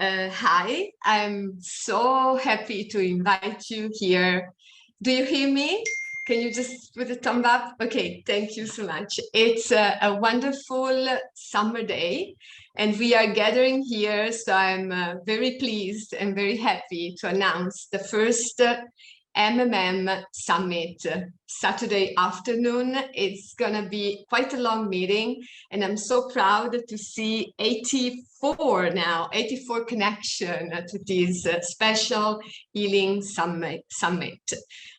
Hi, I'm so happy to invite you here. Do you hear me? Can you just put a thumb up? Okay, thank you so much. It's a wonderful summer day, and we are gathering here. So I'm very pleased and very happy to announce the first MMM Summit Saturday afternoon. It's gonna be quite a long meeting, and I'm so proud to see 84 connection to this special healing summit.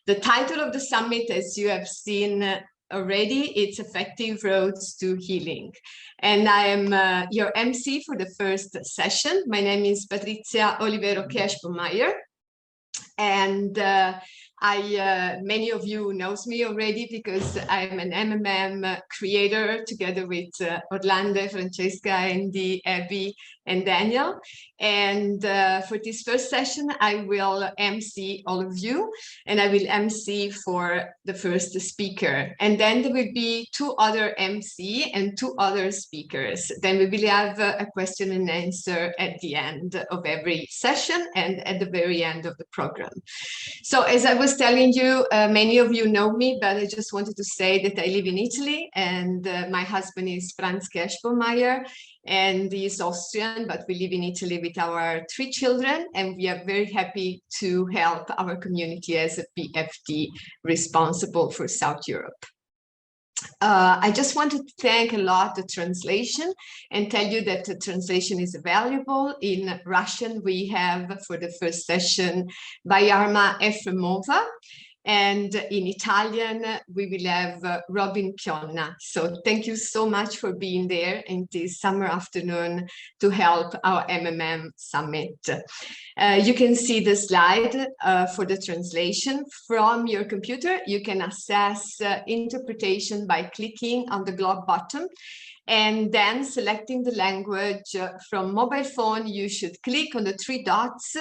The title of the summit, as you have seen already, it's Effective Roads to Healing. And I am your MC for the first session. My name is Patrizia Olivero-Kirschbaumeier. And many of you knows me already because I'm an MMM creator together with Orlando, Francesca, Andy, Abby, and Daniel. And for this first session, I will MC all of you, and I will MC for the first speaker. And then there will be two other MC and two other speakers. Then we will have a question and answer at the end of every session and at the very end of the program. So as I was telling you, many of you know me, but I just wanted to say that I live in Italy, and my husband is Franz Kirschbaumeier, and he is Austrian, but we live in Italy with our 3 children, and we are very happy to help our community as a PFD responsible for South Europe. I just wanted to thank a lot the translation and tell you that the translation is available. In Russian, we have for the first session Bayarma Efremova, and in Italian, we will have Robin Chionna. So thank you so much for being there in this summer afternoon to help our MMM Summit. You can see the slide for the translation from your computer. You can access interpretation by clicking on the globe button and then selecting the language from mobile phone. You should click on the 3 dots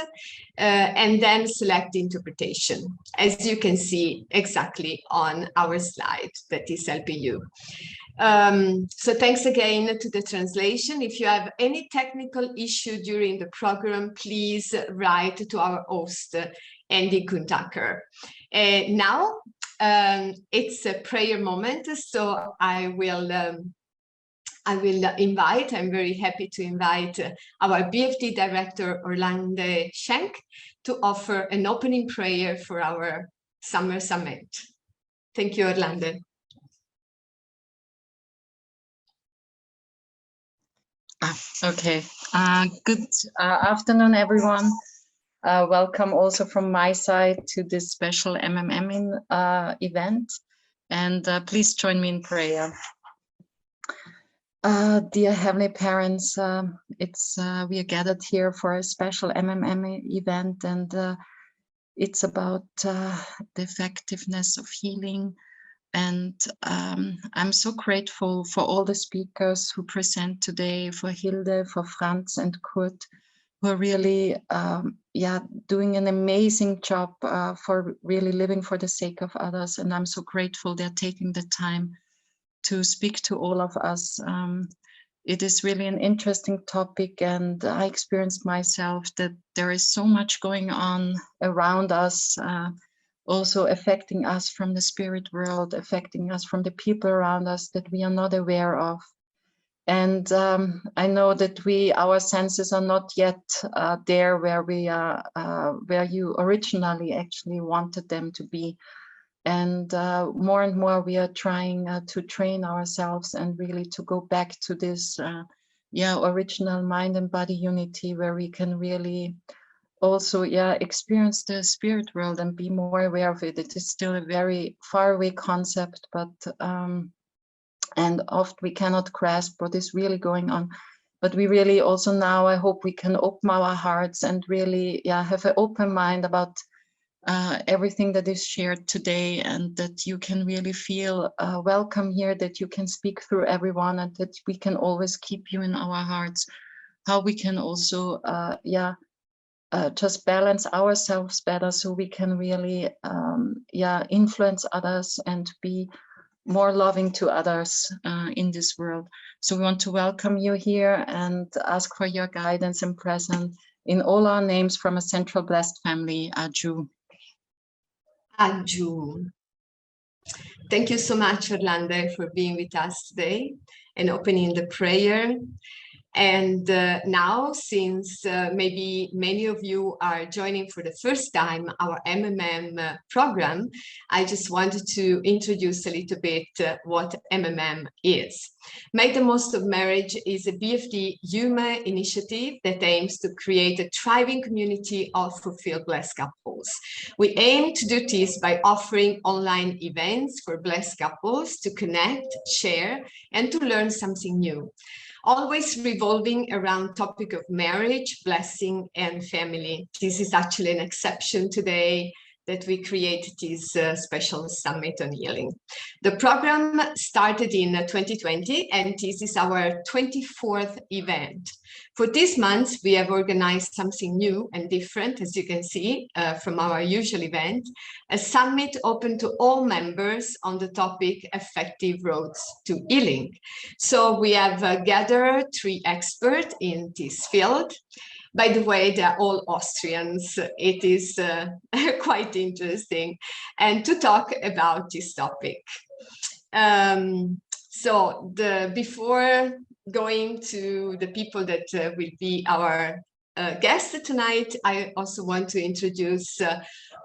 and then select interpretation, as you can see exactly on our slide that is helping you. So thanks again to the translation. If you have any technical issue during the program, please write to our host, Andy Gundaker. Now it's a prayer moment, so I will invite, I'm very happy to invite our BFD director, Orlando Schenk, to offer an opening prayer for our summer summit. Thank you, Orlando. Okay, good afternoon, everyone. Welcome also from my side to this special MMM event, and please join me in prayer. Dear Heavenly Parents, we are gathered here for a special MMM event, and it's about the effectiveness of healing. And I'm so grateful for all the speakers who present today, for Hilde, for Franz and Kurt, who are really doing an amazing job for really living for the sake of others. And I'm so grateful they're taking the time to speak to all of us. It is really an interesting topic, and I experienced myself that there is so much going on around us, also affecting us from the spirit world, affecting us from the people around us that we are not aware of. And I know that our senses are not yet there where we are, where you originally actually wanted them to be. And more we are trying to train ourselves and really to go back to this original mind and body unity, where we can really also experience the spirit world and be more aware of it. It is still a very far away concept, but and often we cannot grasp what is really going on. But we really also now, I hope we can open our hearts and really have an open mind about everything that is shared today, and that you can really feel welcome here, that you can speak through everyone, and that we can always keep you in our hearts. How we can also just balance ourselves better, so we can really influence others and be more loving to others in this world. So we want to welcome you here and ask for your guidance and presence In all our names from a central blessed family, Aju. Aju. Thank you so much, Orlando, for being with us today and opening the prayer. And now, since maybe many of you are joining for the first time our MMM program, I just wanted to introduce a little bit what MMM is. Make the Most of Marriage is a BFD Yuma initiative that aims to create a thriving community of fulfilled blessed couples. We aim to do this by offering online events for blessed couples to connect, share, and to learn something new. Always revolving around topic of marriage, blessing, and family. This is actually an exception today that we created this special summit on healing. The program started in 2020, and this is our 24th event. For this month, we have organized something new and different, as you can see from our usual event, a summit open to all members on the topic Effective Roads to Healing. So we have gathered 3 experts in this field. By the way, they're all Austrians. It is quite interesting, and to talk about this topic. Before going to the people that will be our guests tonight, I also want to introduce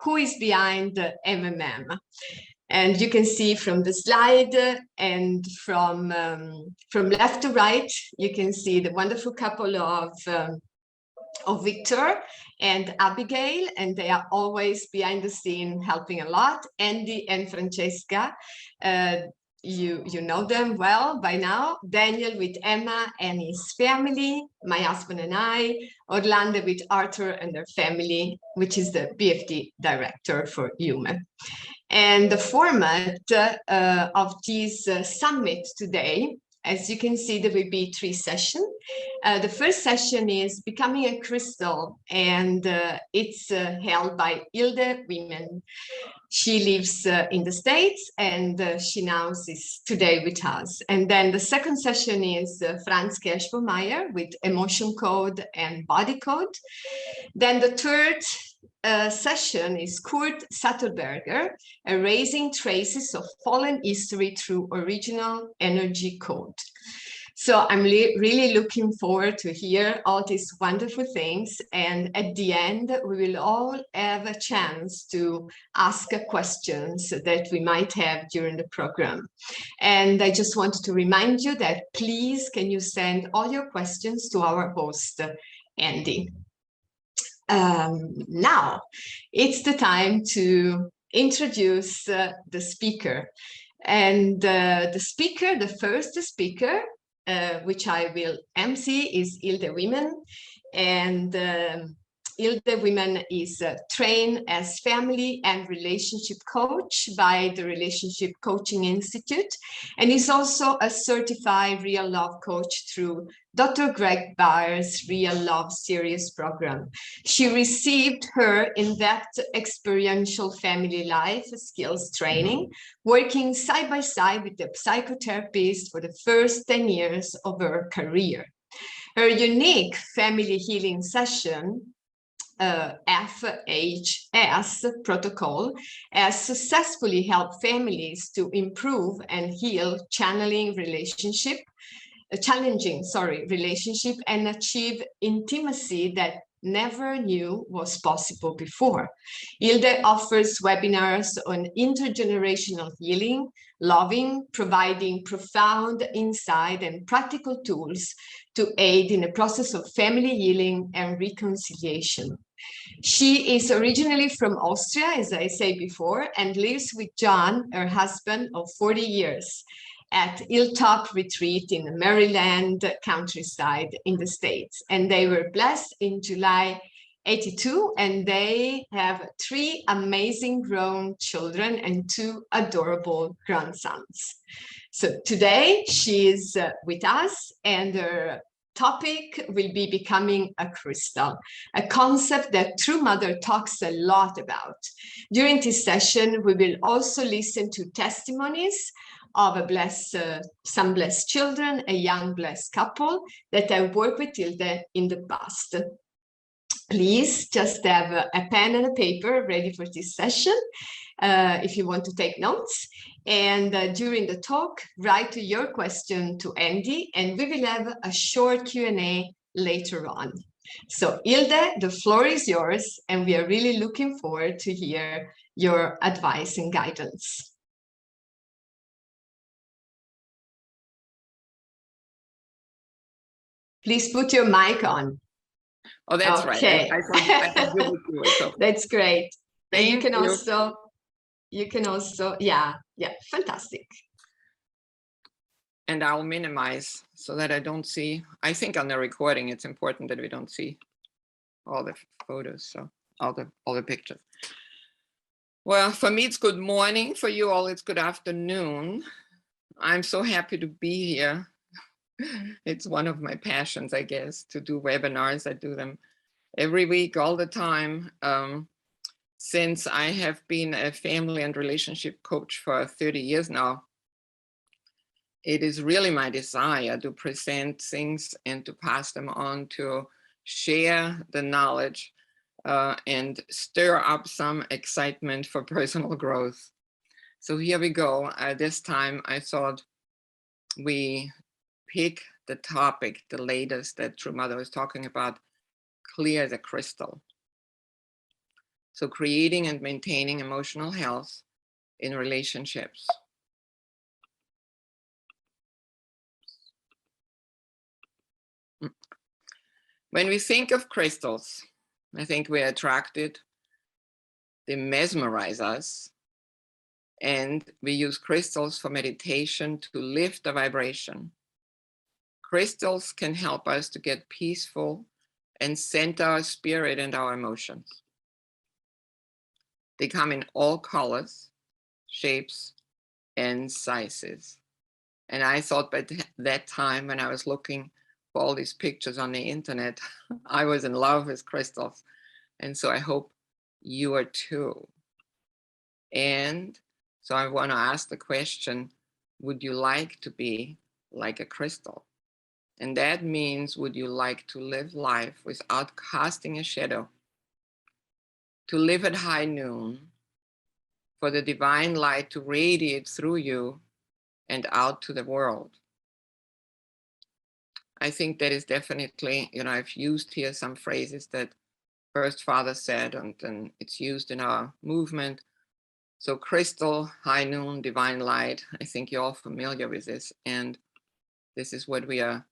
who is behind MMM. And you can see from the slide and from left to right, you can see the wonderful couple of Victor and Abigail, and they are always behind the scene helping a lot. Andy and Francesca, you know them well by now. Daniel with Emma and his family, my husband and I, Orlando with Arthur and their family, which is the BFD director for Human. And the format of this summit today, as you can see, there will be 3 sessions. The first session is Becoming a Crystal, and it's held by Hilde Women. She lives in the States, and she now is today with us. And then the second session is Franz Kerschbaum-Meyer with Emotion Code and Body Code. Then the third session is Kurt Sattelberger, Erasing Traces of Fallen History Through Original Energy Code. So I'm really looking forward to hear all these wonderful things. And at the end, we will all have a chance to ask questions that we might have during the program. And I just wanted to remind you that please, can you send all your questions to our host, Andy. Now, it's the time to introduce the speaker. And the first speaker, which I will MC, is Hilde Women. And Hilde Women is trained as family and relationship coach by the Relationship Coaching Institute, and is also a certified real love coach through Dr. Greg Barr's Real Love Series program. She received her in-depth experiential family life skills training, working side by side with the psychotherapist for the first 10 years of her career. Her unique family healing session, FHS protocol, has successfully helped families to improve and heal challenging relationship and achieve intimacy that never knew was possible before. Hilde offers webinars on intergenerational healing, loving, providing profound insight and practical tools to aid in the process of family healing and reconciliation. She is originally from Austria, as I said before, and lives with John, her husband of 40 years, at Hilltop Retreat in the Maryland countryside in the States. And they were blessed in July 82, and they have 3 amazing grown children and 2 adorable grandsons. So today she is with us, and her topic will be Becoming a Crystal, a concept that True Mother talks a lot about. During this session, we will also listen to testimonies of some blessed children, a young blessed couple that I worked with Hilde in the past. Please just have a pen and a paper ready for this session if you want to take notes. And during the talk, write your question to Andy, and we will have a short Q&A later on. So Hilde, the floor is yours, and we are really looking forward to hear your advice and guidance. Please put your mic on. Oh, that's okay. Right. I thought you would do it. So. That's great. And You can also, yeah, fantastic. And I'll minimize so that I don't see. I think on the recording, it's important that we don't see all the photos, so all the pictures. Well, for me, it's good morning. For you all, it's good afternoon. I'm so happy to be here. It's one of my passions, I guess, to do webinars. I do them every week, all the time. Since I have been a family and relationship coach for 30 years now, it is really my desire to present things and to pass them on, to share the knowledge and stir up some excitement for personal growth. So here we go. This time I thought we pick the topic, the latest that True Mother was talking about, clear the crystal. So creating and maintaining emotional health in relationships. When we think of crystals, I think we're attracted, they mesmerize us, and we use crystals for meditation to lift the vibration. Crystals can help us to get peaceful and center our spirit and our emotions. They come in all colors, shapes, and sizes. And I thought by that time when I was looking for all these pictures on the internet, I was in love with crystals. And so I hope you are too. And so I want to ask the question, would you like to be like a crystal? And that means, would you like to live life without casting a shadow? To live at high noon, for the divine light to radiate through you and out to the world. I think that is definitely, I've used here some phrases that First Father said, and it's used in our movement. So crystal, high noon, divine light, I think you're all familiar with this, and this is what we are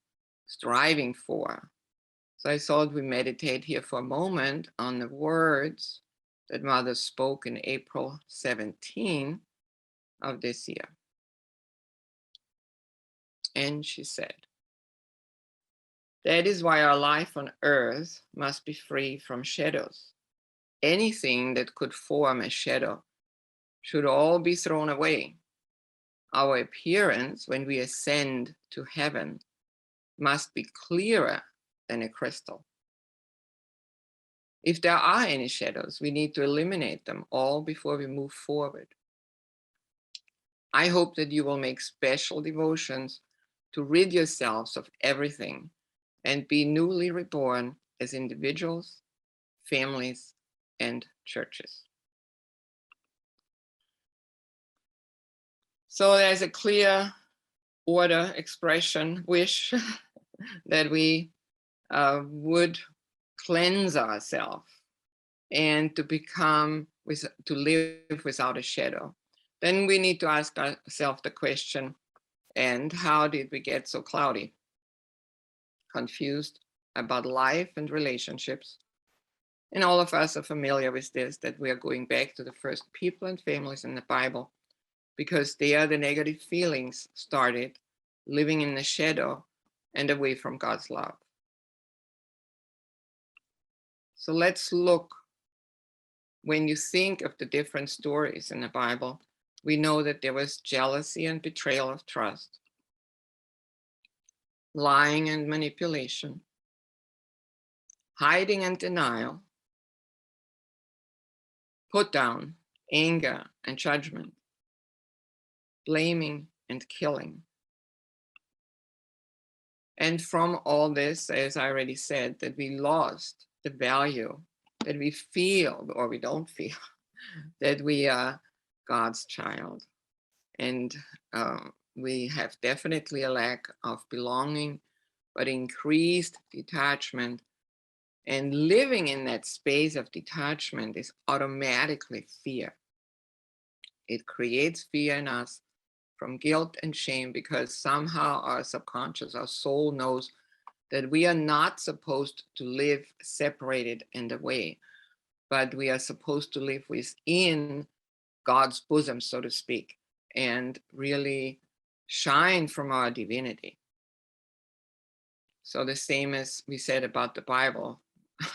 striving for. So I thought we meditate here for a moment on the words that Mother spoke in April 17 of this year. And she said, that is why our life on earth must be free from shadows. Anything that could form a shadow should all be thrown away. Our appearance when we ascend to heaven must be clearer than a crystal. If there are any shadows, we need to eliminate them all before we move forward. I hope that you will make special devotions to rid yourselves of everything and be newly reborn as individuals, families, and churches. So there's a clear order, expression, wish that we would cleanse ourselves and to live without a shadow. Then we need to ask ourselves the question, and how did we get so cloudy? Confused about life and relationships. And all of us are familiar with this, that we are going back to the first people and families in the Bible, because there the negative feelings started, living in the shadow and away from God's love. So let's look. When you think of the different stories in the Bible, we know that there was jealousy and betrayal of trust, lying and manipulation, hiding and denial, put down, anger and judgment, blaming and killing. And from all this, as I already said, that we lost the value that we feel, or we don't feel, that we are God's child. And we have definitely a lack of belonging, but increased detachment. And living in that space of detachment is automatically fear. It creates fear in us from guilt and shame, because somehow our subconscious, our soul knows that we are not supposed to live separated and away, but we are supposed to live within God's bosom, so to speak, and really shine from our divinity. So the same as we said about the Bible,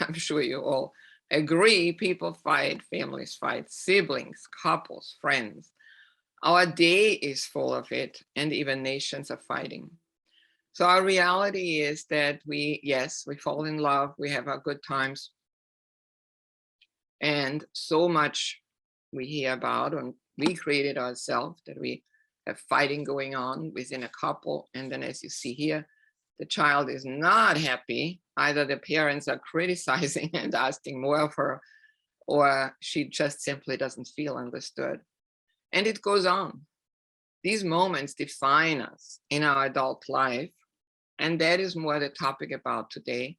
I'm sure you all agree, people fight, families fight, siblings, couples, friends. Our day is full of it, and even nations are fighting. So our reality is that we fall in love, we have our good times, and so much we hear about, and we created ourselves, that we have fighting going on within a couple. And then, as you see here, the child is not happy. Either the parents are criticizing and asking more of her, or she just simply doesn't feel understood. And it goes on. These moments define us in our adult life. And that is more the topic about today,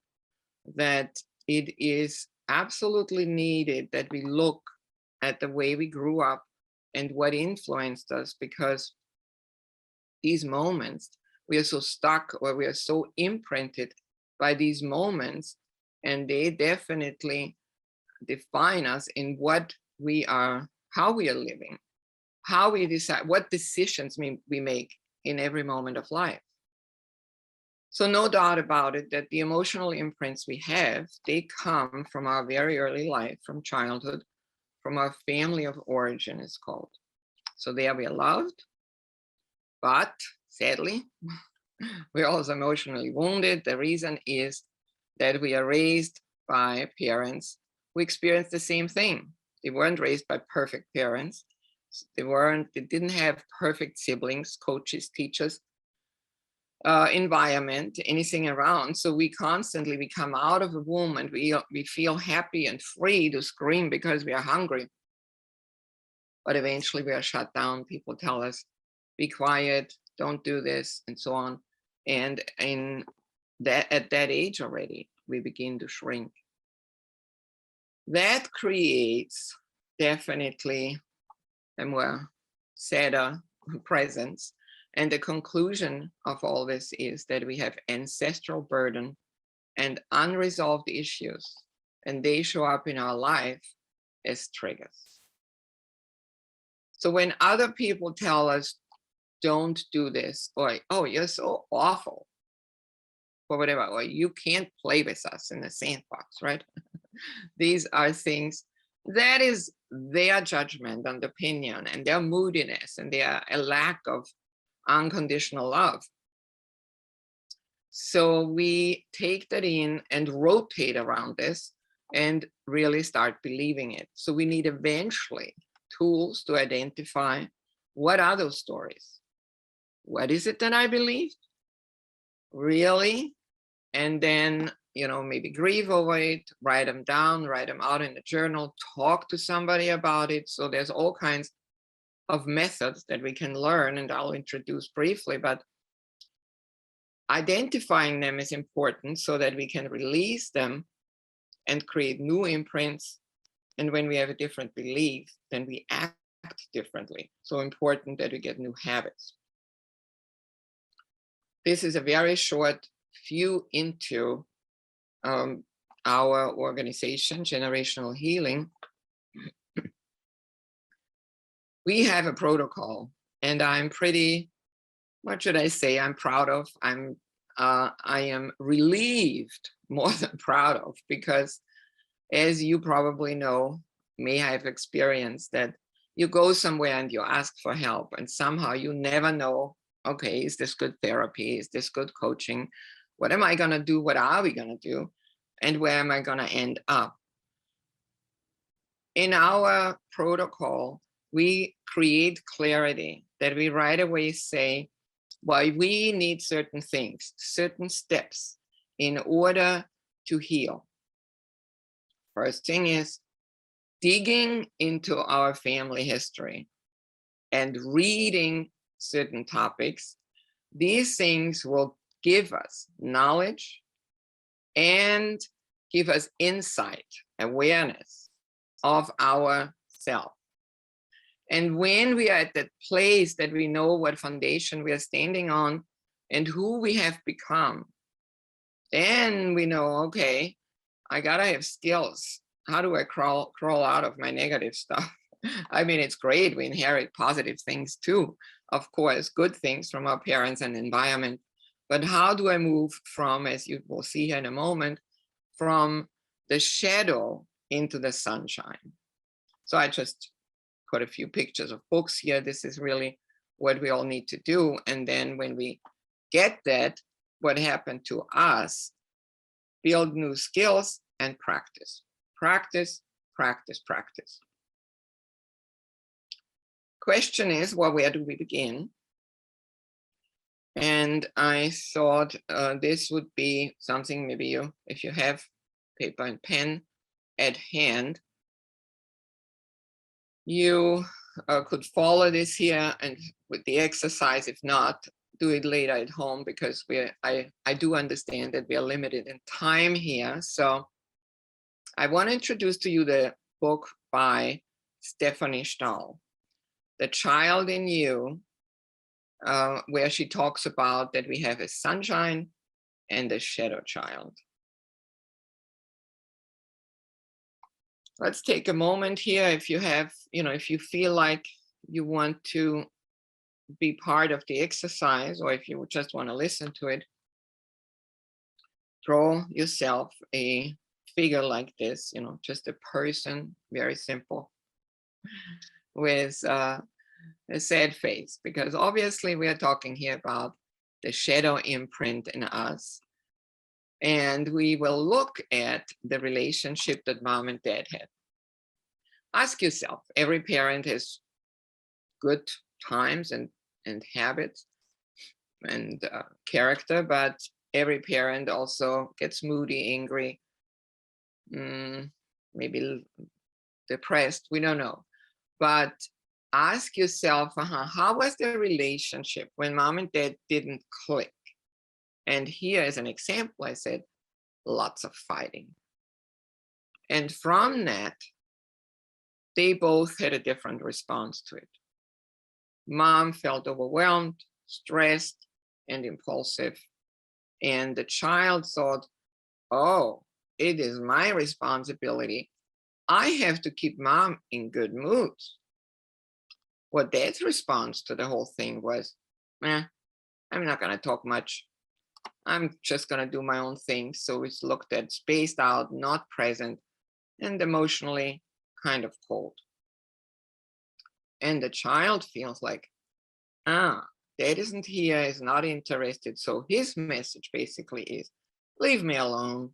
that it is absolutely needed that we look at the way we grew up and what influenced us, because these moments, we are so stuck, or we are so imprinted by these moments, and they definitely define us in what we are, how we are living, how we decide, what decisions we make in every moment of life. So no doubt about it that the emotional imprints we have, they come from our very early life, from childhood, from our family of origin, is called. So there we are loved, but sadly, we're also emotionally wounded. The reason is that we are raised by parents who experience the same thing. They weren't raised by perfect parents. They didn't have perfect siblings, coaches, teachers, environment, anything around. So we come out of the womb, and we feel happy and free to scream because we are hungry. But eventually we are shut down. People tell us, be quiet, don't do this, and so on. And at that age already, we begin to shrink. That creates definitely a more sadder presence. And the conclusion of all this is that we have ancestral burden and unresolved issues, and they show up in our life as triggers. So when other people tell us, don't do this, or, oh, you're so awful, or whatever, or you can't play with us in the sandbox, right? These are things, that is their judgment and opinion and their moodiness and their a lack of unconditional love. So we take that in and rotate around this and really start believing it. So we need eventually tools to identify, what are those stories? What is it that I believe? Really? And then, maybe grieve over it, write them down, write them out in the journal, talk to somebody about it. So there's all kinds of methods that we can learn, and I'll introduce briefly, but identifying them is important so that we can release them and create new imprints. And when we have a different belief, then we act differently. So important that we get new habits. This is a very short view into our organization, Generational Healing. We have a protocol, and I'm pretty, what should I say, I'm proud of. I am relieved more than proud of, because as you probably know, may have experienced, that you go somewhere and you ask for help, and somehow you never know, okay, is this good therapy? Is this good coaching? What am I going to do? What are we going to do? And where am I going to end up? In our protocol, we create clarity, that we right away say, well, we need certain things, certain steps in order to heal. First thing is digging into our family history and reading certain topics. These things will give us knowledge and give us insight, awareness of ourself. And when we are at that place that we know what foundation we are standing on and who we have become, then we know, okay, I gotta have skills. How do I crawl out of my negative stuff? I mean, it's great. We inherit positive things too, of course, good things from our parents and environment. But how do I move from, as you will see here in a moment, from the shadow into the sunshine? So I just put a few pictures of books here. This is really what we all need to do. And then when we get that, what happened to us, build new skills and practice. Practice, practice, practice. Question is, well, where do we begin? And I thought this would be something, maybe you, if you have paper and pen at hand, you could follow this here and with the exercise. If not, do it later at home, because I do understand that we are limited in time here. So I want to introduce to you the book by Stephanie Stahl, The Child in You, where she talks about that we have a sunshine and a shadow child. Let's take a moment here. If you have, if you feel like you want to be part of the exercise, or if you just want to listen to it, draw yourself a figure like this, just a person, very simple, with a sad face, because obviously we are talking here about the shadow imprint in us. And we will look at the relationship that mom and dad had. Ask yourself, every parent has good times and habits and character, but every parent also gets moody, angry, maybe depressed, we don't know. But ask yourself, how was the relationship when mom and dad didn't click? And here as an example, I said, lots of fighting. And from that, they both had a different response to it. Mom felt overwhelmed, stressed, and impulsive. And the child thought, oh, it is my responsibility. I have to keep mom in good mood. Well, dad's response to the whole thing was, I'm not going to talk much. I'm just going to do my own thing. So it's looked at spaced out, not present, and emotionally kind of cold. And the child feels like, dad isn't here, is not interested. So his message basically is, leave me alone.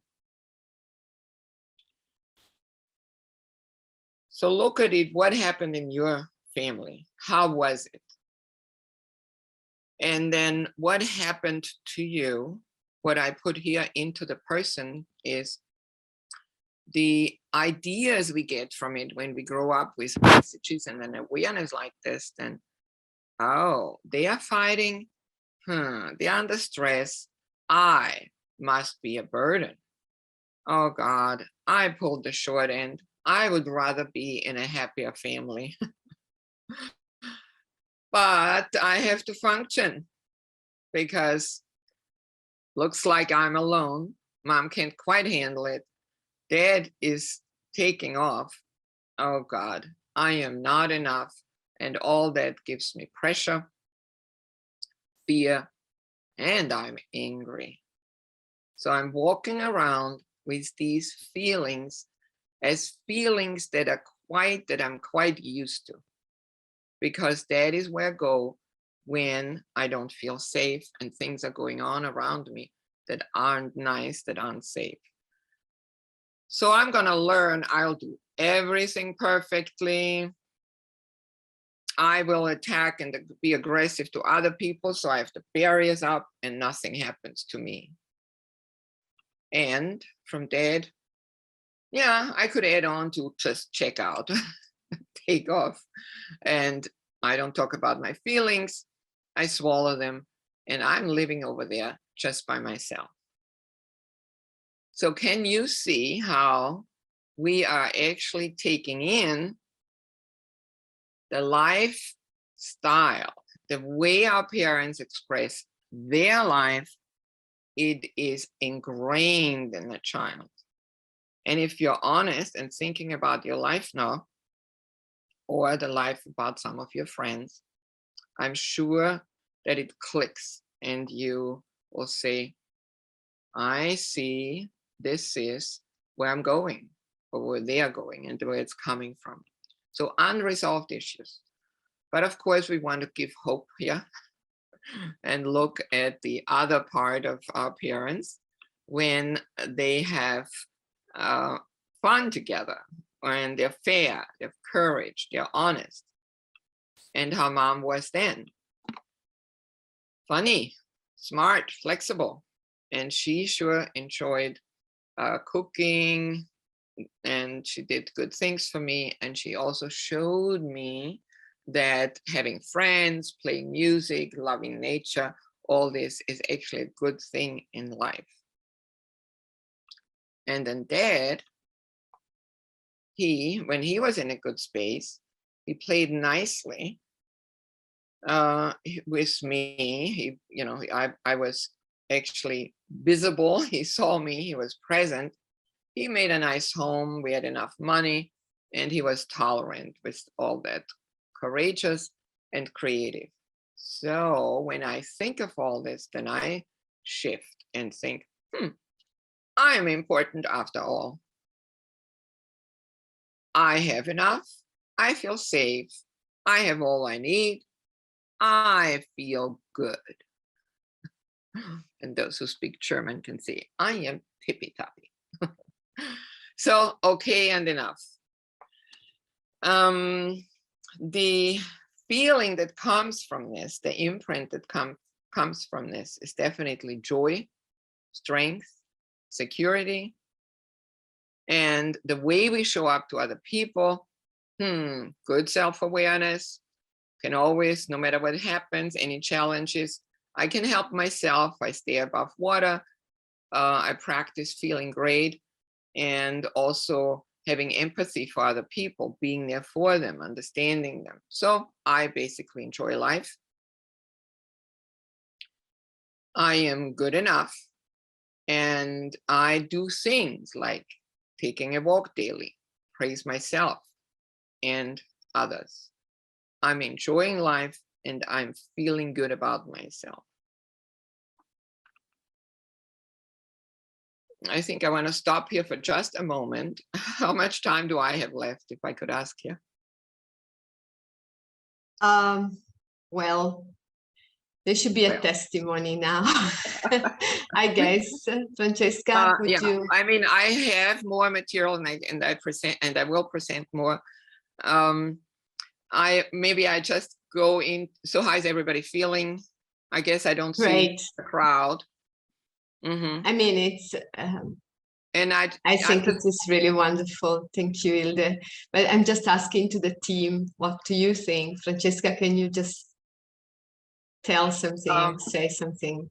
So look at it. What happened in your family? How was it? And then what happened to you? What I put here into the person is the ideas we get from it when we grow up with messages and an awareness like this. Then, oh, they are fighting. They are under stress. I must be a burden. Oh God, I pulled the short end. I would rather be in a happier family. But I have to function because looks like I'm alone. Mom can't quite handle it. Dad is taking off. Oh God, I am not enough. And all that gives me pressure, fear, and I'm angry. So I'm walking around with these feelings as feelings that I'm quite used to, because that is where I go when I don't feel safe and things are going on around me that aren't nice, that aren't safe. So I'm going to learn, I'll do everything perfectly. I will attack and be aggressive to other people, so I have the barriers up and nothing happens to me. And from dad, Yeah, I could add on to just check out, take off. And I don't talk about my feelings. I swallow them and I'm living over there just by myself. So can you see how we are actually taking in the lifestyle, the way our parents express their life? It is ingrained in the child. And if you're honest and thinking about your life now, or the life about some of your friends, I'm sure that it clicks and you will say, I see this is where I'm going, or where they are going and where it's coming from. So unresolved issues. But of course, we want to give hope here and look at the other part of our parents when they have fun together, and they're fair, they're courage, they're honest, and how mom was then. Funny, smart, flexible, and she sure enjoyed cooking, and she did good things for me, and she also showed me that having friends, playing music, loving nature, all this is actually a good thing in life. And then dad, when he was in a good space, he played nicely with me. I was actually visible. He saw me, he was present. He made a nice home, we had enough money, and he was tolerant with all that, courageous and creative. So when I think of all this, then I shift and think, I am important after all. I have enough. I feel safe. I have all I need. I feel good. And those who speak German can say, I am tippy-tappy. So, okay, and enough. The feeling that comes from this, the imprint that comes from this is definitely joy, strength, security, and the way we show up to other people. Good self-awareness. Can always, no matter what happens, any challenges, I can help myself. I stay above water. I practice feeling great, and also having empathy for other people, being there for them, understanding them. So I basically enjoy life. I am good enough, and I do things like taking a walk daily, praise myself and others. I'm enjoying life and I'm feeling good about myself. I think I want to stop here for just a moment. How much time do I have left, if I could ask you? Well, there should be a testimony now. I guess, Francesca, would you? I mean, I have more material, and I will present more. Maybe I just go in. So how's everybody feeling? I guess I don't see the crowd. I mean, it's. And I think it is really wonderful. Thank you, Hilde. But I'm just asking to the team, what do you think? Francesca, can you just tell something, say something?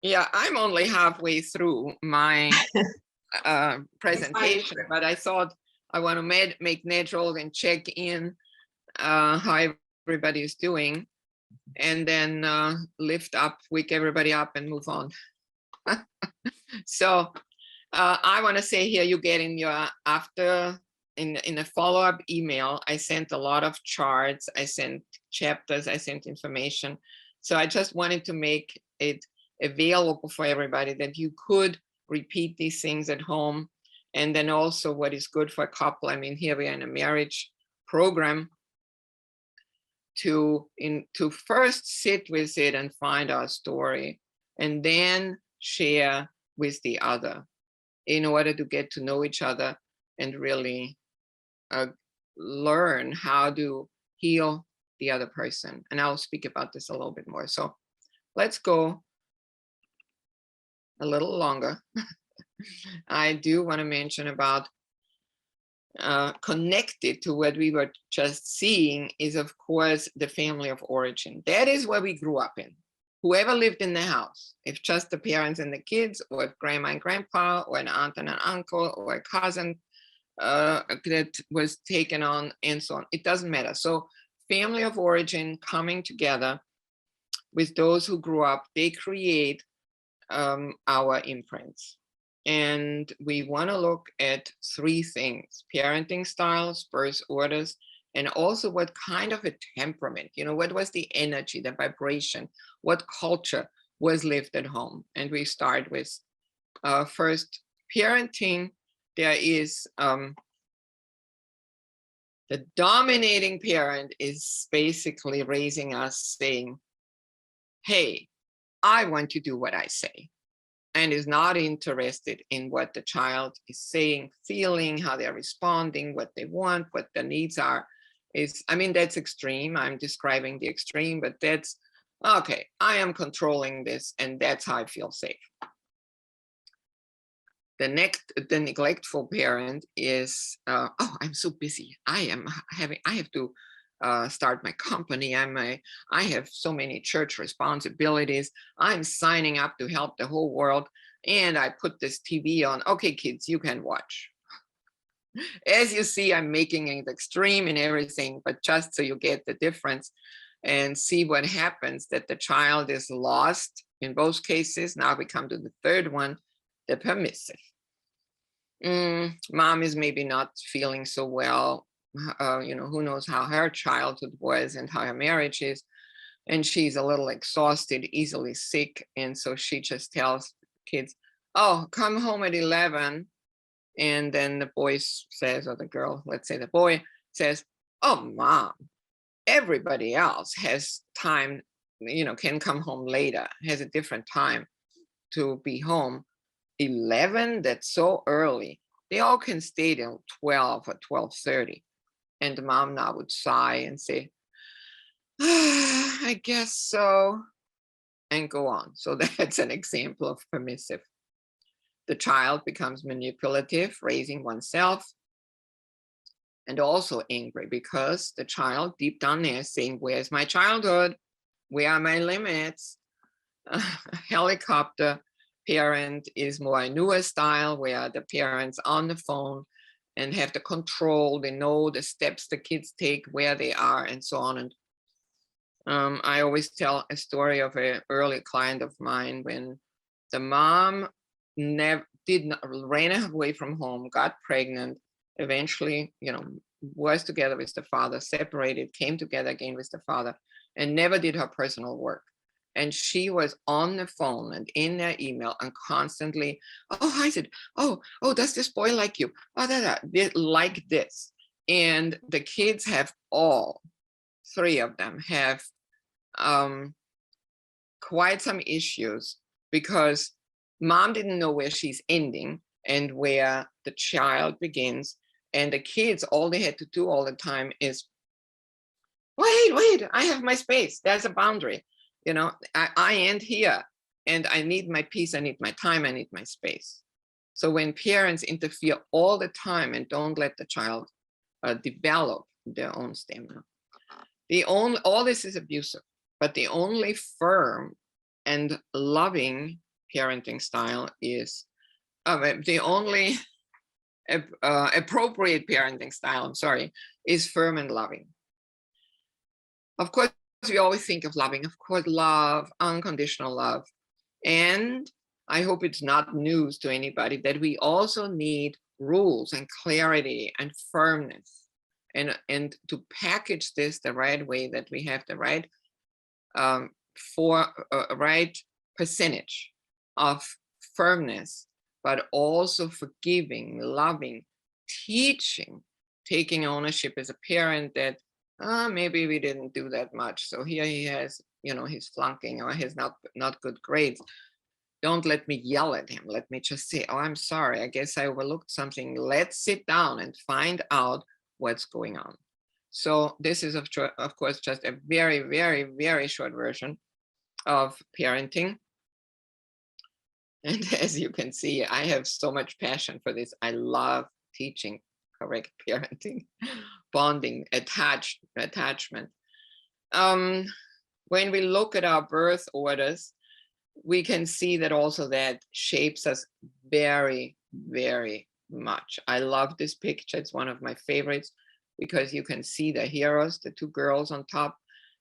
Yeah, I'm only halfway through my presentation, but I thought I want to make natural and check in how everybody is doing, and then wake everybody up and move on. So I want to say here, you get in your in a follow-up email, I sent a lot of charts, I sent chapters, I sent information. So I just wanted to make it available for everybody that you could repeat these things at home. And then also what is good for a couple. I mean, here we are in a marriage program, to first sit with it and find our story, and then share with the other, in order to get to know each other and really learn how to heal the other person. And I'll speak about this a little bit more. So let's go a little longer. I do want to mention about connected to what we were just seeing is, of course, the family of origin. That is where we grew up in. Whoever lived in the house, if just the parents and the kids, or if grandma and grandpa, or an aunt and an uncle, or a cousin that was taken on, and so on. It doesn't matter. So family of origin coming together with those who grew up, they create our imprints. And we want to look at three things: parenting styles, birth orders, and also what kind of a temperament, what was the energy, the vibration, what culture was lived at home. And we start with first parenting. There is the dominating parent is basically raising us saying, hey, I want to do what I say, and is not interested in what the child is saying, feeling, how they're responding, what they want, what their needs are. That's extreme. I'm describing the extreme, but that's okay. I am controlling this, and that's how I feel safe. The neglectful parent is, oh, I'm so busy. I have to start my company. I have so many church responsibilities. I'm signing up to help the whole world, and I put this TV on. Okay, kids, you can watch. As you see, I'm making it extreme in everything, but just so you get the difference and see what happens, that the child is lost in both cases. Now we come to the third one, the permissive. Mom is maybe not feeling so well. Who knows how her childhood was and how her marriage is. And she's a little exhausted, easily sick. And so she just tells kids, oh, come home at 11. And then the boy says, or the girl, let's say the boy says, oh, Mom, everybody else has time, can come home later, has a different time to be home. 11, that's so early. They all can stay till 12 or 12:30. And the mom now would sigh and say, I guess so, and go on. So that's an example of permissive. The child becomes manipulative, raising oneself, and also angry, because the child deep down there is saying, where's my childhood? Where are my limits? Helicopter parent is more a newer style, where the parents on the phone and have the control. They know the steps the kids take, where they are, and so on. And I always tell a story of an early client of mine when the mom ran away from home, got pregnant, eventually, was together with the father, separated, came together again with the father, and never did her personal work. And she was on the phone and in their email and constantly, oh, I said, oh, does this boy like you? Oh, like this. And the kids have all three of them have quite some issues, because mom didn't know where she's ending and where the child begins. And the kids, all they had to do all the time is, wait, I have my space. There's a boundary. I end here, and I need my peace. I need my time. I need my space. So when parents interfere all the time and don't let the child develop their own stamina, all this is abusive. But the only firm and loving parenting style is the only appropriate parenting style, is firm and loving. Of course, we always think of loving, of course, love, unconditional love. And I hope it's not news to anybody that we also need rules and clarity and firmness, and to package this the right way, that we have the right right percentage of firmness, but also forgiving, loving, teaching, taking ownership as a parent that maybe we didn't do that much. So here he has, he's flunking or he's not good grades. Don't let me yell at him. Let me just say, oh, I'm sorry. I guess I overlooked something. Let's sit down and find out what's going on. So this is, of course, just a very, very, very short version of parenting. And as you can see, I have so much passion for this. I love teaching correct parenting, bonding, attachment. When we look at our birth orders, we can see that also that shapes us very, very much. I love this picture. It's one of my favorites because you can see the heroes, the two girls on top,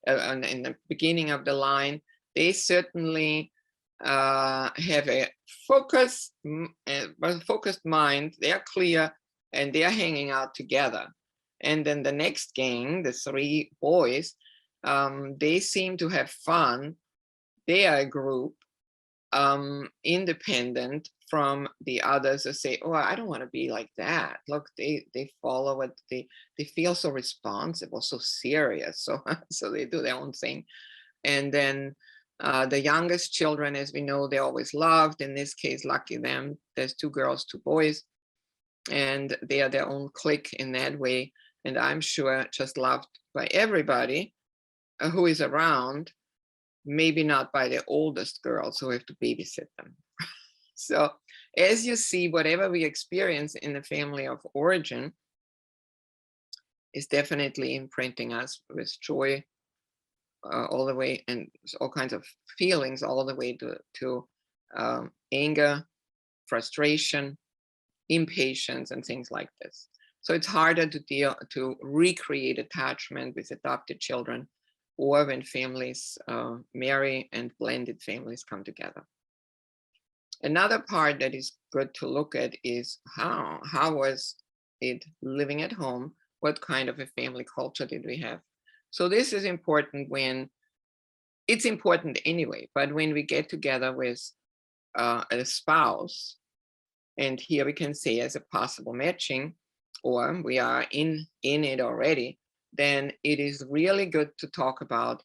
and in the beginning of the line. They certainly have a focused mind. They are clear and they are hanging out together. And then the next gang, the three boys, they seem to have fun. They are a group, independent from the others who say, oh, I don't want to be like that. Look, they follow what they feel so responsible, so serious. So they do their own thing. And then the youngest children, as we know, they're always loved. In this case, lucky them, there's 2 girls, 2 boys, and they are their own clique in that way. And I'm sure just loved by everybody who is around, maybe not by the oldest girls who have to babysit them. So as you see, whatever we experience in the family of origin is definitely imprinting us with joy all the way, and all kinds of feelings all the way to anger, frustration, impatience, and things like this. So it's harder to recreate attachment with adopted children, or when families marry and blended families come together. Another part that is good to look at is how was it living at home? What kind of a family culture did we have? So this is important when, it's important anyway, but when we get together with a spouse, and here we can say as a possible matching, or we are in it already, then it is really good to talk about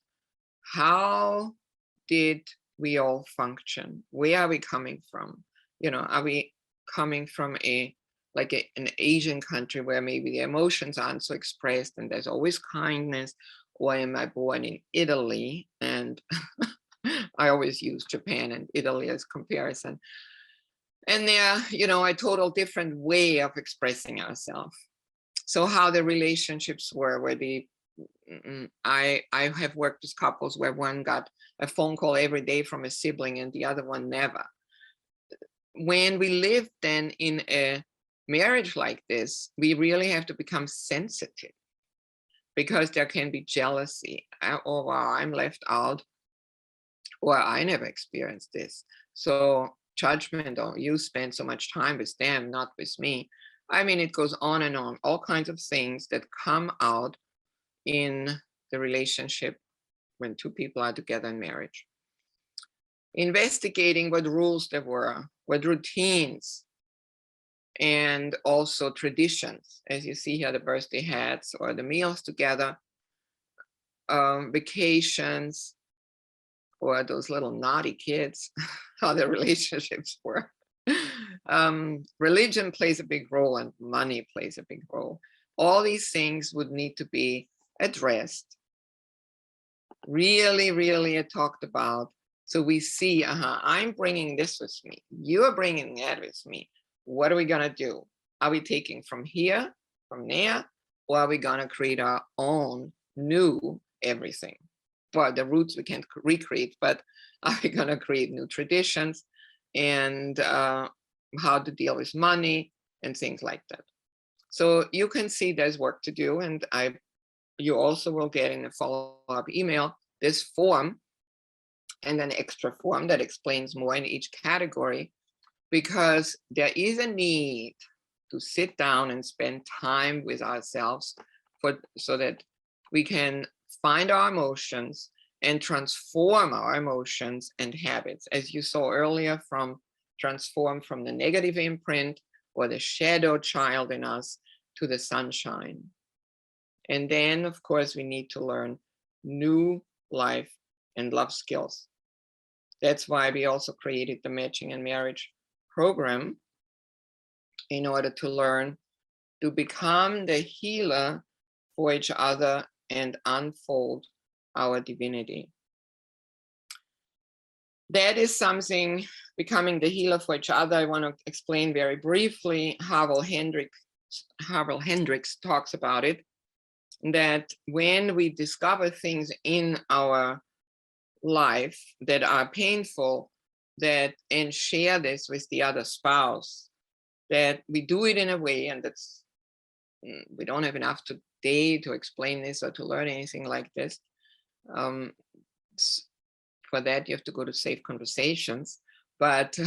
how did we all function? Where are we coming from? You know, are we coming from an Asian country where maybe the emotions aren't so expressed and there's always kindness? Or am I born in Italy? And I always use Japan and Italy as comparison. And they're, you know, a total different way of expressing ourselves. So how the relationships were, where I have worked with couples where one got a phone call every day from a sibling and the other one never. When we live then in a marriage like this, we really have to become sensitive, because there can be jealousy. Oh, wow, I'm left out, or I never experienced this. So judgment, oh, you spend so much time with them, not with me. I mean, it goes on and on, all kinds of things that come out in the relationship when 2 people are together in marriage. Investigating what rules there were, what routines, and also traditions, as you see here, the birthday hats or the meals together, vacations, or those little naughty kids, how their relationships were. Religion plays a big role, and money plays a big role. All these things would need to be addressed, really talked about. So we see, I'm bringing this with me. You're bringing that with me. What are we going to do? Are we taking from here, from there, or are we going to create our own new everything? But the roots we can't recreate, but are we going to create new traditions, and how to deal with money and things like that? So you can see there's work to do, and you also will get in a follow-up email this form and an extra form that explains more in each category, because there is a need to sit down and spend time with ourselves so that we can find our emotions and transform our emotions and habits, as you saw earlier, transform from the negative imprint or the shadow child in us to the sunshine. And then, of course, we need to learn new life and love skills. That's why we also created the Matching and Marriage program, in order to learn to become the healer for each other and unfold our divinity. That is something, becoming the healer for each other. I want to explain very briefly. Havel Hendrik Harville Hendricks talks about it, that when we discover things in our life that are painful, that and share this with the other spouse, that we do it in a way, and that's, we don't have enough today to explain this or to learn anything like this. For that, you have to go to Safe Conversations, but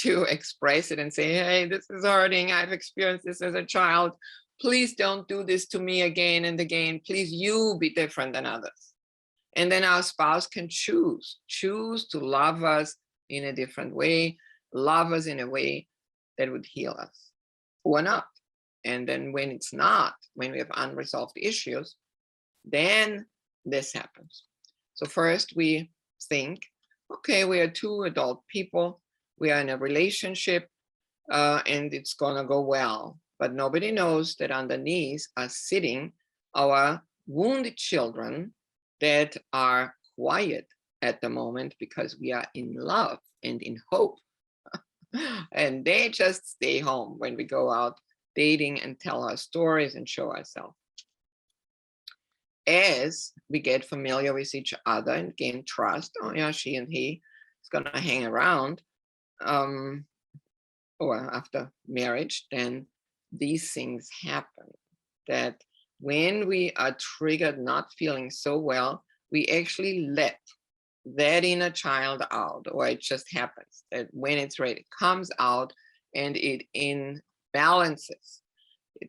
to express it and say, hey, this is hurting, I've experienced this as a child, please don't do this to me again and again, please, you be different than others. And then our spouse can choose to love us in a different way, love us in a way that would heal us, or not. And then when it's not, when we have unresolved issues, then this happens. So first we think, okay, we are two adult people, we are in a relationship, and it's gonna go well. But nobody knows that underneath are sitting our wounded children that are quiet at the moment because we are in love and in hope. And they just stay home when we go out dating and tell our stories and show ourselves. As we get familiar with each other and gain trust, oh yeah, she and he is gonna hang around, or after marriage, then these things happen. That when we are triggered, not feeling so well, we actually let that inner child out, or it just happens that when it's ready, it comes out and it imbalances.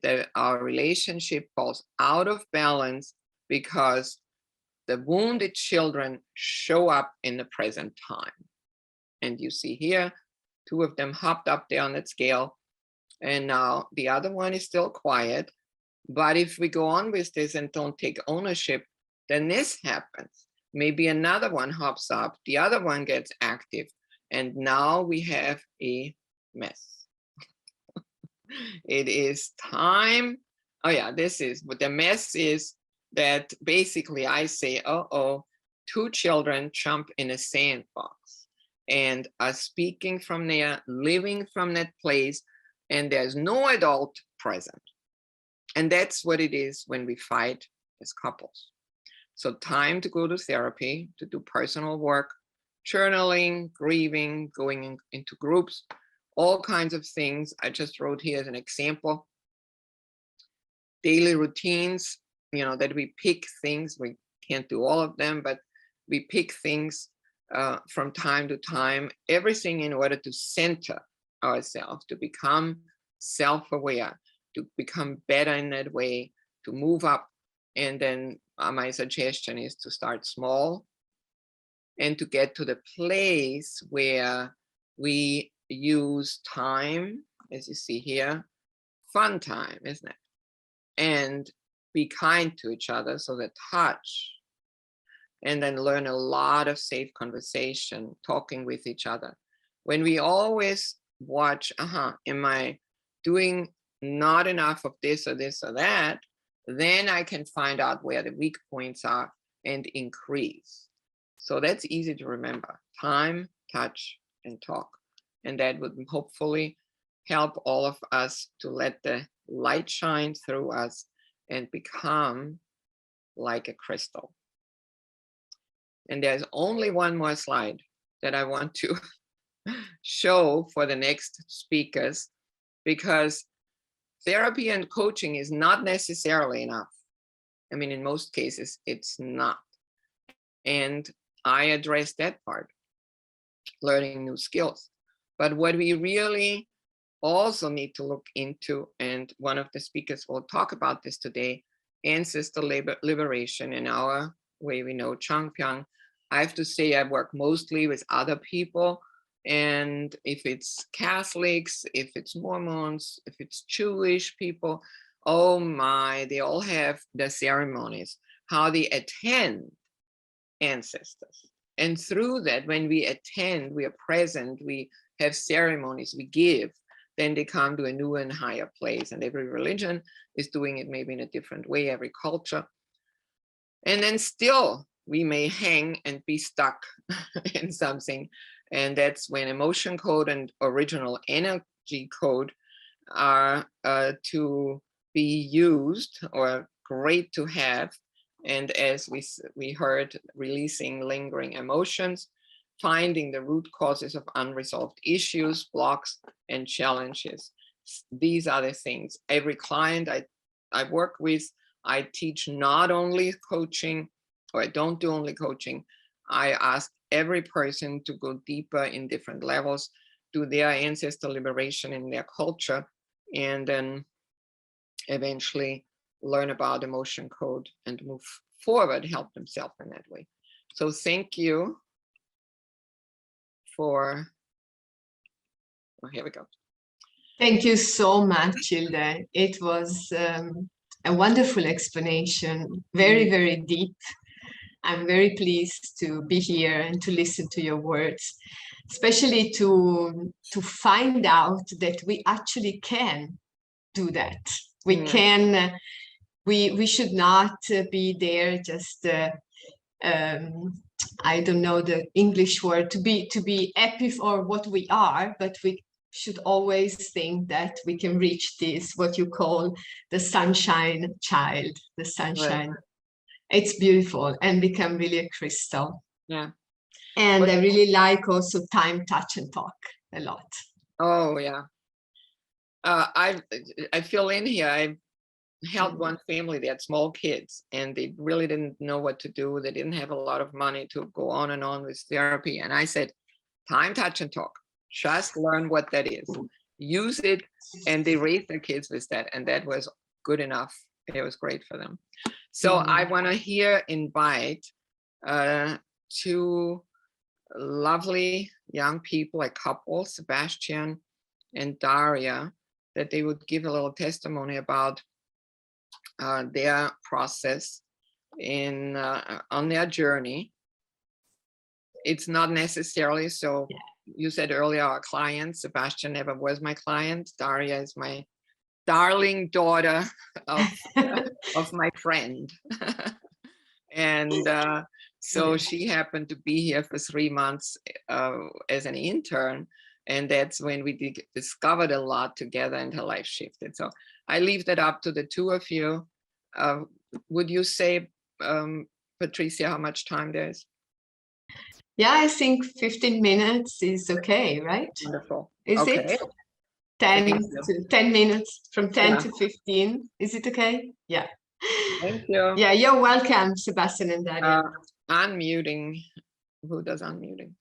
That our relationship falls out of balance because the wounded children show up in the present time. And you see here, two of them hopped up there on that scale, and now the other one is still quiet. But if we go on with this and don't take ownership, then this happens. Maybe another one hops up, the other one gets active, and now we have a mess. It is time. Oh yeah, this is what the mess is, that basically I say, oh, two children jump in a sandbox and are speaking from there, living from that place, and there's no adult present. And that's what it is when we fight as couples. So time to go to therapy, to do personal work, journaling, grieving, going into groups, all kinds of things. I just wrote here as an example. Daily routines, that we pick things. We can't do all of them, but we pick things from time to time, everything in order to center ourselves, to become self-aware, to become better in that way, to move up. And then my suggestion is to start small and to get to the place where we use time, as you see here, fun time, isn't it? And be kind to each other, so that touch, and then learn a lot of safe conversation, talking with each other. When we always watch, am I doing not enough of this or this or that, then I can find out where the weak points are and increase. So that's easy to remember: time, touch, and talk. And that would hopefully help all of us to let the light shine through us and become like a crystal. And there's only one more slide that I want to show for the next speakers, because therapy and coaching is not necessarily enough. I mean, in most cases, it's not. And I address that part, learning new skills. But what we really also need to look into, and one of the speakers will talk about this today, ancestor liberation. In our way we know Changpyang. I have to say I work mostly with other people, and if it's Catholics, if it's Mormons, if it's Jewish people, oh my, they all have the ceremonies, how they attend ancestors. And through that, when we attend, we are present, we have ceremonies, we give, then they come to a new and higher place. And every religion is doing it maybe in a different way, every culture. And then still we may hang and be stuck in something. And that's when emotion code and original energy code are to be used or great to have. And as we heard, releasing lingering emotions, finding the root causes of unresolved issues, blocks, and challenges. These are the things. Every client I work with, I teach not only coaching, or I don't do only coaching. I ask every person to go deeper in different levels, do their ancestor liberation in their culture, and then eventually learn about emotion code and move forward, help themselves in that way. So thank you for, oh, here we go. Thank you so much, Hilde. It was a wonderful explanation, very, very deep. I'm very pleased to be here and to listen to your words, especially to find out that we actually can do that. We can, we should not be there just, I don't know the English word, to be happy for what we are, but we should always think that we can reach this, what you call the sunshine child, the sunshine. Right. It's beautiful and become really a crystal. Yeah. And I really like also time, touch, and talk a lot. Oh, yeah. I feel in here, I helped one family, they had small kids and they really didn't know what to do. They didn't have a lot of money to go on and on with therapy. And I said, time, touch, and talk. Just learn what that is. Use it. And they raised their kids with that. And that was good enough. It was great for them. So I want to here invite two lovely young people, a couple, Sebastian and Daria, that they would give a little testimony about their process in on their journey. It's not necessarily so. Yeah. You said earlier, our client, Sebastian never was my client. Daria is my darling daughter of, of my friend. And so she happened to be here for 3 months as an intern. And that's when we discovered a lot together and her life shifted. So I leave that up to the two of you. Would you say, Patricia, how much time there is? Yeah, I think 15 minutes is okay, right? Wonderful. Is it? 10 minutes, from 10 to 15. Is it okay? Yeah. Thank you. Yeah, you're welcome, Sebastian and Daria. Unmuting. Who does unmuting?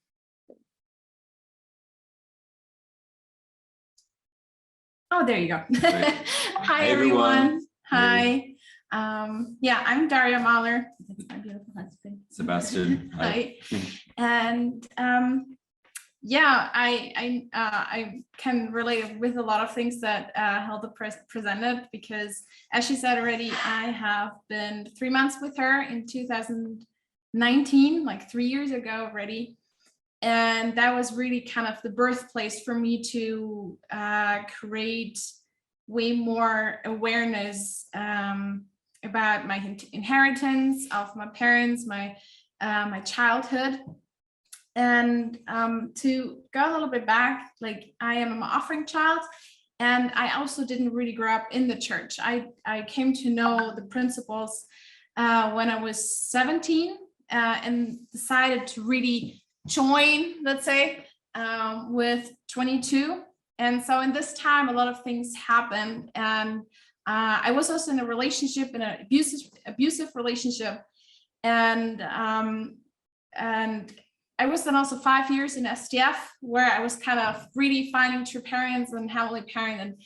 Oh, there you go. Hi, everyone. Hi. Yeah, I'm Daria Mahler. That's my beautiful husband. Sebastian. Hi. And yeah, I can relate with a lot of things that Hilde presented, because as she said already, I have been 3 months with her in 2019, like 3 years ago already. And that was really kind of the birthplace for me to create way more awareness about my inheritance of my parents, my childhood. And to go a little bit back, like I am an offering child, and I also didn't really grow up in the church. I came to know the principles when I was 17 and decided to really join, let's say, with 22. And so in this time, a lot of things happened. And I was also in a relationship, in an abusive relationship. And I was then also 5 years in SDF, where I was kind of really finding true parents and heavenly parent, and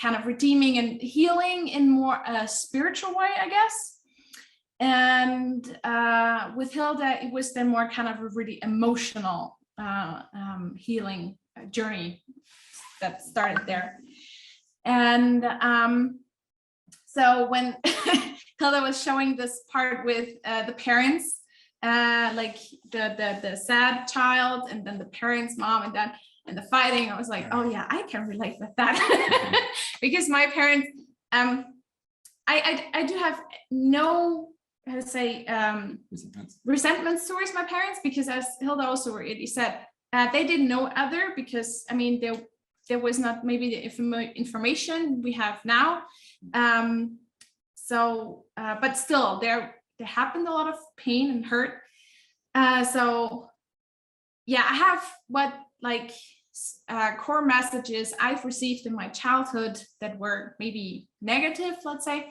kind of redeeming and healing in more a spiritual way, I guess. And with Hilde, it was then more kind of a really emotional healing journey that started there. And so when Hilde was showing this part with the parents, like the sad child, and then the parents, mom and dad, and the fighting, I was like, oh yeah, I can relate with that. Because my parents, I do have no, how to say, resentments towards my parents, because as Hilde also already said, they didn't know other, because I mean, there was not maybe the information we have now. But still, there happened a lot of pain and hurt. So yeah, I have what like core messages I've received in my childhood that were maybe negative, let's say,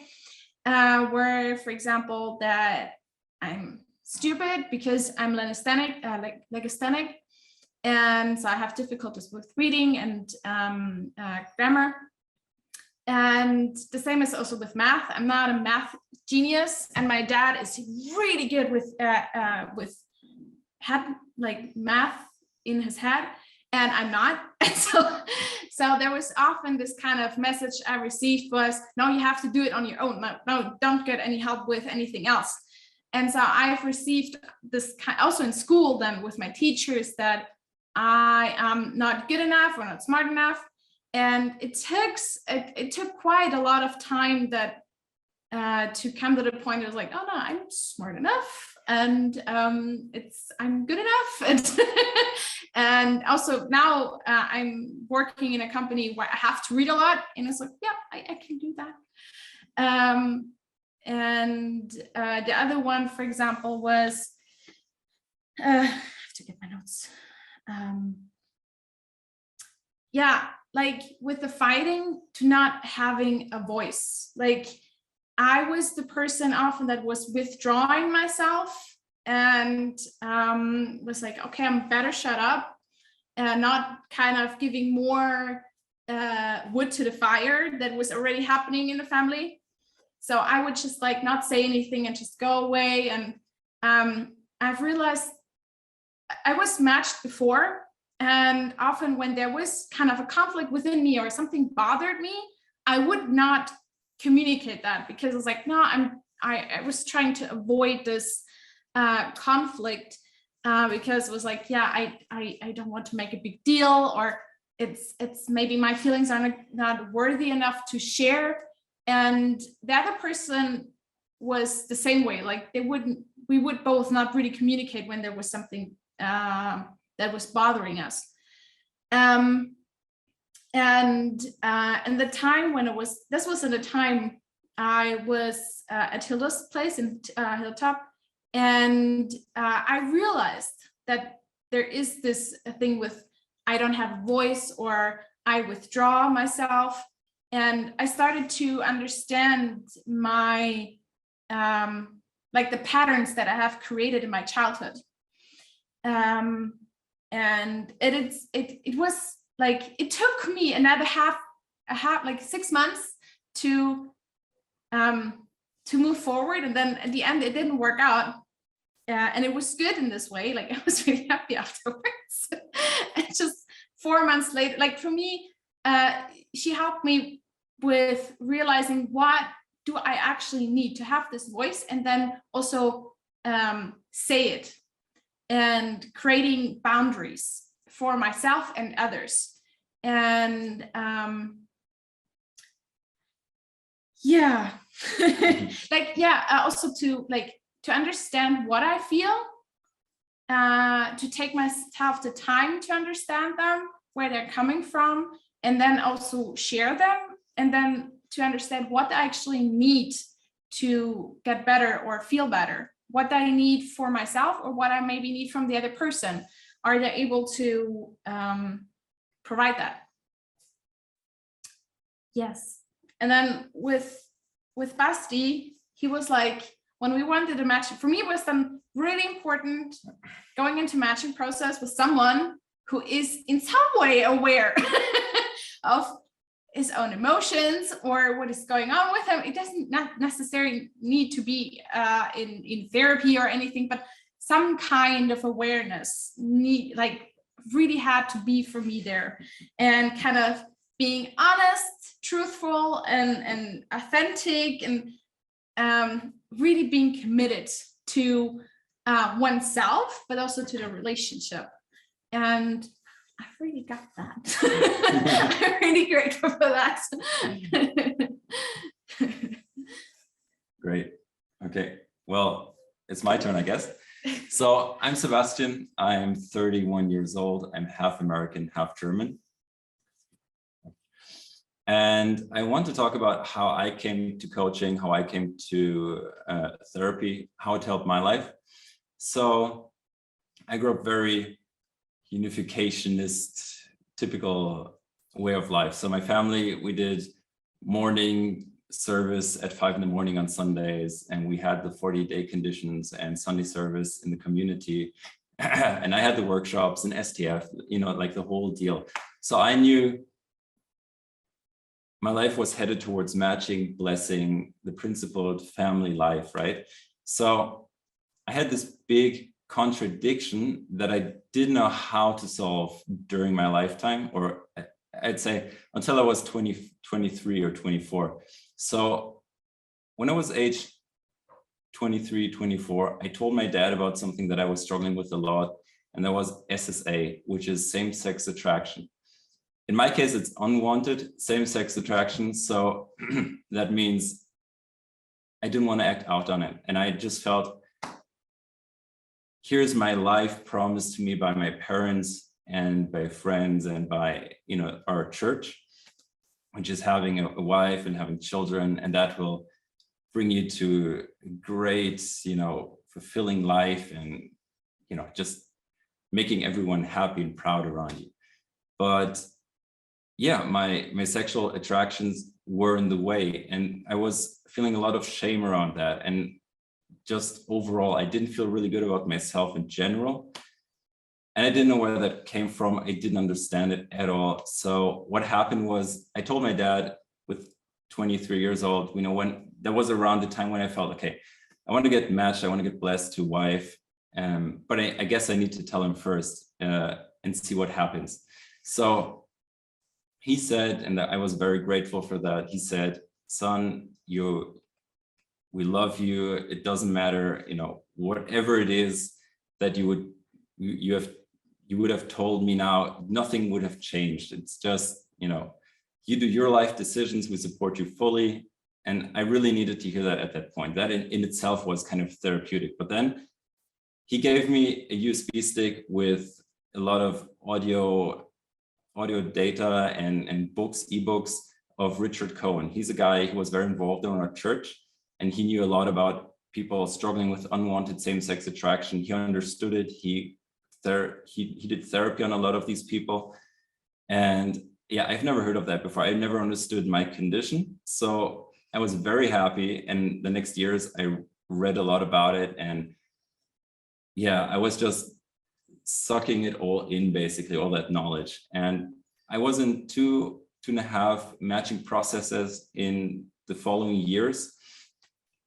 were, for example, that I'm stupid because I'm legasthenic, and so I have difficulties with reading and grammar. And the same is also with math. I'm not a math genius, and my dad is really good with math in his head, and I'm not. So there was often this kind of message I received was, no, you have to do it on your own. No, don't get any help with anything else. And so I've received this kind also in school then with my teachers that I am not good enough or not smart enough. And it took quite a lot of time that to come to the point it was like, oh no, I'm smart enough, and I'm good enough. And also now I'm working in a company where I have to read a lot, and it's like, yeah, I can do that. And the other one, for example, was I have to get my notes. Yeah, like with the fighting, to not having a voice. Like I was the person often that was withdrawing myself and was like, okay, I'm better shut up, and not kind of giving more wood to the fire that was already happening in the family. So I would just like not say anything and just go away. And I've realized I was matched before, and often when there was kind of a conflict within me or something bothered me, I would not communicate that, because it's like, no, I was trying to avoid this conflict because it was like, yeah, I don't want to make a big deal, or it's maybe my feelings are not worthy enough to share. And the other person was the same way, like we would both not really communicate when there was something that was bothering us. And the time when this was in the time I was at Hilda's place in Hilltop, and I realized that there is this thing with I don't have a voice, or I withdraw myself, and I started to understand my like the patterns that I have created in my childhood. And it was like, it took me another like 6 months to move forward. And then at the end, it didn't work out. And it was good in this way. Like I was really happy afterwards. And just 4 months later, like for me, she helped me with realizing what do I actually need to have this voice, and then also say it, and creating boundaries for myself and others. And yeah, like, yeah, also to understand what I feel, to take myself the time to understand them, where they're coming from, and then also share them, and then to understand what I actually need to get better or feel better, what I need for myself, or what I maybe need from the other person. Are they able to provide that? Yes. And then with Basti, he was like, when we wanted to match, for me it was then really important going into matching process with someone who is in some way aware of his own emotions or what is going on with him. It doesn't not necessarily need to be in therapy or anything, but some kind of awareness really had to be for me there, and kind of being honest, truthful, and authentic, and really being committed to oneself, but also to the relationship. And I really got that. I'm really grateful for that. Great. Okay. Well, it's my turn, I guess. So I'm Sebastian. I'm 31 years old. I'm half American, half German. And I want to talk about how I came to coaching, how I came to therapy, how it helped my life. So I grew up very unificationist, typical way of life. So my family, we did morning service at 5 a.m. on Sundays, and we had the 40-day conditions and Sunday service in the community. And I had the workshops and STF, you know, like the whole deal. So I knew my life was headed towards matching, blessing, the principled family life, right? So I had this big contradiction that I didn't know how to solve during my lifetime, or I'd say until I was 23 or 24. So when I was age 23, 24, I told my dad about something that I was struggling with a lot, and that was SSA, which is same-sex attraction. In my case, it's unwanted same-sex attraction. So that means I didn't want to act out on it. And I just felt, here's my life promised to me by my parents and by friends and by, you know, our church, which is having a wife and having children, and that will bring you to a great, you know, fulfilling life and, you know, just making everyone happy and proud around you. But yeah, my sexual attractions were in the way, and I was feeling a lot of shame around that. And just overall, I didn't feel really good about myself in general. And I didn't know where that came from. I didn't understand it at all. So what happened was I told my dad with 23 years old, you know, when that was around the time when I felt, okay, I want to get matched. I want to get blessed to wife. But I guess I need to tell him first and see what happens. So he said, and I was very grateful for that. He said, son, we love you. It doesn't matter, you know, whatever it is that you would have told me now, nothing would have changed. It's just, you know, you do your life decisions. We support you fully. And I really needed to hear that at that point. That in itself was kind of therapeutic. But then he gave me a USB stick with a lot of audio data and books, ebooks of Richard Cohen. He's a guy who was very involved in our church, and he knew a lot about people struggling with unwanted same-sex attraction. He understood it. He did therapy on a lot of these people. And yeah, I've never heard of that before. I never understood my condition. So I was very happy. And the next years I read a lot about it. And yeah, I was just sucking it all in, basically, all that knowledge. And I was in two and a half matching processes in the following years.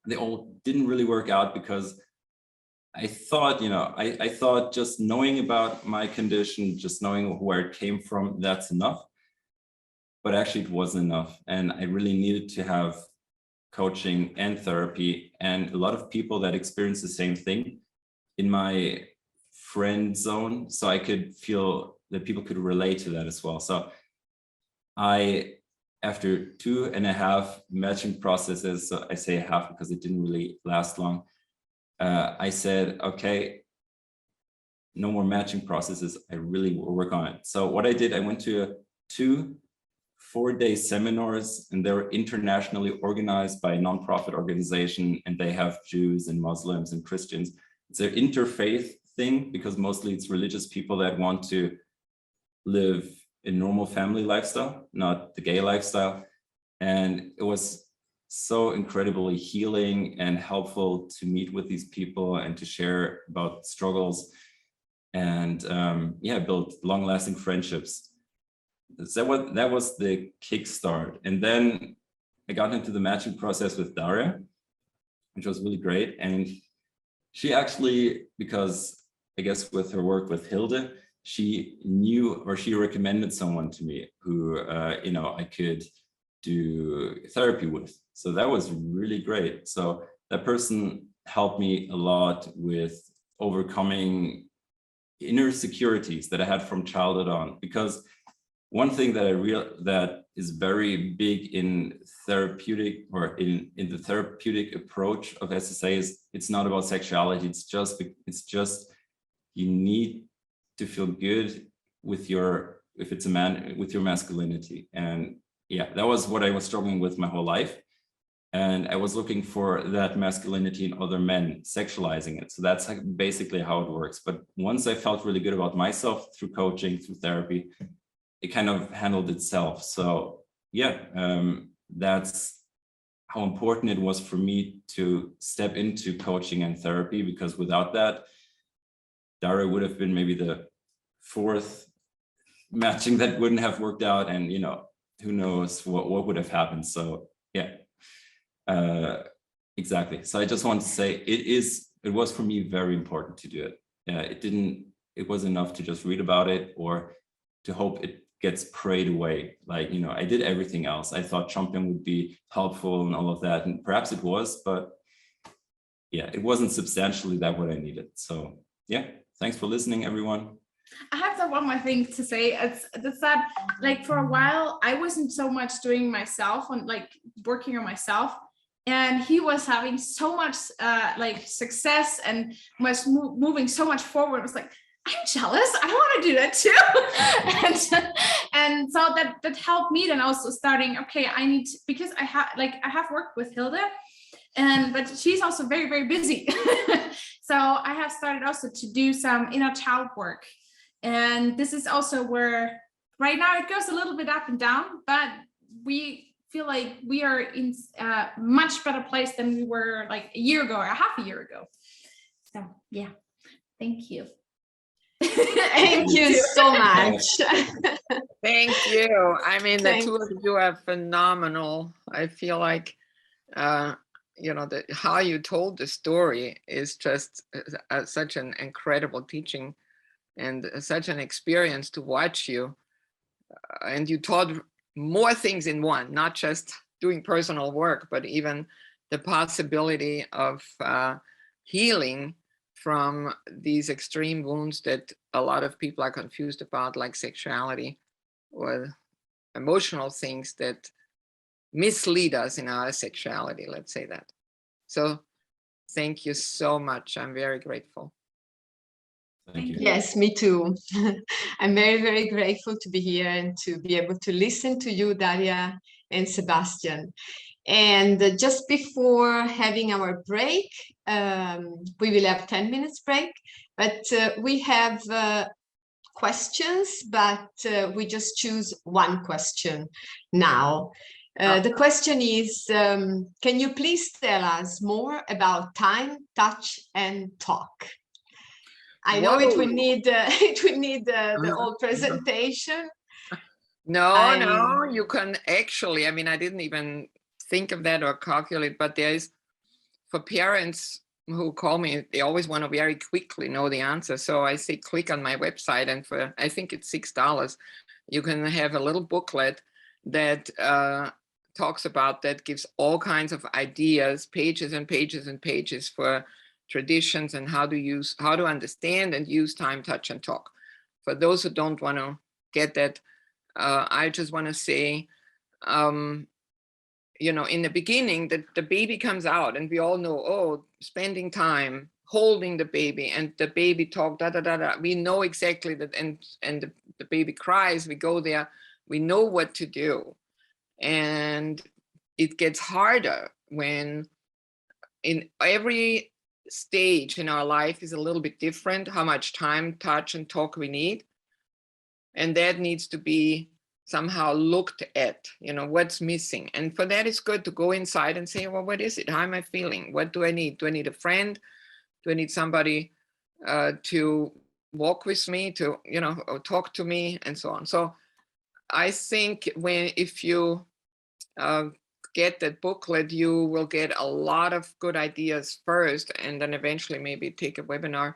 They all didn't really work out because I thought, you know, I thought just knowing about my condition, just knowing where it came from, that's enough. But actually it wasn't enough. And I really needed to have coaching and therapy and a lot of people that experience the same thing in my friend zone, so I could feel that people could relate to that as well. So after 2.5 matching processes, so I say half because it didn't really last long, I said, okay, no more matching processes. I really will work on it. So what I did, I went to 2 4-day seminars, and they're internationally organized by a nonprofit organization, and they have Jews and Muslims and Christians. It's an interfaith thing because mostly it's religious people that want to live a normal family lifestyle, not the gay lifestyle. And it was so incredibly healing and helpful to meet with these people and to share about struggles and yeah, build long-lasting friendships. So that was the kickstart. And then I got into the matching process with Daria, which was really great. And she actually, because I guess with her work with Hilde, she knew, or she recommended someone to me who, you know, I could do therapy with. So that was really great. So that person helped me a lot with overcoming inner securities that I had from childhood on. Because one thing that that is very big in therapeutic, or in the therapeutic approach of SSA, is it's not about sexuality. It's just you need to feel good with your, if it's a man, with your masculinity. And yeah, that was what I was struggling with my whole life. And I was looking for that masculinity in other men, sexualizing it. So that's basically how it works. But once I felt really good about myself through coaching, through therapy, it kind of handled itself. So yeah, that's how important it was for me to step into coaching and therapy, because without that, Daria would have been maybe the fourth matching that wouldn't have worked out. And, you know, who knows what would have happened. So yeah. Exactly. So I just want to say it was for me very important to do it. It was enough to just read about it or to hope it gets prayed away. Like, you know, I did everything else. I thought jumping would be helpful and all of that. And perhaps it was, but yeah, it wasn't substantially that what I needed. So yeah, thanks for listening, everyone. I have that one more thing to say. It's that, like, for a while I wasn't so much doing myself on, like, working on myself, and he was having so much like success and was moving so much forward. It was like, I'm jealous, I want to do that too. and so that helped me then also starting, okay, I need to, because I have worked with Hilde, but she's also very, very busy. So I have started also to do some inner child work. And this is also where right now it goes a little bit up and down, but we feel like we are in a much better place than we were like a year ago or half a year ago. So yeah, thank you. Thank you so much. Thank you. I mean, the Thank two of you are phenomenal. I feel like, you know, how you told the story is just such an incredible teaching and such an experience to watch you. And you taught more things in one, not just doing personal work, but even the possibility of healing from these extreme wounds that a lot of people are confused about, like sexuality or emotional things that mislead us in our sexuality, let's say that. So thank you so much. I'm very grateful. Thank you. Yes, me too. I'm very, very grateful to be here and to be able to listen to you, Daria and Sebastian. And just before having our break, we will have 10 minutes break, but we have questions, but we just choose one question now. The question is, can you please tell us more about time, touch, and talk? I know it will need the whole presentation. No, you can actually, I mean, I didn't even think of that or calculate, but there is, for parents who call me, they always want to very quickly know the answer. So I say, click on my website, and for, I think it's $6, you can have a little booklet that talks about that, gives all kinds of ideas, pages and pages and pages for traditions and how to understand and use time, touch, and talk. For those who don't want to get that, I just want to say, you know, in the beginning, the baby comes out, and we all know, oh, spending time holding the baby, and the baby talk, da da da da. We know exactly that, and the baby cries. We go there. We know what to do, and it gets harder when in every stage in our life is a little bit different, how much time, touch, and talk we need. And that needs to be somehow looked at, you know, what's missing. And for that, it's good to go inside and say, well, what is it? How am I feeling? What do I need? Do I need a friend? Do I need somebody to walk with me, to, you know, or talk to me, and so on. So I think if you get that booklet, you will get a lot of good ideas first, and then eventually maybe take a webinar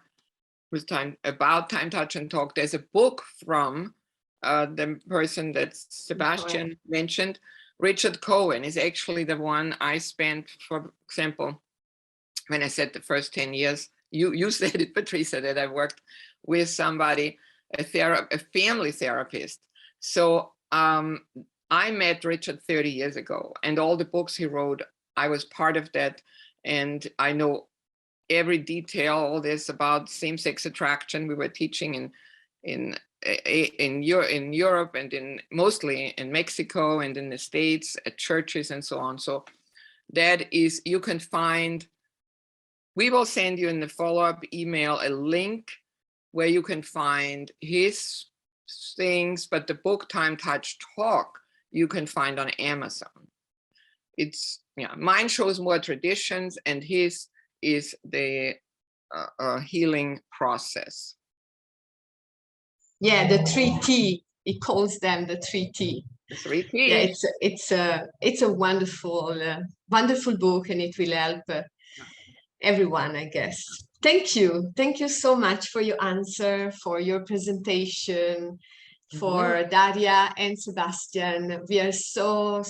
with about time, touch, and talk. There's a book from the person that Sebastian mentioned. Richard Cohen is actually the one I spent, for example, when I said the first 10 years, you said it, Patricia, that I worked with somebody, a family therapist. So I met Richard 30 years ago, and all the books he wrote, I was part of that. And I know every detail, all this about same-sex attraction we were teaching in in Europe and mostly in Mexico and in the States at churches and so on. So that is, you can find, we will send you in the follow-up email a link where you can find his things, but the book Time Touch Talk you can find on Amazon. It's, yeah, mine shows more traditions and his is the healing process. Yeah, the 3T, he calls them the 3T. The 3T. Yeah, it's a wonderful, wonderful book, and it will help everyone, I guess. Thank you so much for your answer, for your presentation, for Daria and Sebastian. We are so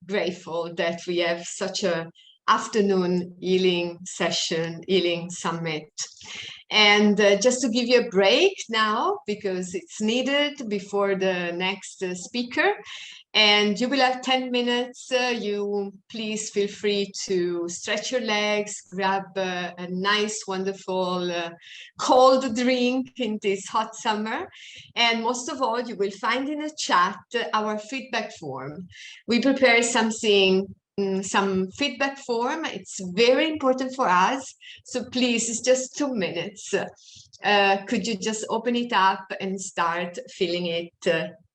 grateful that we have such a afternoon healing session, healing summit. And just to give you a break now, because it's needed before the next speaker, and you will have 10 minutes. You please feel free to stretch your legs, grab a nice, wonderful cold drink in this hot summer. And most of all, you will find in the chat our feedback form. We prepare something, some feedback form. It's very important for us. So please, it's just 2 minutes. Could you just open it up and start filling it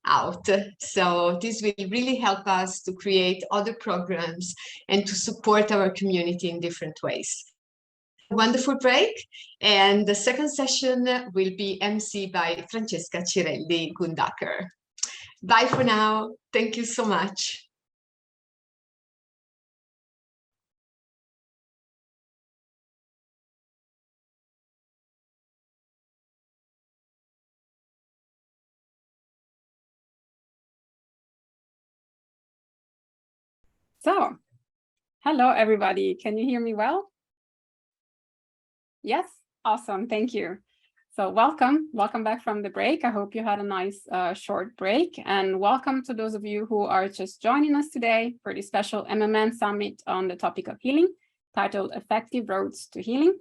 out? So this will really help us to create other programs and to support our community in different ways. Wonderful break, and the second session will be MC by Francesca Cirelli Gundaker. Bye for now. Thank you so much. So, hello everybody. Can you hear me well? Yes, awesome. Thank you. So welcome back from the break. I hope you had a nice short break, and welcome to those of you who are just joining us today for the special MMN Summit on the topic of healing, titled Effective Roads to Healing.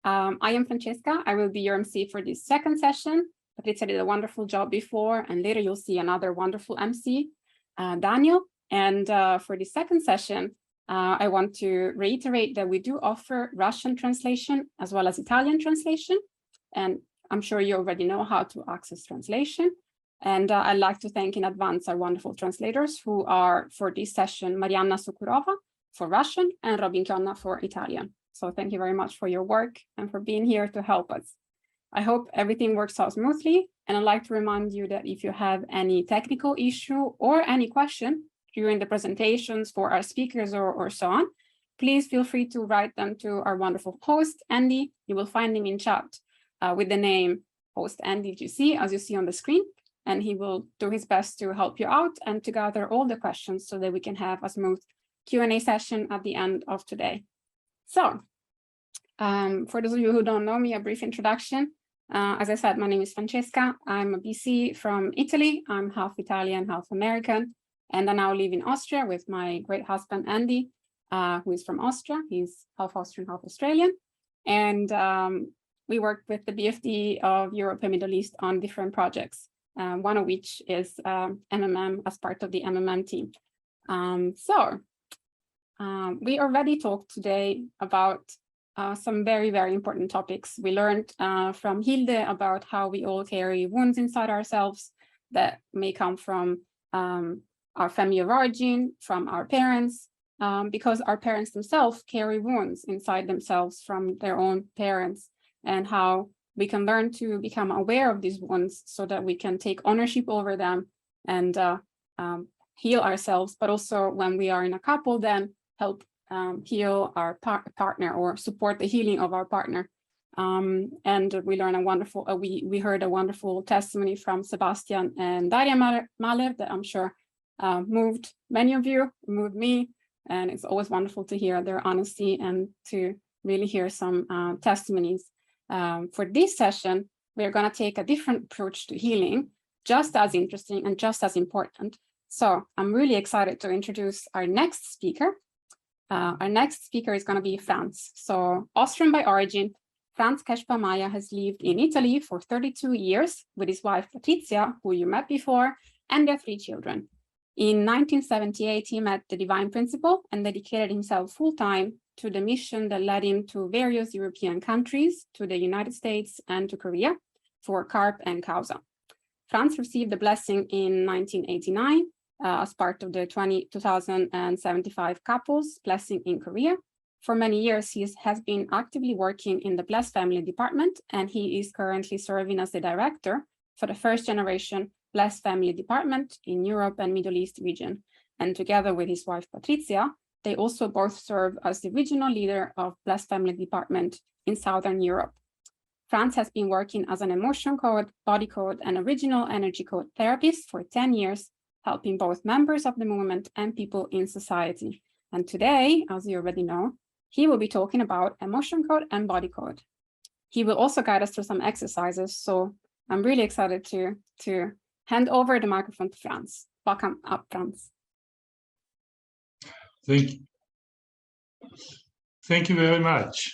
I am Francesca. I will be your MC for this second session. Patrizia did a wonderful job before, and later you'll see another wonderful MC, Daniel. And for the second session, I want to reiterate that we do offer Russian translation as well as Italian translation. And I'm sure you already know how to access translation. And I'd like to thank in advance our wonderful translators who are, for this session, Marianna Sokurova for Russian and Robin Chionna for Italian. So thank you very much for your work and for being here to help us. I hope everything works out smoothly. And I'd like to remind you that if you have any technical issue or any question during the presentations for our speakers or so on, please feel free to write them to our wonderful host, Andy. You will find him in chat with the name host Andy GC, as you see on the screen, and he will do his best to help you out and to gather all the questions so that we can have a smooth Q&A session at the end of today. So, for those of you who don't know me, a brief introduction. As I said, my name is Francesca. I'm a BC from Italy. I'm half Italian, half American. And I now live in Austria with my great husband, Andy, who is from Austria. He's half Austrian, half Australian. And we work with the BFD of Europe and Middle East on different projects, one of which is MMM as part of the MMM team. We already talked today about some very, very important topics. We learned from Hilde about how we all carry wounds inside ourselves that may come from our family of origin, from our parents, because our parents themselves carry wounds inside themselves from their own parents, and how we can learn to become aware of these wounds so that we can take ownership over them and heal ourselves, but also when we are in a couple, then help heal our partner or support the healing of our partner. And we learned a wonderful, we heard a wonderful testimony from Sebastian and Daria Mahler that I'm sure moved many of you, moved me, and it's always wonderful to hear their honesty and to really hear some testimonies. For this session, we're going to take a different approach to healing, just as interesting and just as important. So I'm really excited to introduce our next speaker. Our next speaker is going to be Franz. So Austrian by origin, Franz Keschper-Meyer has lived in Italy for 32 years with his wife Patrizia, who you met before, and their 3 children. In 1978, he met the Divine Principle and dedicated himself full-time to the mission that led him to various European countries, to the United States and to Korea for CARP and CAUSA. Franz received the blessing in 1989 as part of the 2075 couples blessing in Korea. For many years, he has been actively working in the Blessed Family Department, and he is currently serving as the director for the first generation Blessed Family Department in Europe and Middle East region. And together with his wife, Patrizia, they also both serve as the regional leader of Blessed Family Department in Southern Europe. Franz has been working as an emotion code, body code, and original energy code therapist for 10 years, helping both members of the movement and people in society. And today, as you already know, he will be talking about emotion code and body code. He will also guide us through some exercises. So I'm really excited to hand over the microphone to Franz. Welcome up, Franz. Thank you very much.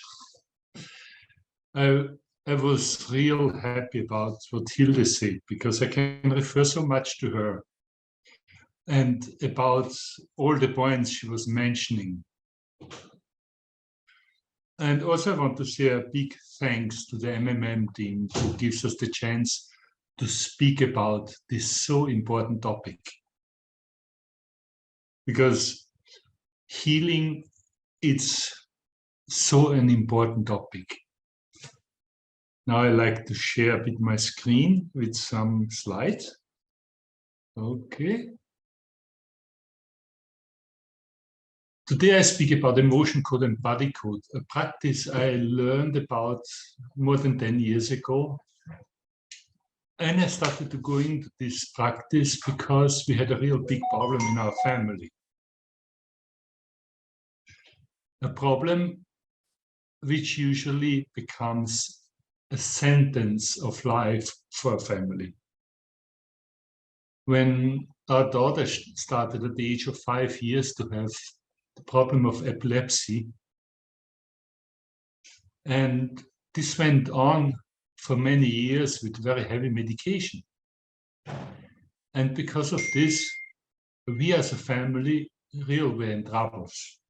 I was real happy about what Hilde said, because I can refer so much to her and about all the points she was mentioning. And also I want to say a big thanks to the MMM team who gives us the chance to speak about this so important topic. Because healing, it's so an important topic. Now I like to share a bit my screen with some slides. Okay. Today I speak about emotion code and body code, a practice I learned about more than 10 years ago. And I started to go into this practice because we had a real big problem in our family. A problem which usually becomes a sentence of life for a family. When our daughter started at the age of 5 years to have the problem of epilepsy, and this went on for many years with very heavy medication. And because of this, we as a family really were in troubles.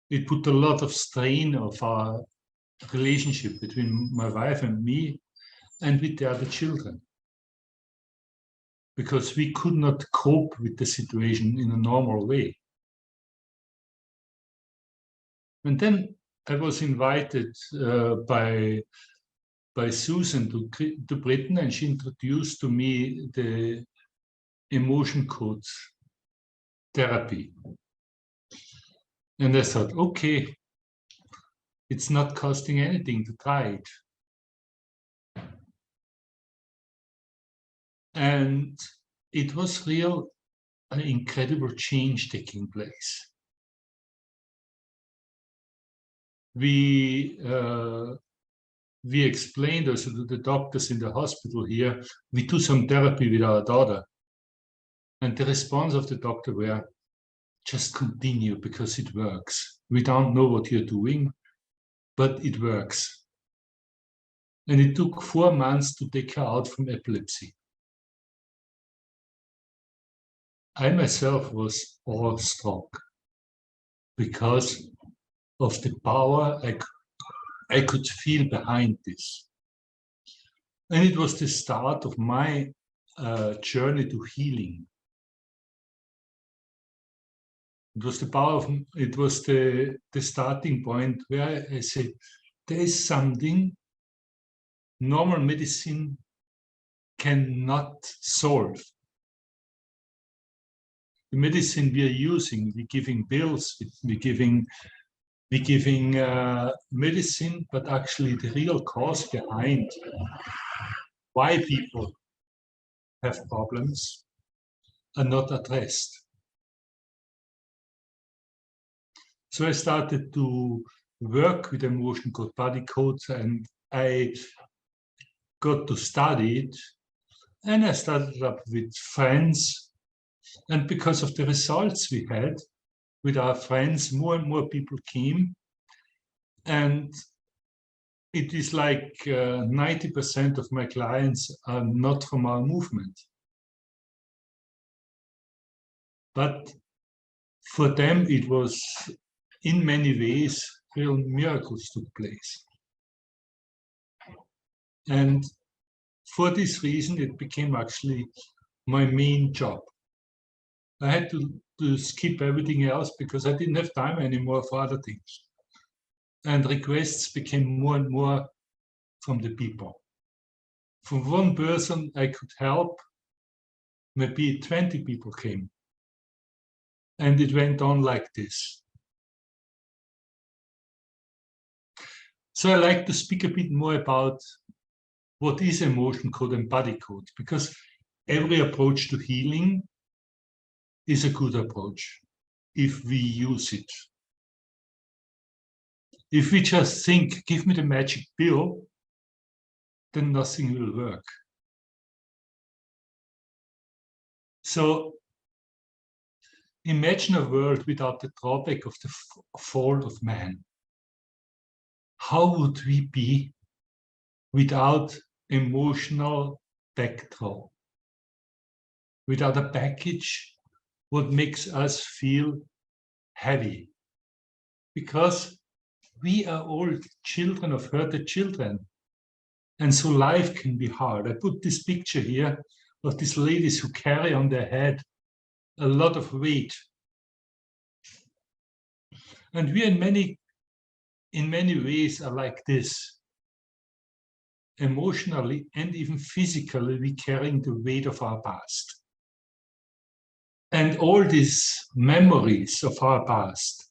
It put a lot of strain of our relationship between my wife and me and with the other children, because we could not cope with the situation in a normal way. And then I was invited by Susan to Britain, and she introduced to me the emotion code therapy. And I thought, okay, it's not costing anything to try it. And it was an incredible change taking place. We explained also to the doctors in the hospital here, we do some therapy with our daughter. And the response of the doctor were, just continue because it works. We don't know what you're doing, but it works. And it took 4 months to take her out from epilepsy. I myself was awestruck because of the power I could feel behind this. And it was the start of my journey to healing. It was the starting point where I said, there is something normal medicine cannot solve. The medicine we are using, we're giving pills, we're giving medicine, but actually the real cause behind why people have problems are not addressed. So I started to work with emotion code, body codes, and I got to study it. And I started up with friends. And because of the results we had with our friends, more and more people came. And it is like 90% of my clients are not from our movement. But for them, it was, in many ways, real miracles took place. And for this reason, it became actually my main job. I had to skip everything else because I didn't have time anymore for other things. And requests became more and more from the people. From one person I could help, maybe 20 people came. And it went on like this. So I like to speak a bit more about what is emotion code and body code, because every approach to healing is a good approach if we use it. If we just think, give me the magic pill, then nothing will work. So imagine a world without the drawback of the fall of man. How would we be without emotional backdraw? Without a package, what makes us feel heavy? Because we are all children of hurted children. And so life can be hard. I put this picture here of these ladies who carry on their head a lot of weight. And we in many ways are like this. Emotionally and even physically, we carrying the weight of our past. And all these memories of our past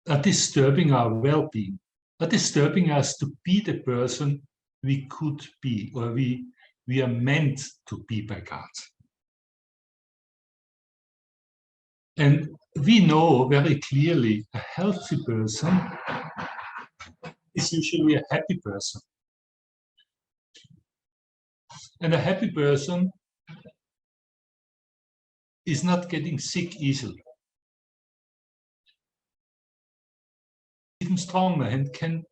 are disturbing our well-being, are disturbing us to be the person we could be, or we are meant to be by God. And we know very clearly a healthy person is usually a happy person. And a happy person is not getting sick easily. Even stronger and can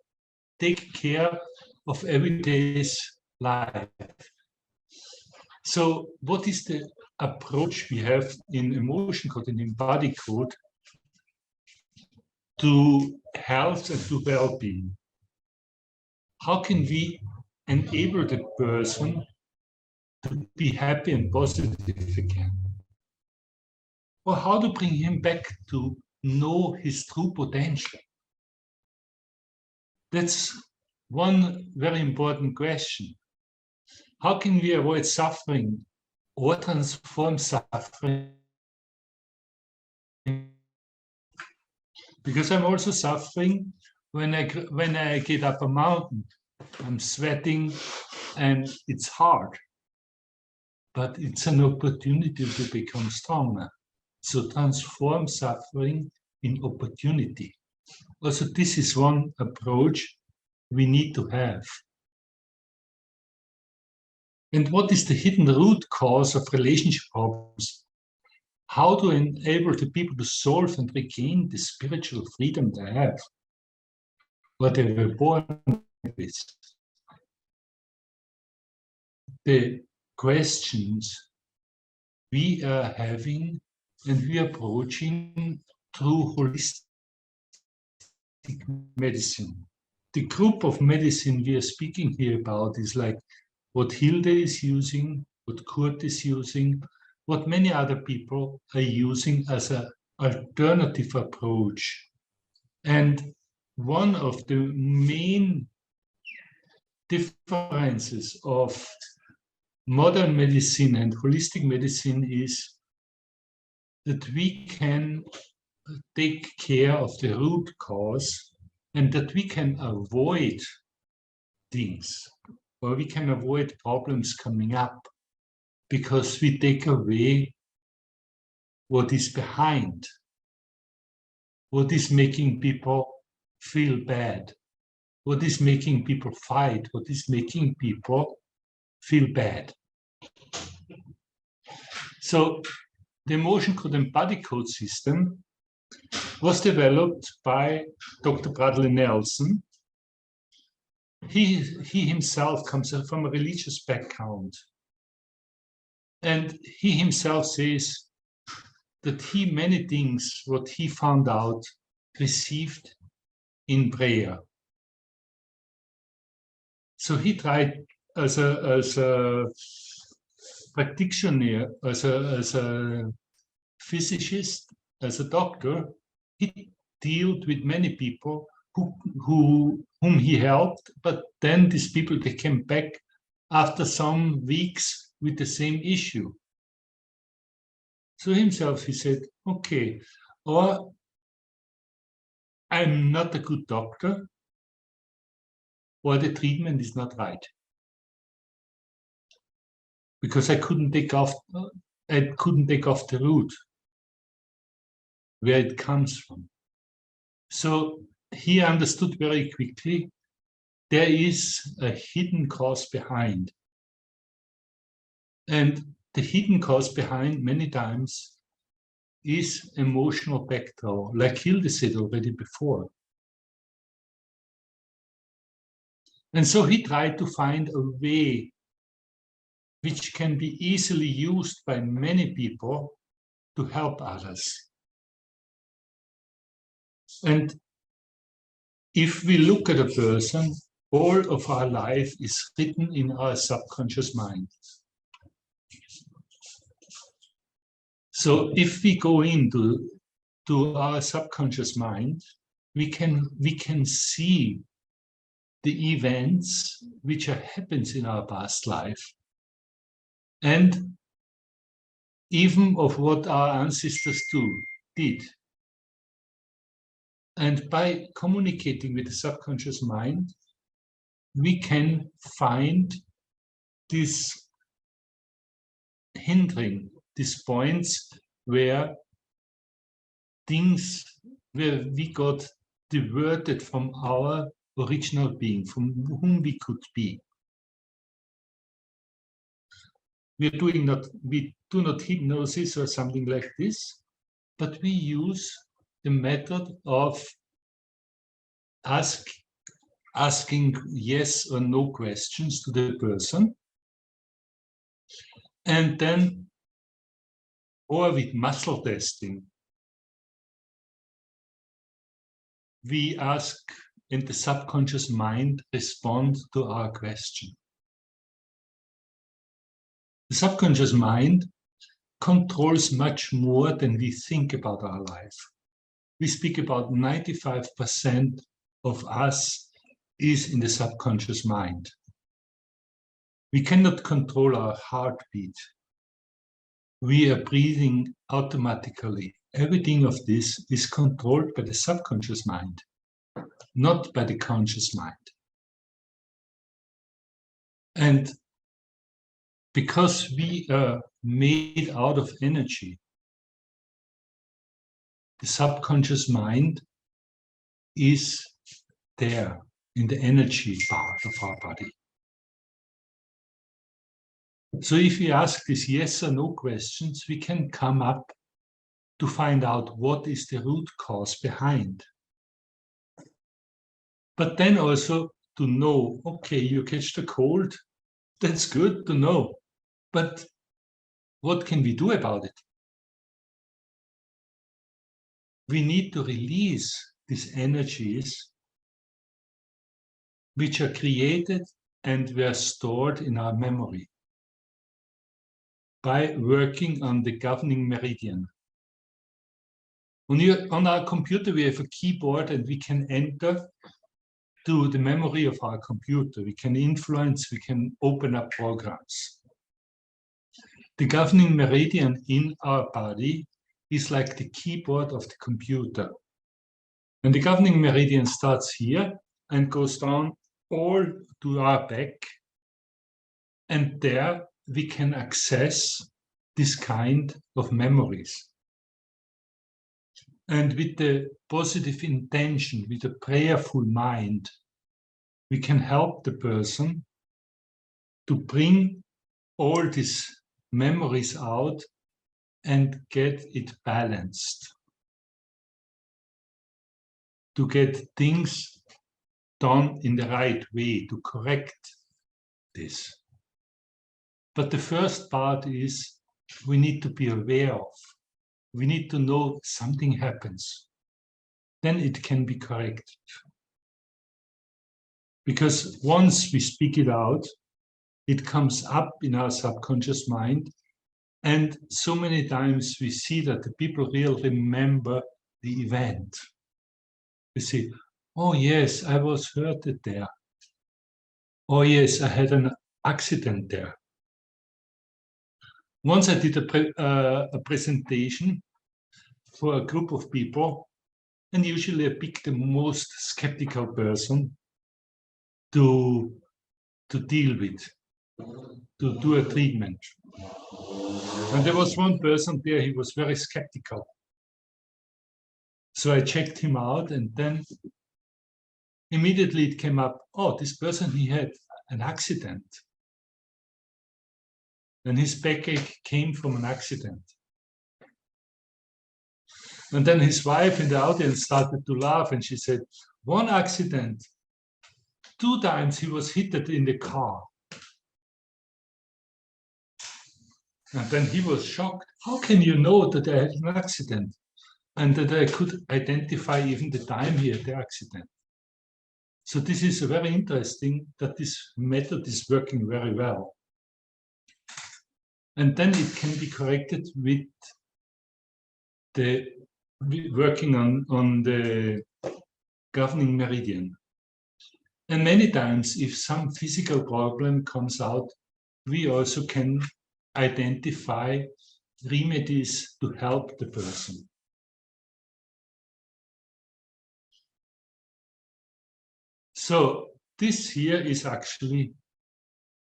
take care of everyday's life. So what is the approach we have in emotion code and in body code to health and to well-being? How can we enable the person to be happy and positive again? Or how to bring him back to know his true potential? That's one very important question. How can we avoid suffering or transform suffering? Because I'm also suffering when I get up a mountain. I'm sweating and it's hard. But it's an opportunity to become stronger. So transform suffering in opportunity. Also, this is one approach we need to have. And what is the hidden root cause of relationship problems? How to enable the people to solve and regain the spiritual freedom they have, what they were born with. The questions we are having and we are approaching through holistic medicine. The group of medicine we are speaking here about is like what Hilde is using, what Kurt is using, what many other people are using as an alternative approach. And one of the main differences of modern medicine and holistic medicine is that we can take care of the root cause and that we can avoid things, or we can avoid problems coming up because we take away what is behind, what is making people feel bad, what is making people fight, what is making people feel bad. So the emotion code and body code system was developed by Dr. Bradley Nelson he himself comes from a religious background. And he himself says that many things, what he found out, received in prayer. So he tried as a practitioner, as a physicist, as a doctor, he dealt with many people whom he helped, but then these people, they came back after some weeks with the same issue. So himself, he said, okay, or I'm not a good doctor, or the treatment is not right. Because I couldn't take off the root where it comes from. So he understood very quickly there is a hidden cause behind. And the hidden cause behind many times is emotional background, like Hilde said already before. And so he tried to find a way which can be easily used by many people to help others. And if we look at a person, all of our life is written in our subconscious mind. So if we go into our subconscious mind, we can see the events which are happens in our past life, and even of what our ancestors did. And by communicating with the subconscious mind, we can find these these points where we got diverted from our original being, from whom we could be. We do not hypnosis or something like this, but we use the method of asking yes or no questions to the person, and then, or with muscle testing, we ask, and the subconscious mind responds to our question. The subconscious mind controls much more than we think about our life. We speak about 95% of us is in the subconscious mind. We cannot control our heartbeat. We are breathing automatically. Everything of this is controlled by the subconscious mind, not by the conscious mind. And because we are made out of energy, the subconscious mind is there in the energy part of our body. So if we ask these yes or no questions, we can come up to find out what is the root cause behind. But then also to know, okay, you catch the cold, that's good to know. But what can we do about it? We need to release these energies which are created and were stored in our memory by working on the governing meridian. On our computer, we have a keyboard and we can enter to the memory of our computer. We can influence, we can open up programs. The governing meridian in our body is like the keyboard of the computer. And the governing meridian starts here and goes down all to our back. And there we can access this kind of memories. And with the positive intention, with a prayerful mind, we can help the person to bring all these memories out and get it balanced. To get things done in the right way to correct this. But the first part is we need to be aware of. We need to know something happens. Then it can be corrected. Because once we speak it out, it comes up in our subconscious mind. And so many times we see that the people really remember the event. They say, oh yes, I was hurted there. Oh yes, I had an accident there. Once I did a presentation for a group of people, and usually I pick the most skeptical person to deal with, to do a treatment. And there was one person there, he was very skeptical. So I checked him out, and then immediately it came up, oh, this person, he had an accident. And his backache came from an accident. And then his wife in the audience started to laugh, and she said, one accident, 2 times he was hit in the car. And then he was shocked. How can you know that I had an accident? And that I could identify even the time he had the accident. So this is very interesting that this method is working very well. And then it can be corrected with the working on the governing meridian. And many times, if some physical problem comes out, we also can identify remedies to help the person. So this here is actually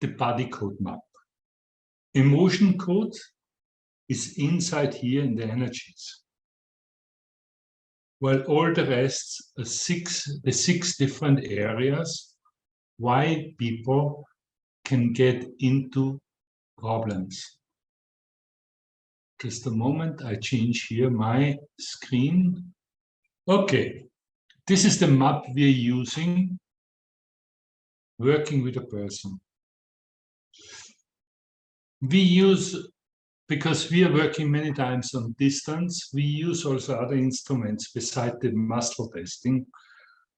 the body code map. Emotion code is inside here in the energies, while all the rest are the six different areas why people can get into problems. Just a moment, I change here my screen. Okay, this is the map we're using, working with a person. We use, because we are working many times on distance, we use also other instruments beside the muscle testing.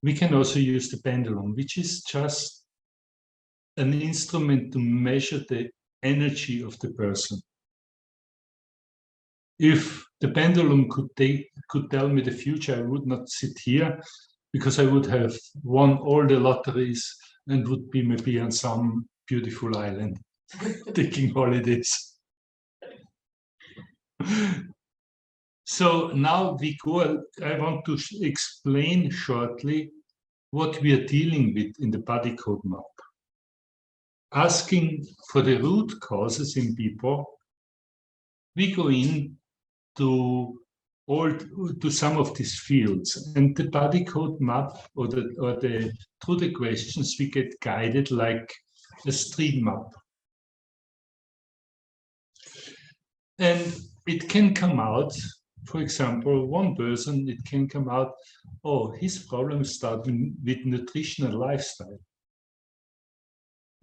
We can also use the pendulum, which is just an instrument to measure the energy of the person. If the pendulum could tell me the future, I would not sit here, because I would have won all the lotteries and would be maybe on some beautiful island taking holidays. So now we go, I want to explain shortly what we are dealing with in the body code map. Asking for the root causes in people, we go in to some of these fields, and the body code map or through the questions we get guided like a street map. And it can come out, for example, one person, it can come out, oh, his problems start with nutritional lifestyle.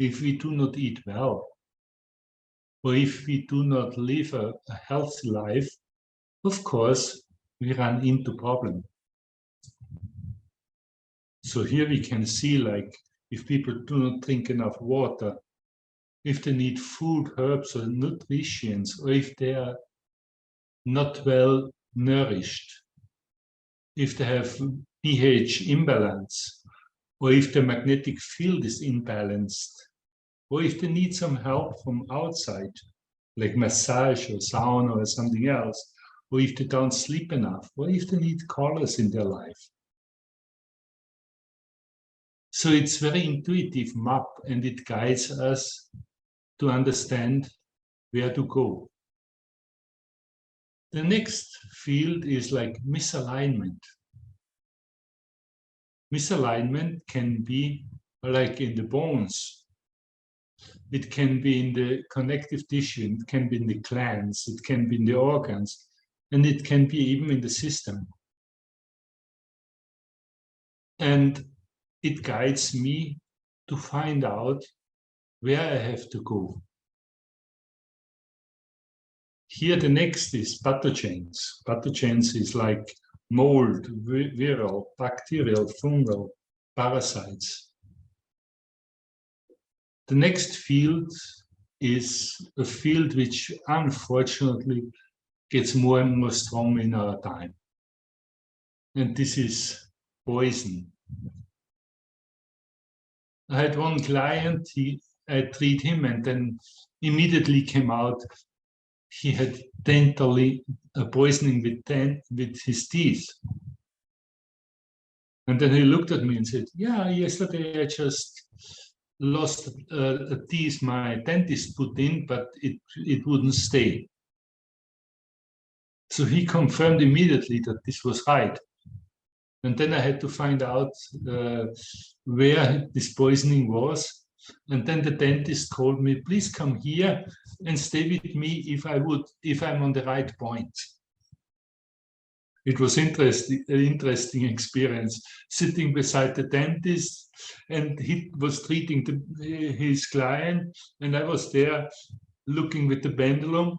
If we do not eat well, or if we do not live a healthy life, of course, we run into problems. So here we can see, like, if people do not drink enough water, if they need food, herbs, or nutrients, or if they are not well nourished, if they have pH imbalance, or if the magnetic field is imbalanced, or if they need some help from outside, like massage or sauna or something else, or if they don't sleep enough, or if they need colors in their life. So it's very intuitive map, and it guides us to understand where to go. The next field is like misalignment. Misalignment can be like in the bones. It can be in the connective tissue, it can be in the glands, it can be in the organs, and it can be even in the system. And it guides me to find out where I have to go. Here the next is pathogens. Pathogens is like mold, viral, bacterial, fungal, parasites. The next field is a field which unfortunately gets more and more strong in our time. And this is poison. I had one client, I treated him and then immediately came out he had dentally poisoning with his teeth. And then he looked at me and said, yeah, yesterday I just lost a teeth my dentist put in, but it wouldn't stay. So he confirmed immediately that this was right. And then I had to find out where this poisoning was. And then the dentist called me, please come here and stay with me if I'm on the right point. It was an interesting experience, sitting beside the dentist, and he was treating his client, and I was there looking with the pendulum.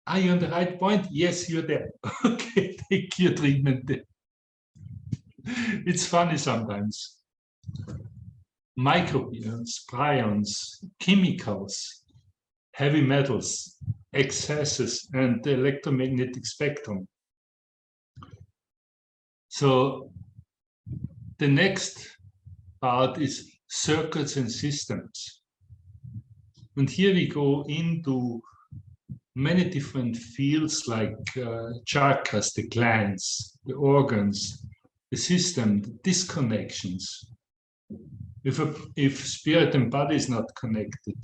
Are you on the right point? Yes, you're there. Okay, take your treatment there. It's funny sometimes. Microbes, prions, chemicals, heavy metals, excesses, and the electromagnetic spectrum. So the next part is circuits and systems. And here we go into many different fields like chakras, the glands, the organs, the system, the disconnections. If spirit and body is not connected,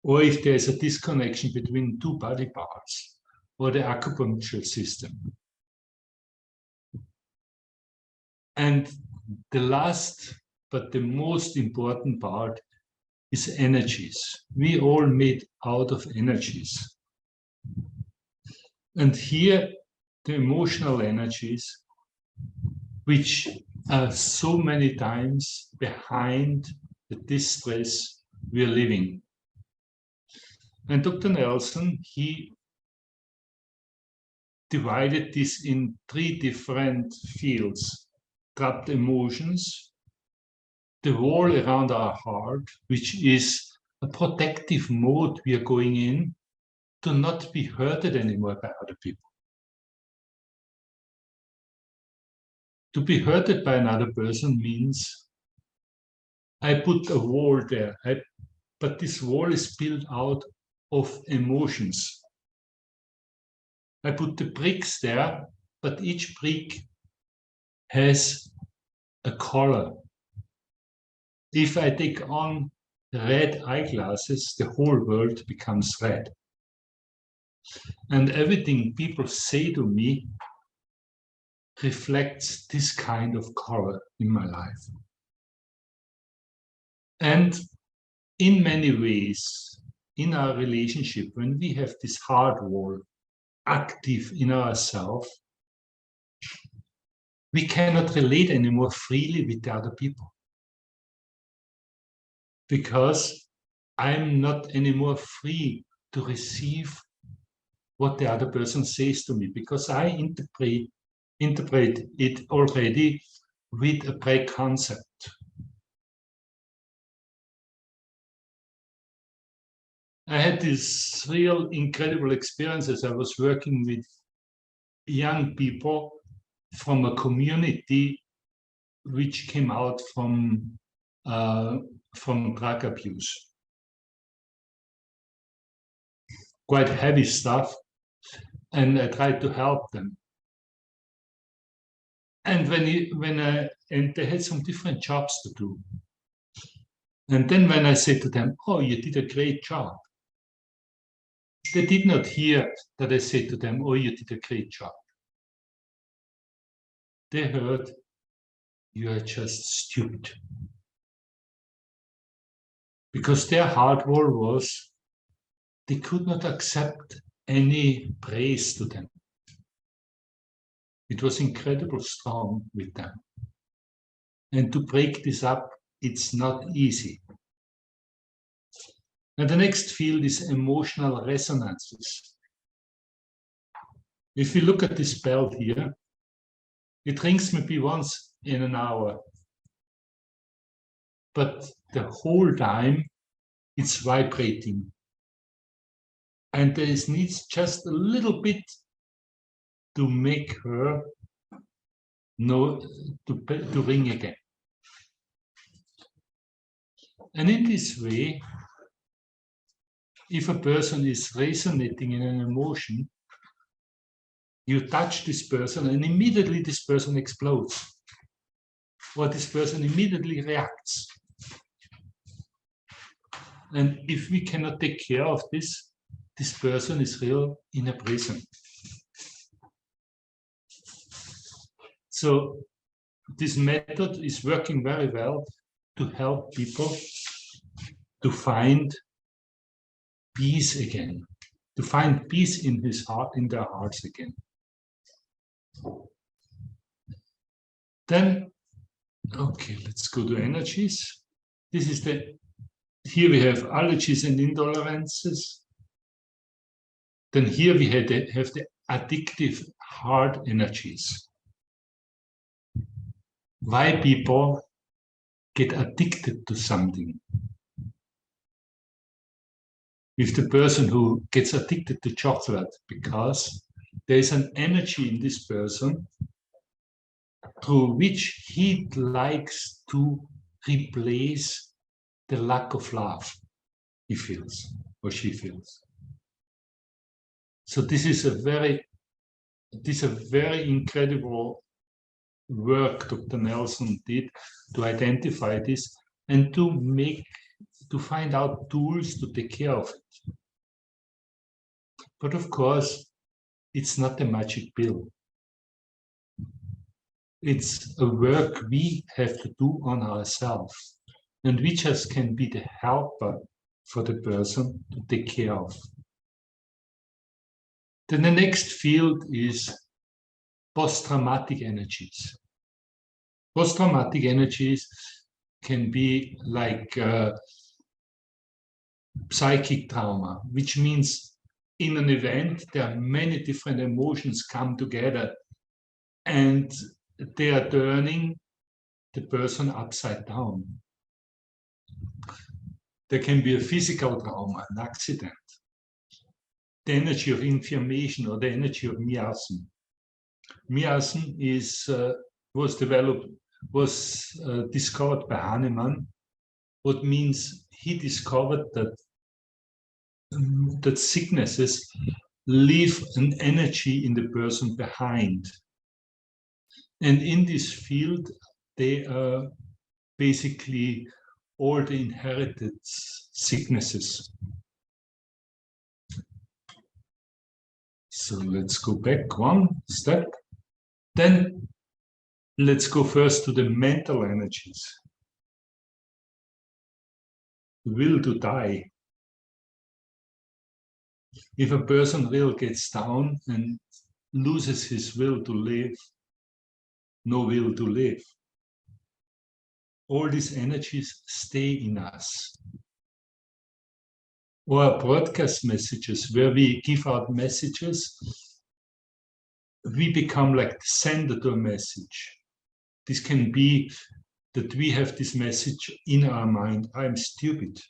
or if there's a disconnection between two body parts, or the acupuncture system. And the last, but the most important part is energies. We all made out of energies. And here, the emotional energies, which are so many times behind the distress we are living. And Dr. Nelson, he divided this in 3 different fields: trapped emotions, the wall around our heart, which is a protective mode we are going in to not be hurted anymore by other people. To be hurted by another person means I put a wall there, but this wall is built out of emotions. I put the bricks there, but each brick has a color. If I take on red eyeglasses, the whole world becomes red. And everything people say to me reflects this kind of color in my life. And in many ways, in our relationship, when we have this heart wall active in ourselves, we cannot relate anymore freely with the other people. Because I'm not anymore free to receive what the other person says to me, because I interpret it already with a preconcept. I had these real incredible experiences. I was working with young people from a community which came out from drug abuse. Quite heavy stuff, and I tried to help them. And and they had some different jobs to do. And then when I said to them, "Oh, you did a great job," they did not hear that I said to them, "Oh, you did a great job." They heard, "You are just stupid." Because their heart wall was, they could not accept any praise to them. It was incredibly strong with them. And to break this up, it's not easy. And the next field is emotional resonances. If we look at this bell here, it rings maybe once in an hour. But the whole time it's vibrating. And there needs just a little bit to make her know to ring again. And in this way, if a person is resonating in an emotion, you touch this person and immediately this person explodes. Or this person immediately reacts. And if we cannot take care of this, this person is real in a prison. So this method is working very well to help people to find peace again, to find peace in his heart, in their hearts again. Then, okay, let's go to energies. This is here we have allergies and intolerances. Then here we have the addictive hard energies. Why people get addicted to something. With the person who gets addicted to chocolate, because there is an energy in this person through which he likes to replace the lack of love he feels or she feels. So this is a very incredible work Dr. Nelson did to identify this and to find out tools to take care of it. But of course, it's not a magic pill. It's a work we have to do on ourselves, and we just can be the helper for the person to take care of. Then the next field is post-traumatic energies. Post-traumatic energies can be like psychic trauma, which means in an event there are many different emotions come together and they are turning the person upside down. There can be a physical trauma, an accident, the energy of inflammation or the energy of miasm. Miasm was discovered by Hahnemann, what means he discovered that sicknesses leave an energy in the person behind. And in this field, they are basically all the inherited sicknesses. So let's go back one step. Then let's go first to the mental energies. Will to die. If a person really gets down and loses his will to live, no will to live. All these energies stay in us. Or broadcast messages, where we give out messages, we become like the sender to a message. This can be that we have this message in our mind, I'm stupid.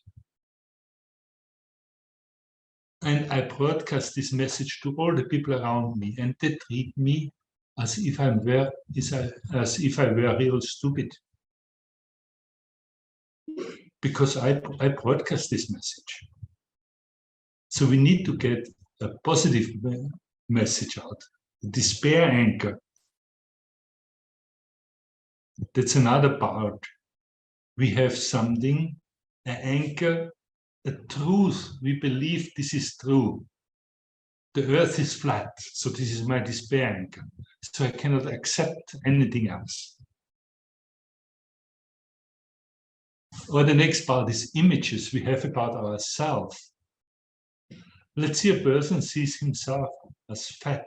And I broadcast this message to all the people around me, and they treat me as if I were real stupid. Because I broadcast this message. So we need to get a positive message out. The despair anchor. That's another part. We have something, an anchor, a truth. We believe this is true. The earth is flat, so this is my despair anchor. So I cannot accept anything else. Or the next part is images we have about ourselves. Let's say a person sees himself as fat.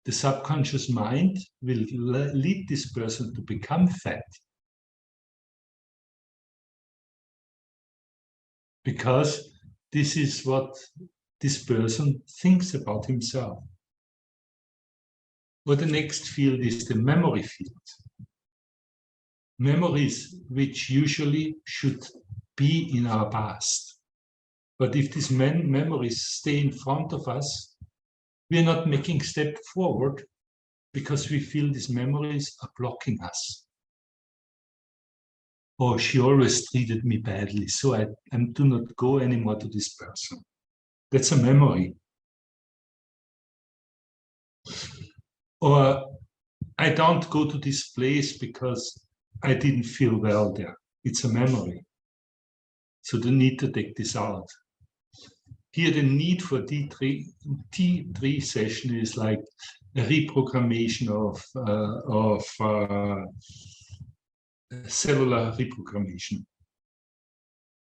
the subconscious mind will lead this person to become fat. Because this is what this person thinks about himself. Or the next field is the memory field. Memories which usually should be in our past. But if these memories stay in front of us, we are not making step forward because we feel these memories are blocking us. Or she always treated me badly, so I do not go anymore to this person. That's a memory. Or I don't go to this place because I didn't feel well there. It's a memory. So the need to take this out. Here the need for T3 session is like a reprogrammation of cellular reprogrammation.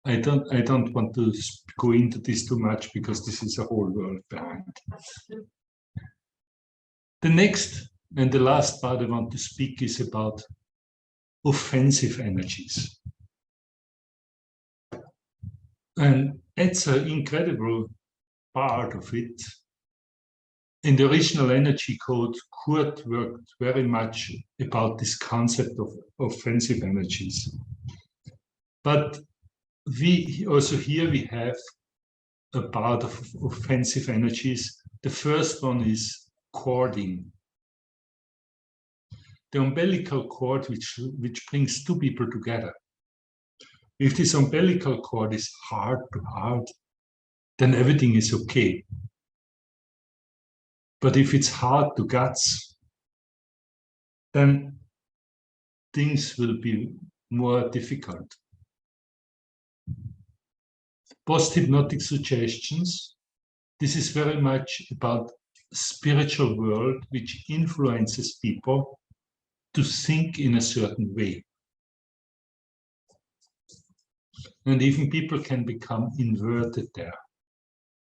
I don't want to go into this too much because this is a whole world behind. The next and the last part I want to speak is about offensive energies. And it's an incredible part of it. In the original energy code, Kurt worked very much about this concept of offensive energies. But we also here we have a part of offensive energies. The first one is cording. The umbilical cord which brings two people together. If this umbilical cord is heart to heart, then everything is okay. But if it's heart to guts, then things will be more difficult. Post-hypnotic suggestions, this is very much about spiritual world which influences people to think in a certain way. And even people can become inverted there.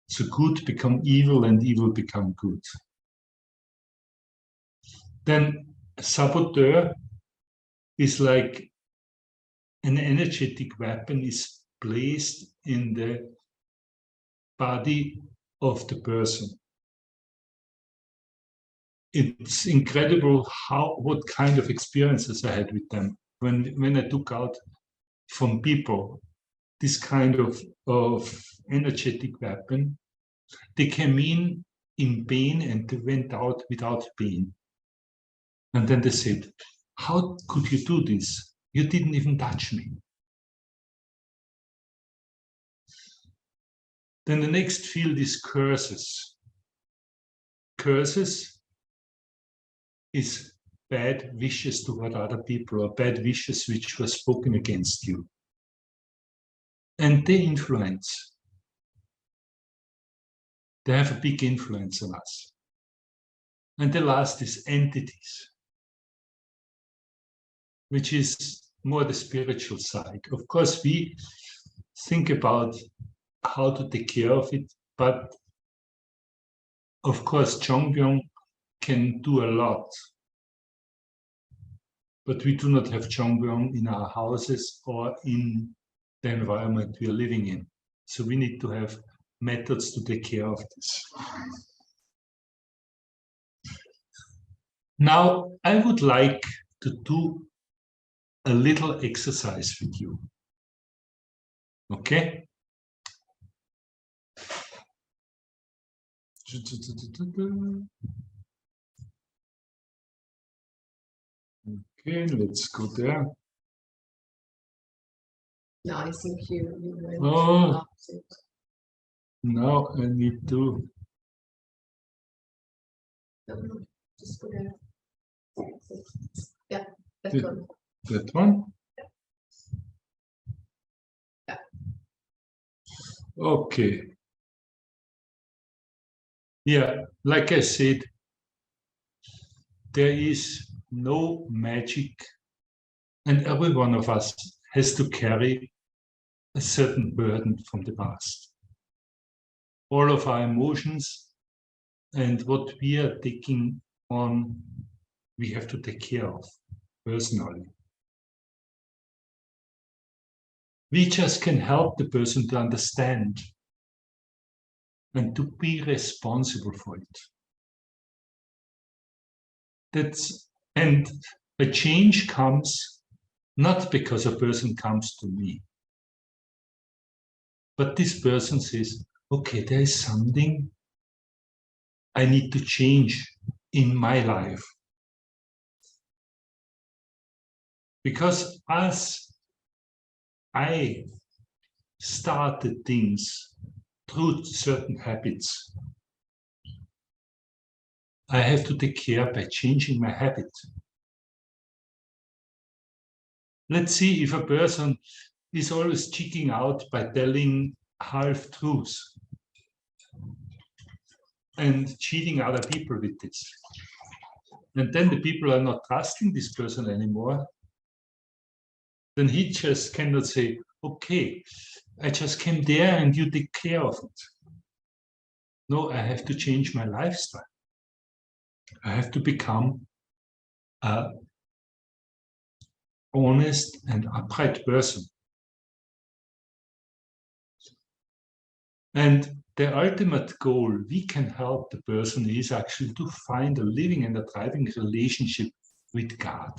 So good become evil and evil become good. Then saboteur is like an energetic weapon is placed in the body of the person. It's incredible what kind of experiences I had with them. When I took out from people this kind of energetic weapon, they came in pain and they went out without pain. And then they said, how could you do this? You didn't even touch me. Then the next field is curses. Curses is bad wishes toward other people or bad wishes which were spoken against you. And they influence. They have a big influence on us. And the last is entities, which is more the spiritual side. Of course, we think about how to take care of it, but of course, Chongbyong can do a lot. But we do not have Chongbyong in our houses or in the environment we are living in. So we need to have methods to take care of this. Now, I would like to do a little exercise with you. Okay? Okay, let's go there. No, I think you went Oh. opposite. Now I need to. No, just go there. Yeah, that Yeah. one. That one? Yeah. Okay. Yeah, like I said, there is no magic, and every one of us has to carry a certain burden from the past. All of our emotions and what we are taking on we have to take care of personally. We just can help the person to understand and to be responsible for it. And a change comes not because a person comes to me, but this person says, okay, there is something I need to change in my life. Because as I started things through certain habits, I have to take care by changing my habit. Let's see if a person is always cheating out by telling half truths and cheating other people with this. And then the people are not trusting this person anymore. Then he just cannot say, okay, I just came there and you take care of it. No, I have to change my lifestyle. I have to become an honest and upright person. And the ultimate goal we can help the person is actually to find a living and a thriving relationship with God.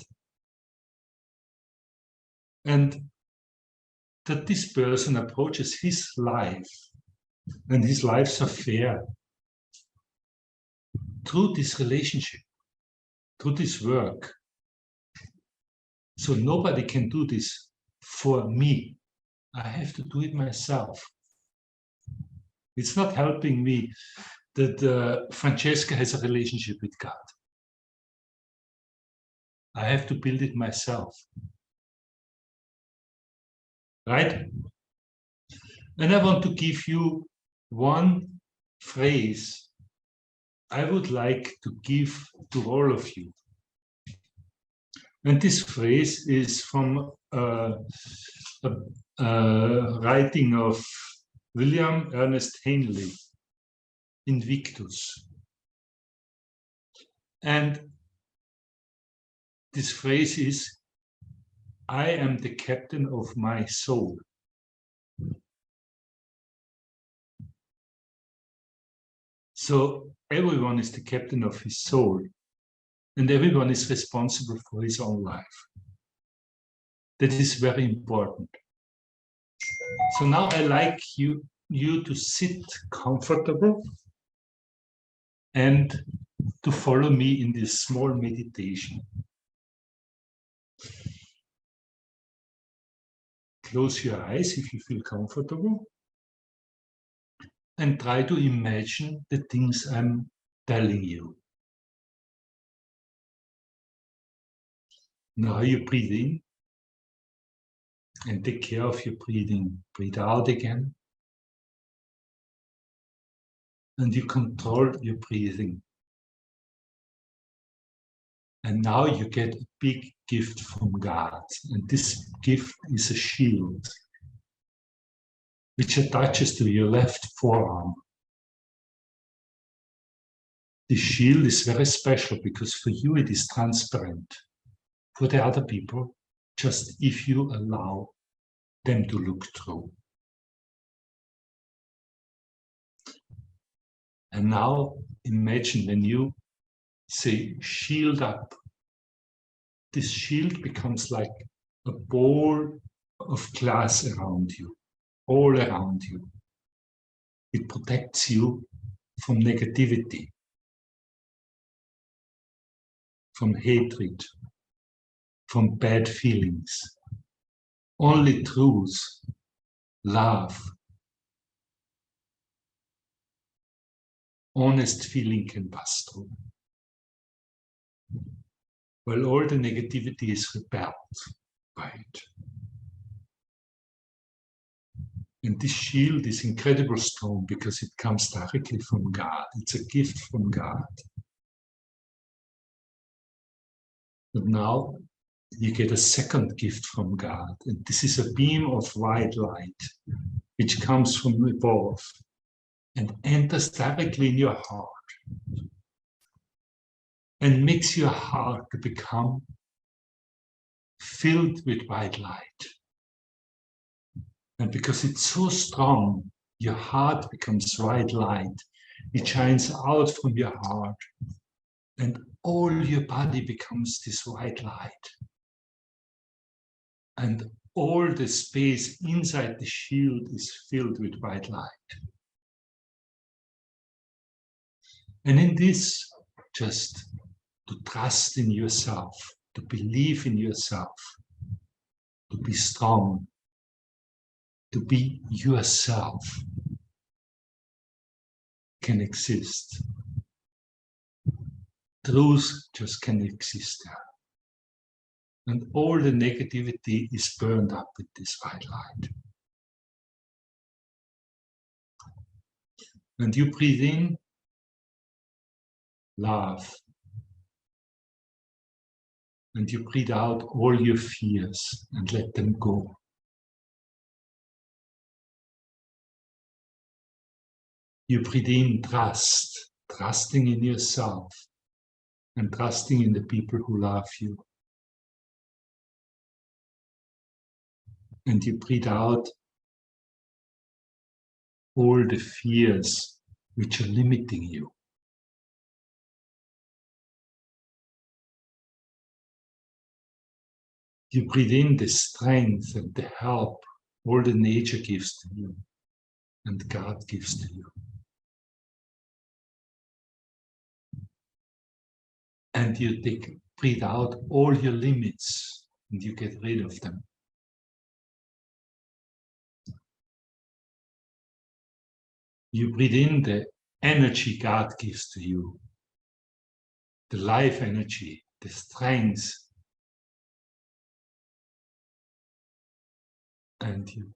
And that this person approaches his life and his life's affair through this relationship, through this work. So nobody can do this for me. I have to do it myself. It's not helping me that Francesca has a relationship with God. I have to build it myself. Right? And I want to give you one phrase I would like to give to all of you. And this phrase is from a writing of William Ernest Henley, Invictus. And this phrase is, I am the captain of my soul. So everyone is the captain of his soul, and everyone is responsible for his own life. That is very important. So now I like you to sit comfortable and to follow me in this small meditation. Close your eyes if you feel comfortable and try to imagine the things I'm telling you. Now you breathe in and take care of your breathing. Breathe out again. And you control your breathing. And now you get a big gift from God. And this gift is a shield, which attaches to your left forearm. This shield is very special because for you it is transparent. For the other people, just if you allow them to look through. And now imagine when you say shield up, this shield becomes like a ball of glass around you, all around you. It protects you from negativity, from hatred, from bad feelings. Only truth, love, honest feeling can pass through. While all the negativity is repelled by it. And this shield is incredibly strong because it comes directly from God. It's a gift from God. But now you get a second gift from God. And this is a beam of white light, which comes from above and enters directly in your heart. and makes your heart to become filled with white light. And because it's so strong, your heart becomes white light. It shines out from your heart, and all your body becomes this white light. And all the space inside the shield is filled with white light. And in this, just to trust in yourself, to believe in yourself, to be strong, to be yourself can exist. Truth just can exist there. And all the negativity is burned up with this white light. And you breathe in love. And you breathe out all your fears and let them go. You breathe in trust, trusting in yourself and trusting in the people who love you. And you breathe out all the fears which are limiting you. You breathe in the strength and the help all the nature gives to you and God gives to you. And you breathe out all your limits and you get rid of them. You breathe in the energy God gives to you, the life energy, the strength. And you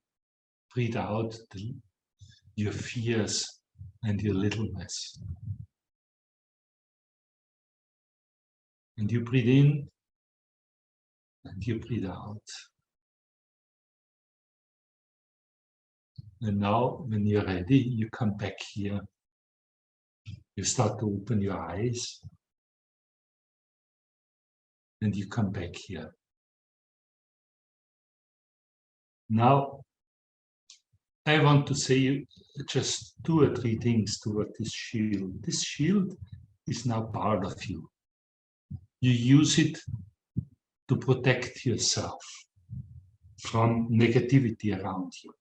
breathe out your fears and your littleness. And you breathe in and you breathe out. And now, when you're ready, you come back here. You start to open your eyes. And you come back here. Now, I want to say just 2 or 3 things toward this shield. This shield is now part of you. You use it to protect yourself from negativity around you.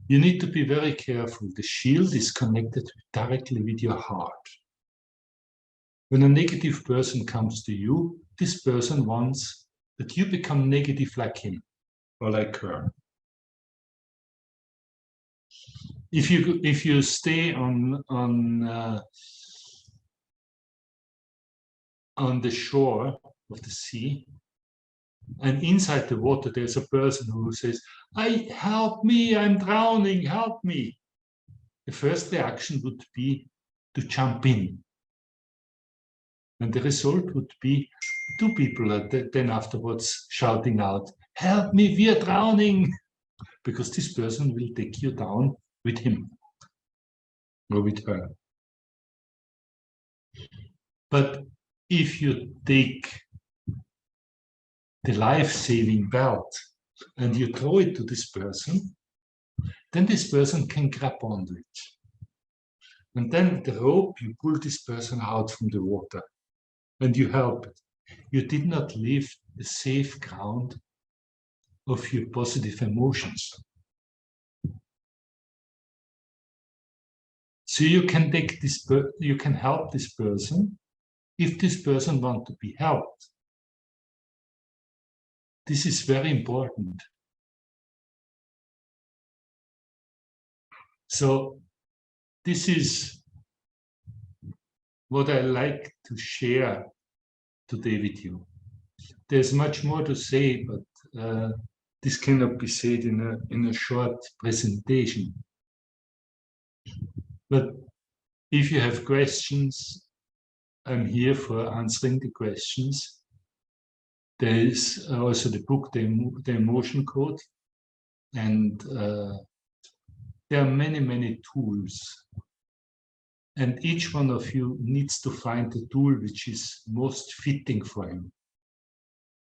You need to be very careful. The shield is connected directly with your heart. When a negative person comes to you, this person wants that you become negative like him or like her. If you stay on the shore of the sea, and inside the water there's a person who says, help me, I'm drowning, help me. The first reaction would be to jump in. And the result would be 2 people are then afterwards shouting out, help me, we are drowning. Because this person will take you down with him or with her. But if you take the life-saving belt and you throw it to this person, then this person can grab onto it. And then the rope, you pull this person out from the water and you help it. You did not leave the safe ground of your positive emotions. So you can take this, you can help this person if this person wants to be helped. This is very important. So this is what I like to share today with you. There's much more to say, but this cannot be said in a short presentation. But if you have questions, I'm here for answering the questions. There is also the book, The Emotion Code, and there are many, many tools And each one of you needs to find the tool which is most fitting for him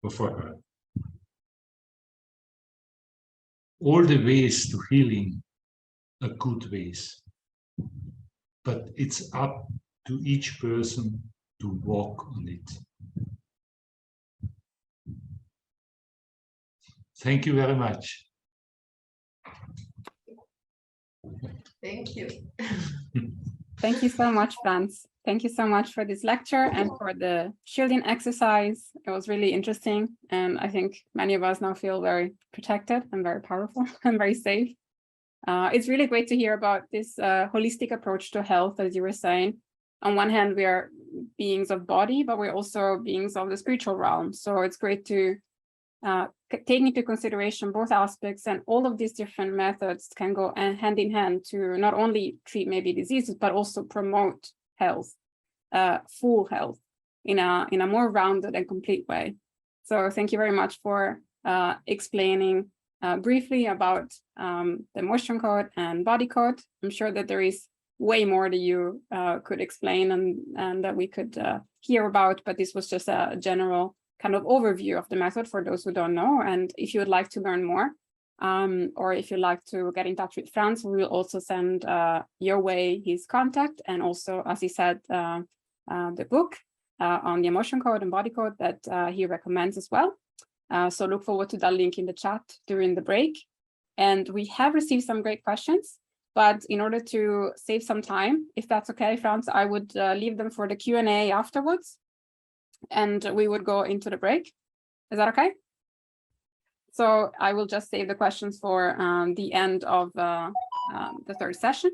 or for her. All the ways to healing are good ways, but it's up to each person to walk on it. Thank you very much. Thank you. Thank you so much, Franz. Thank you so much for this lecture and for the shielding exercise. It was really interesting. And I think many of us now feel very protected and very powerful and very safe. It's really great to hear about this holistic approach to health, as you were saying. On one hand, we are beings of body, but we're also beings of the spiritual realm. So it's great to take into consideration both aspects, and all of these different methods can go hand in hand to not only treat maybe diseases, but also promote health, full health in a more rounded and complete way. So thank you very much for explaining briefly about the emotion code and body code. I'm sure that there is way more that you could explain and that we could hear about, but this was just a general kind of overview of the method for those who don't know. And if you would like to learn more, or if you'd like to get in touch with Franz, we will also send your way his contact, and also, as he said, the book on the emotion code and body code that he recommends as well. So look forward to that link in the chat during the break. And we have received some great questions, but in order to save some time, if that's okay, Franz, I would leave them for the Q&A afterwards, and we would go into the break. Is that okay? So I will just save the questions for the end of the third session,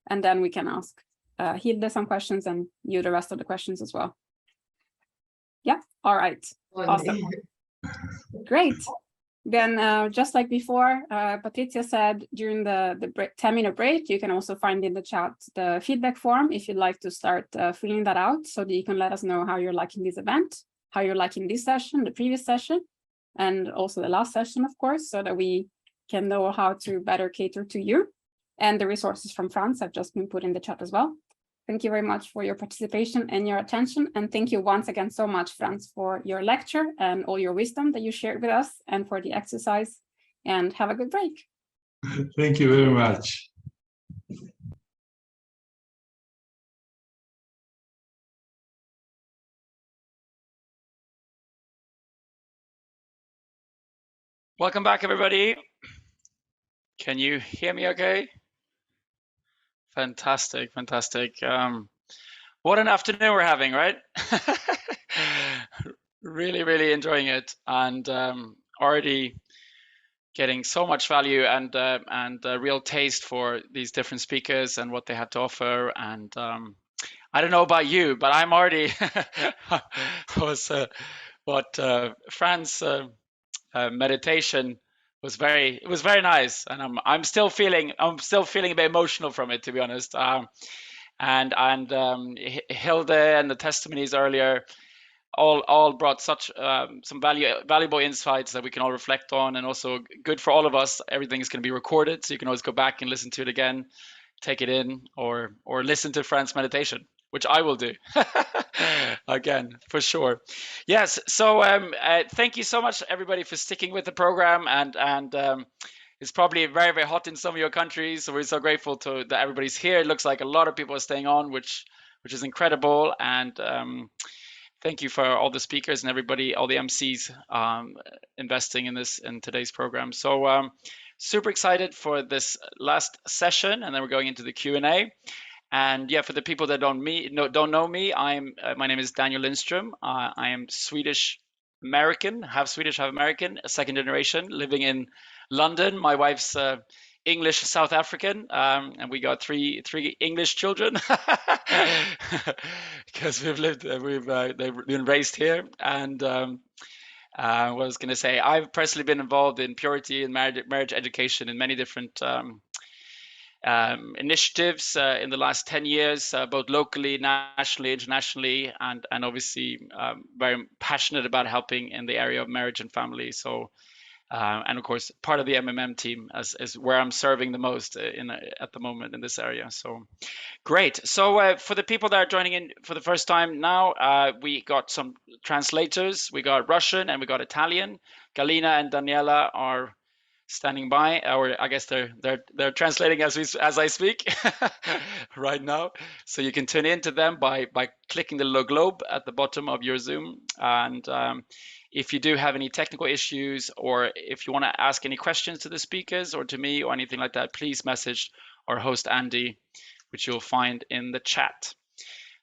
and then we can ask Hilde some questions and you the rest of the questions as well. Yeah, all right, awesome. Great. Then just like before, Patricia said, during the 10-minute break, you can also find in the chat the feedback form if you'd like to start filling that out, so that you can let us know how you're liking this event, how you're liking this session, the previous session, and also the last session, of course, so that we can know how to better cater to you. And the resources from Franz have just been put in the chat as well. Thank you very much for your participation and your attention. And thank you once again so much, Franz, for your lecture and all your wisdom that you shared with us, and for the exercise. And have a good break. Thank you very much. Welcome back, everybody. Can you hear me okay? Fantastic, fantastic. What an afternoon we're having, right? Really, really enjoying it, and already getting so much value and real taste for these different speakers and what they have to offer. And I don't know about you, but I'm already Fran's meditation was very nice, and I'm still feeling a bit emotional from it, to be honest. And Hilde and the testimonies earlier all brought such some valuable insights that we can all reflect on, and also good for all of us. Everything is going to be recorded, so you can always go back and listen to it again, take it in, or listen to Fran's meditation, which I will do again for sure. Yes, so thank you so much, everybody, for sticking with the program, and it's probably very, very hot in some of your countries, so we're so grateful that everybody's here. It looks like a lot of people are staying on, which is incredible. And thank you for all the speakers and everybody, all the MCs investing in today's program. So super excited for this last session, and then we're going into the Q&A. And yeah, for the people that don't know me, my name is Daniel Lindström. I am Swedish American, half Swedish, half American, a second generation, living in London. My wife's English South African, and we got three English children because they've been raised here. And what I was going to say, I've personally been involved in purity and marriage education in many different initiatives in the last 10 years, both locally, nationally, internationally, and obviously very passionate about helping in the area of marriage and family. So And of course, part of the MMM team is where I'm serving the most at the moment in this area. So great. So for the people that are joining in for the first time now, we got some translators. We got Russian and we got Italian. Galina and Daniela are standing by, or I guess they're translating as I speak right now. So you can tune in to them by clicking the little globe at the bottom of your Zoom. And if you do have any technical issues, or if you want to ask any questions to the speakers or to me or anything like that, please message our host Andy, which you'll find in the chat.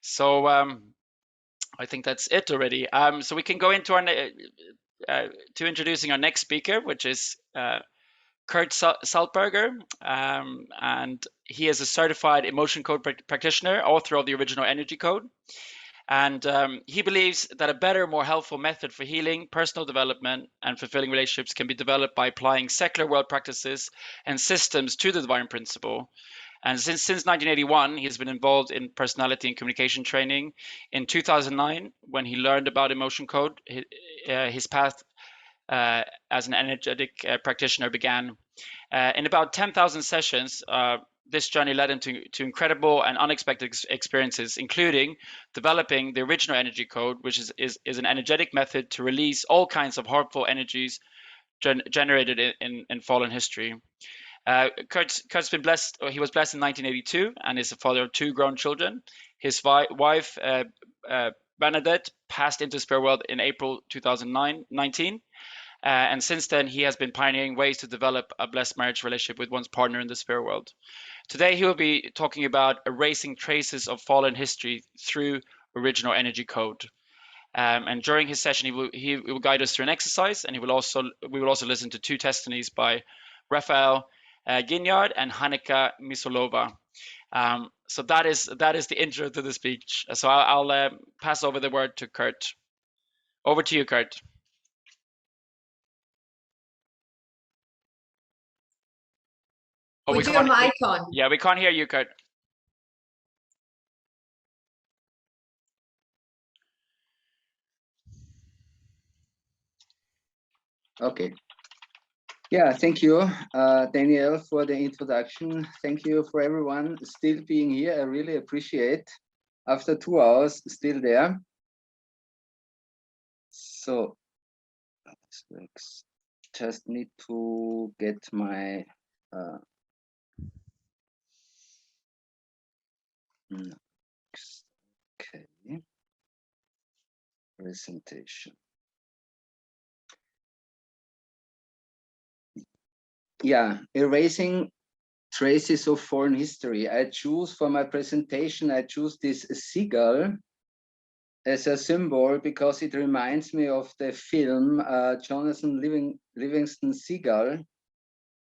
So I think that's it already. So we can go into our to introducing our next speaker, which is Kurt Saltberger, and he is a certified emotion code practitioner, author of the original energy code. And he believes that a better, more helpful method for healing, personal development, and fulfilling relationships can be developed by applying secular world practices and systems to the divine principle. And since 1981, he has been involved in personality and communication training. In 2009, when he learned about emotion code, his path as an energetic practitioner began. In about 10,000 sessions, this journey led him to incredible and unexpected experiences, including developing the original energy code, which is an energetic method to release all kinds of harmful energies generated in fallen history. Kurt's been blessed. He was blessed in 1982 and is the father of 2 grown children. His wife, Bernadette, passed into the spirit world in April 2019. And since then, he has been pioneering ways to develop a blessed marriage relationship with one's partner in the spirit world. Today, he will be talking about erasing traces of fallen history through original energy code. And during his session, he will guide us through an exercise, and we will also listen to 2 testimonies by Raphael Ginyard and Hanika Misolova. So that is the intro to the speech. So I'll pass over the word to Kurt. Over to you, Kurt. Oh, with your mic on. Yeah, we can't hear you, Kurt. Okay. Yeah, thank you, Daniel, for the introduction. Thank you for everyone still being here. I really appreciate. After 2 hours, still there. So, just need to get my okay presentation. Yeah, erasing traces of foreign history. I choose for my presentation, I choose this seagull as a symbol because it reminds me of the film Jonathan Livingston Seagull.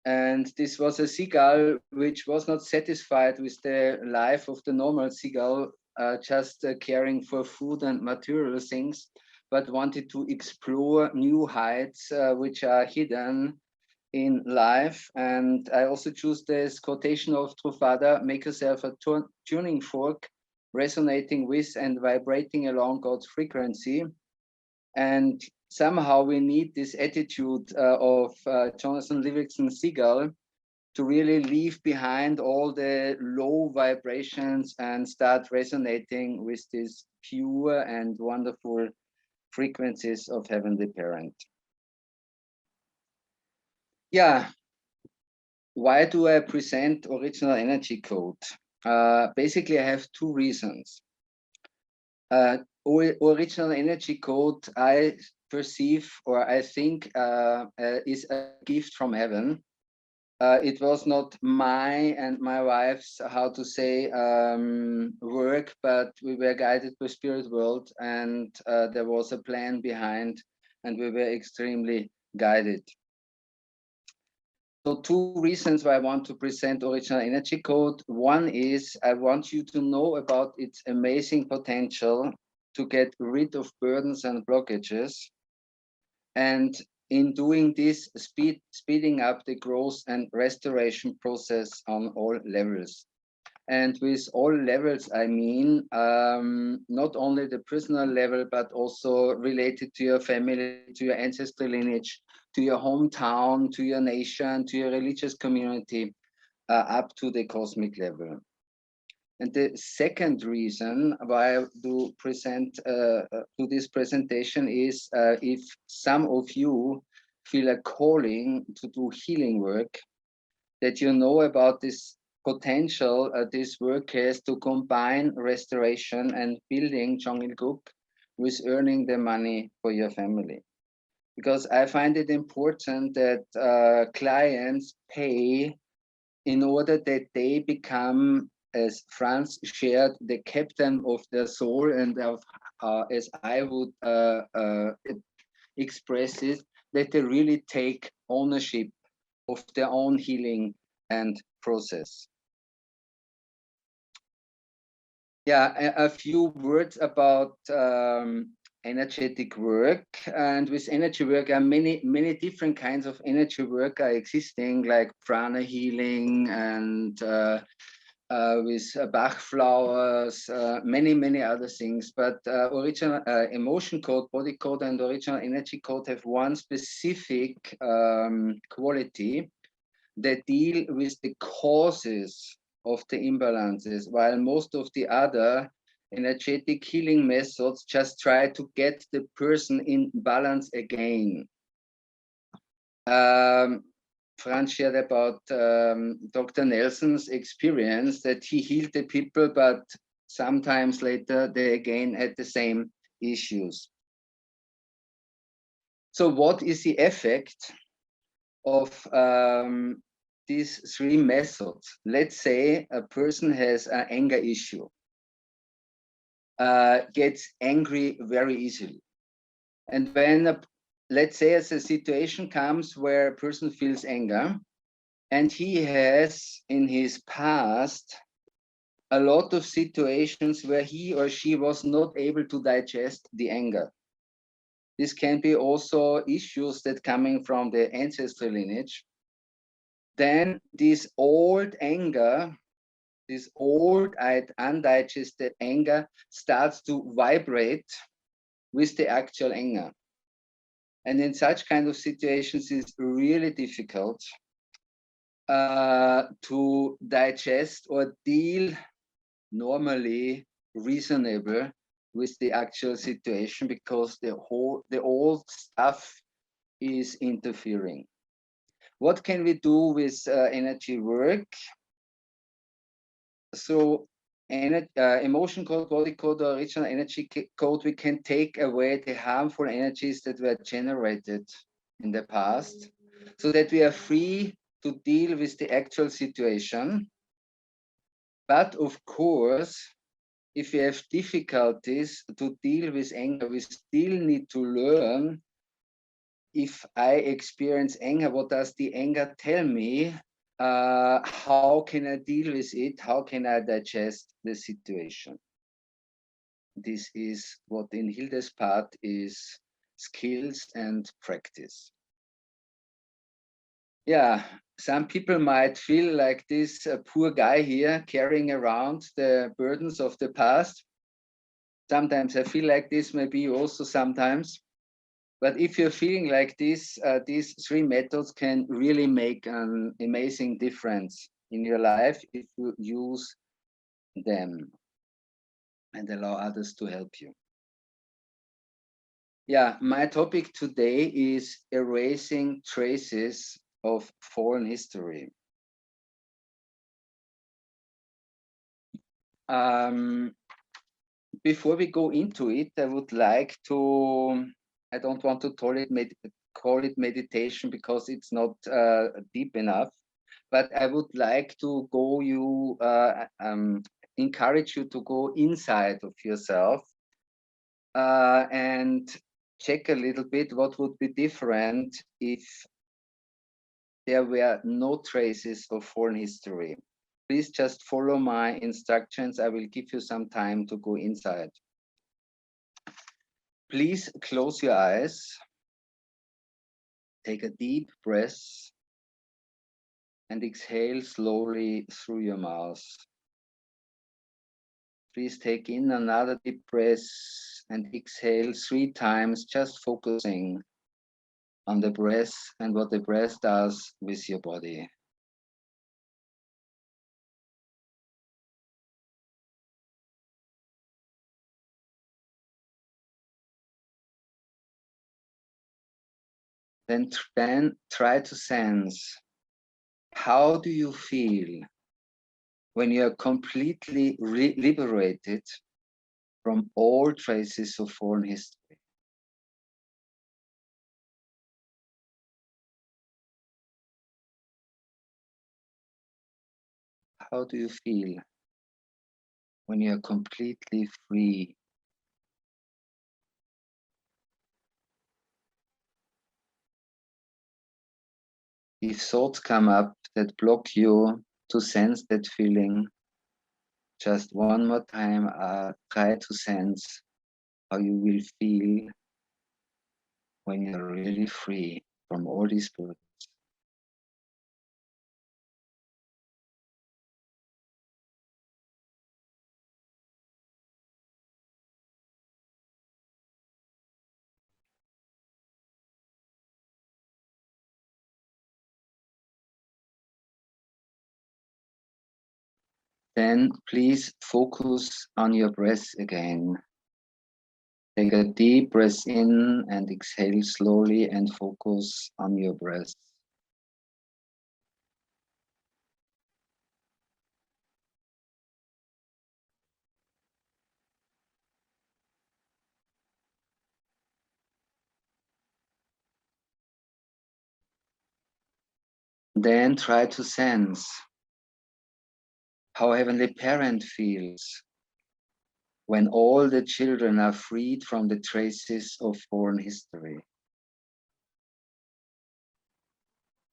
And this was a seagull which was not satisfied with the life of the normal seagull, just caring for food and material things, but wanted to explore new heights which are hidden in life. And I also choose this quotation of True Father: make yourself a tuning fork, resonating with and vibrating along God's frequency. And somehow we need this attitude of Jonathan Livingston Seagull to really leave behind all the low vibrations and start resonating with these pure and wonderful frequencies of Heavenly Parent. Yeah, why do I present original energy code? Basically, I have 2 reasons. Original energy code, I perceive, or I think, is a gift from heaven. It was not my and my wife's, how to say, work, but we were guided by spirit world, and there was a plan behind, and we were extremely guided. So 2 reasons why I want to present original energy code. One is I want you to know about its amazing potential to get rid of burdens and blockages. And in doing this, speeding up the growth and restoration process on all levels. And with all levels, I mean, not only the personal level, but also related to your family, to your ancestral lineage, to your hometown, to your nation, to your religious community, up to the cosmic level. And the second reason why I do present to this presentation is if some of you feel a calling to do healing work, that you know about this potential this work has to combine restoration and building Jongil-guk with earning the money for your family. Because I find it important that clients pay in order that they become, as Franz shared, the captain of their soul, and as I would express it, that they really take ownership of their own healing and process. Yeah, a few words about energetic work. And with energy work, many different kinds of energy work are existing, like prana healing and with Bach flowers, many other things. But original emotion code, body code, and original energy code have one specific quality that deal with the causes of the imbalances, while most of the other energetic healing methods just try to get the person in balance again. Franz shared about Dr. Nelson's experience that he healed the people, but sometimes later they again had the same issues. So what is the effect of these three methods? Let's say a person has an anger issue, gets angry very easily. And when, let's say, as a situation comes where a person feels anger, and he has in his past a lot of situations where he or she was not able to digest the anger. This can be also issues that coming from the ancestral lineage. Then this old anger, this old undigested anger starts to vibrate with the actual anger. And in such kind of situations, it's really difficult to digest or deal normally reasonable with the actual situation, because the old stuff is interfering. What can we do with energy work? So emotion code, body code, or original energy code, we can take away the harmful energies that were generated in the past, so that we are free to deal with the actual situation. But of course, if we have difficulties to deal with anger, we still need to learn, if I experience anger, what does the anger tell me? How can I deal with it? How can I digest the situation? This is what in Hilde's part is skills and practice. Yeah, some people might feel like this poor guy here carrying around the burdens of the past. Sometimes I feel like this, maybe also sometimes. But if you're feeling like this, these three methods can really make an amazing difference in your life if you use them and allow others to help you. Yeah, my topic today is erasing traces of fallen history. Before we go into it, I would like to, I don't want to call it meditation because it's not deep enough, but I would like to encourage you to go inside of yourself and check a little bit what would be different if there were no traces of fallen history. Please just follow my instructions. I will give you some time to go inside. Please close your eyes. Take a deep breath and exhale slowly through your mouth. Please take in another deep breath and exhale 3 times, just focusing on the breath and what the breath does with your body. Then try to sense, how do you feel when you are completely liberated from all traces of foreign history? How do you feel when you are completely free? If thoughts come up that block you to sense that feeling, just one more time, try to sense how you will feel when you're really free from all these burdens. Then please focus on your breath again. Take a deep breath in and exhale slowly and focus on your breath. Then try to sense how Heavenly Parent feels when all the children are freed from the traces of foreign history.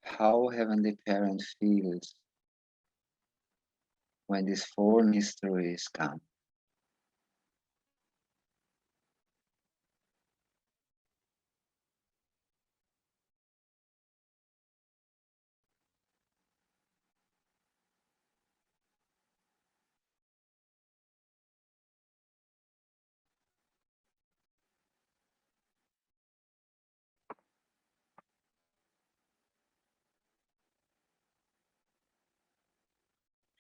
How Heavenly Parent feels when this foreign history is gone.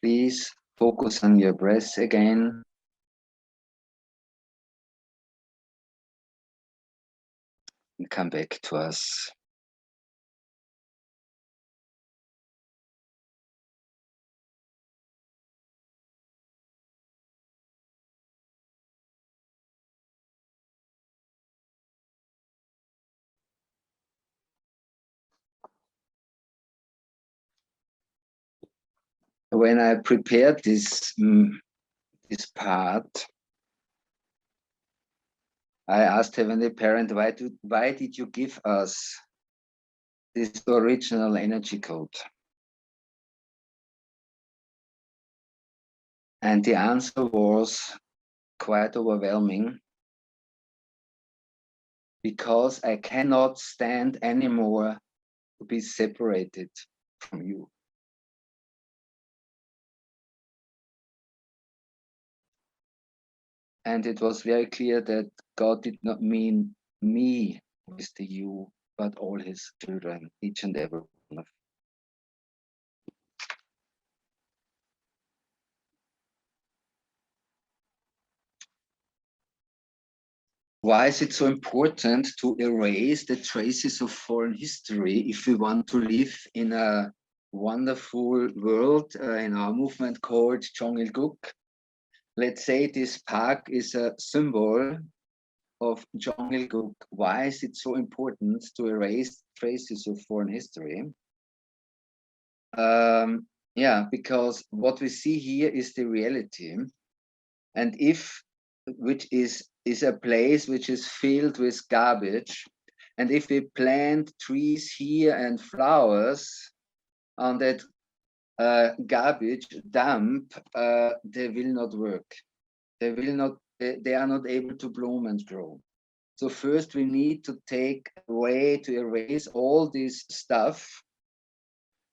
Please focus on your breath again. And come back to us. When I prepared this part, I asked Heavenly Parent, why did you give us this original energy code? And the answer was quite overwhelming, because I cannot stand anymore to be separated from you. And it was very clear that God did not mean me with the you, but all his children, each and every one of them. Why is it so important to erase the traces of foreign history if we want to live in a wonderful world in our movement called Jong-il-guk? Let's say this park is a symbol of Jong-il-guk. Why is it so important to erase traces of foreign history? Yeah, because what we see here is the reality, and which is a place which is filled with garbage, and if we plant trees here and flowers on that garbage dump, they will not work. They are not able to bloom and grow. So first we need to take away, to erase all this stuff,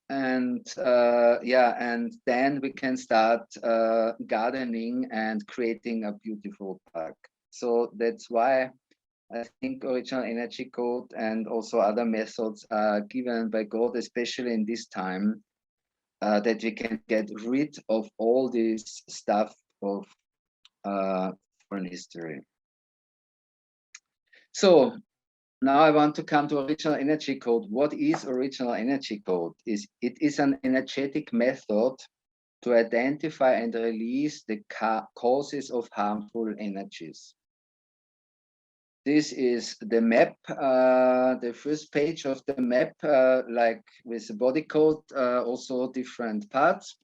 and and then we can start gardening and creating a beautiful park. So that's why I think original energy code and also other methods are given by God, especially in this time, that we can get rid of all this stuff of foreign history. So now I want to come to original energy code. What is original energy code? It is an energetic method to identify and release the causes of harmful energies. This is the map, the first page of the map, like with the body code, also different parts.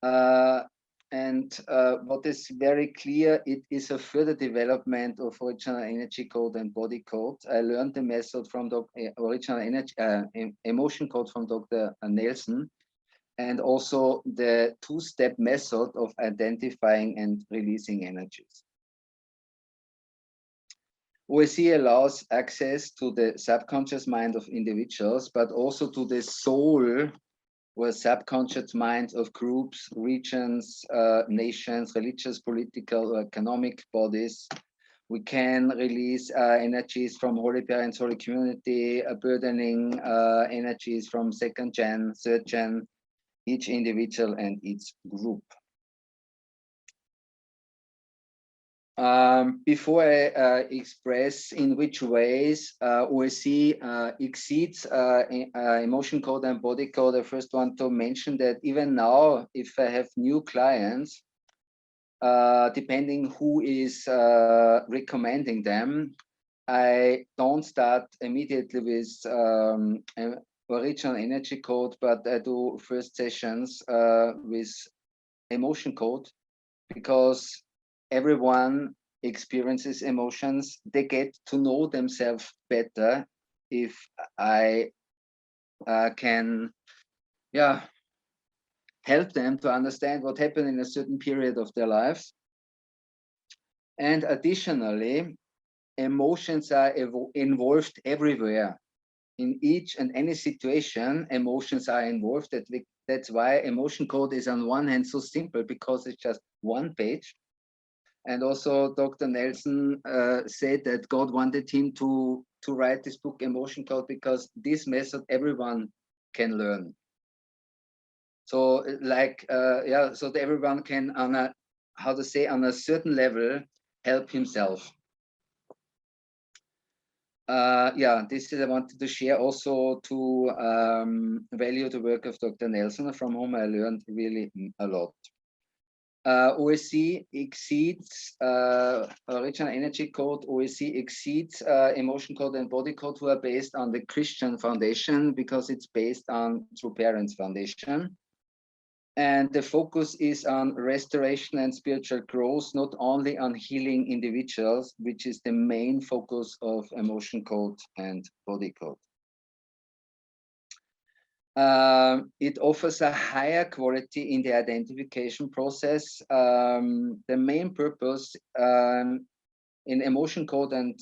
And what is very clear, it is a further development of original energy code and body code. I learned the method from the original energy emotion code from Dr. Nelson, and also the two-step method of identifying and releasing energies. OSC allows access to the subconscious mind of individuals, but also to the soul or subconscious minds of groups, regions, nations, religious, political, or economic bodies. We can release energies from Holy Parents, Holy Community, burdening energies from second gen, third gen, each individual and each group. Before I express in which ways OSC exceeds emotion code and body code, I first want to mention that even now, if I have new clients, depending who is recommending them, I don't start immediately with original energy code, but I do first sessions with emotion code, because everyone experiences emotions. They get to know themselves better if I can help them to understand what happened in a certain period of their lives. And additionally, emotions are involved everywhere. In each and any situation, emotions are involved. That's why emotion code is on one hand so simple, because it's just one page. And also Dr. Nelson said that God wanted him to write this book, Emotion Code, because this method everyone can learn. So like, so that everyone can, on a certain level, help himself. This is I wanted to share also to value the work of Dr. Nelson, from whom I learned really a lot. OSC exceeds original energy code. OSC exceeds emotion code and body code, who are based on the Christian foundation, because it's based on True Parents Foundation. And the focus is on restoration and spiritual growth, not only on healing individuals, which is the main focus of emotion code and body code. It offers a higher quality in the identification process. The main purpose in emotion code and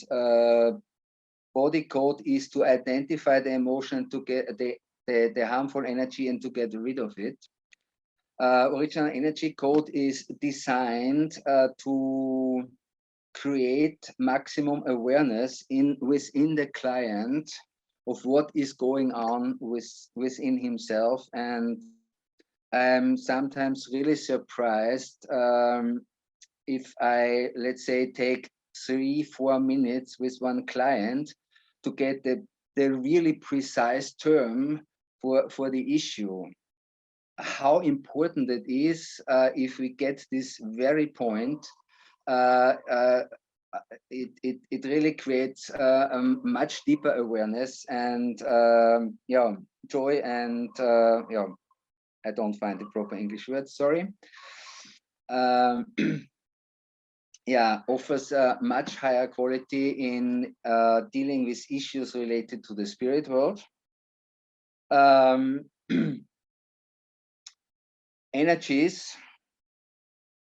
body code is to identify the emotion, to get the harmful energy and to get rid of it. Original energy code is designed to create maximum awareness within the client of what is going on within himself. And I'm sometimes really surprised if I, let's say, take 3-4 minutes with one client to get the really precise term for the issue. How important it is if we get this very point. It really creates a much deeper awareness and joy and I don't find the proper English word, sorry. Offers a much higher quality in dealing with issues related to the spirit world. Energies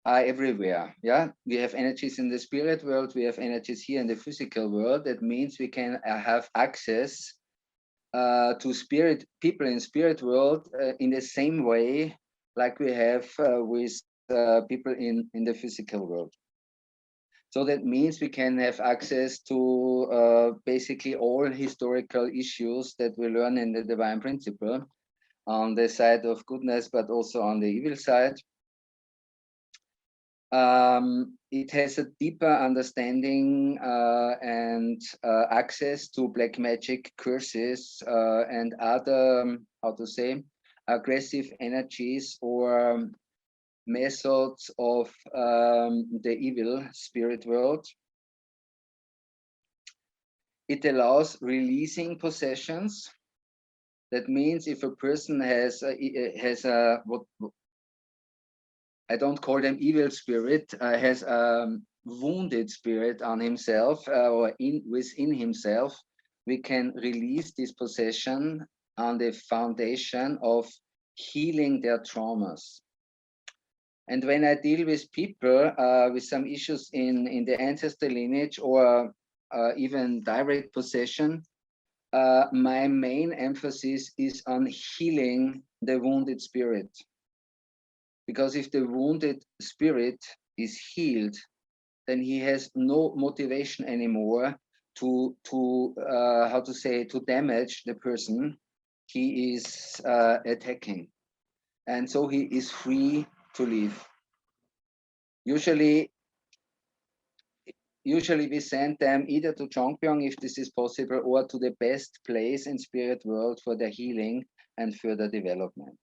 are everywhere. We have energies in the spirit world, we have energies here in the physical world. That means we can have access to people in spirit world in the same way like we have with people in the physical world. So that means we can have access to basically all historical issues that we learn in the divine principle on the side of goodness, but also on the evil side. It has a deeper understanding and access to black magic, curses, and other, how to say, aggressive energies or methods of the evil spirit world. It allows releasing possessions. That means if a person has a what I don't call them evil spirit, has a wounded spirit on himself or within himself, we can release this possession on the foundation of healing their traumas. And when I deal with people with some issues in the ancestor lineage or even direct possession, my main emphasis is on healing the wounded spirit. Because if the wounded spirit is healed, then he has no motivation anymore to how to say, to damage the person he is attacking. And so he is free to live. Usually we send them either to Chongpyong if this is possible, or to the best place in spirit world for their healing and further development.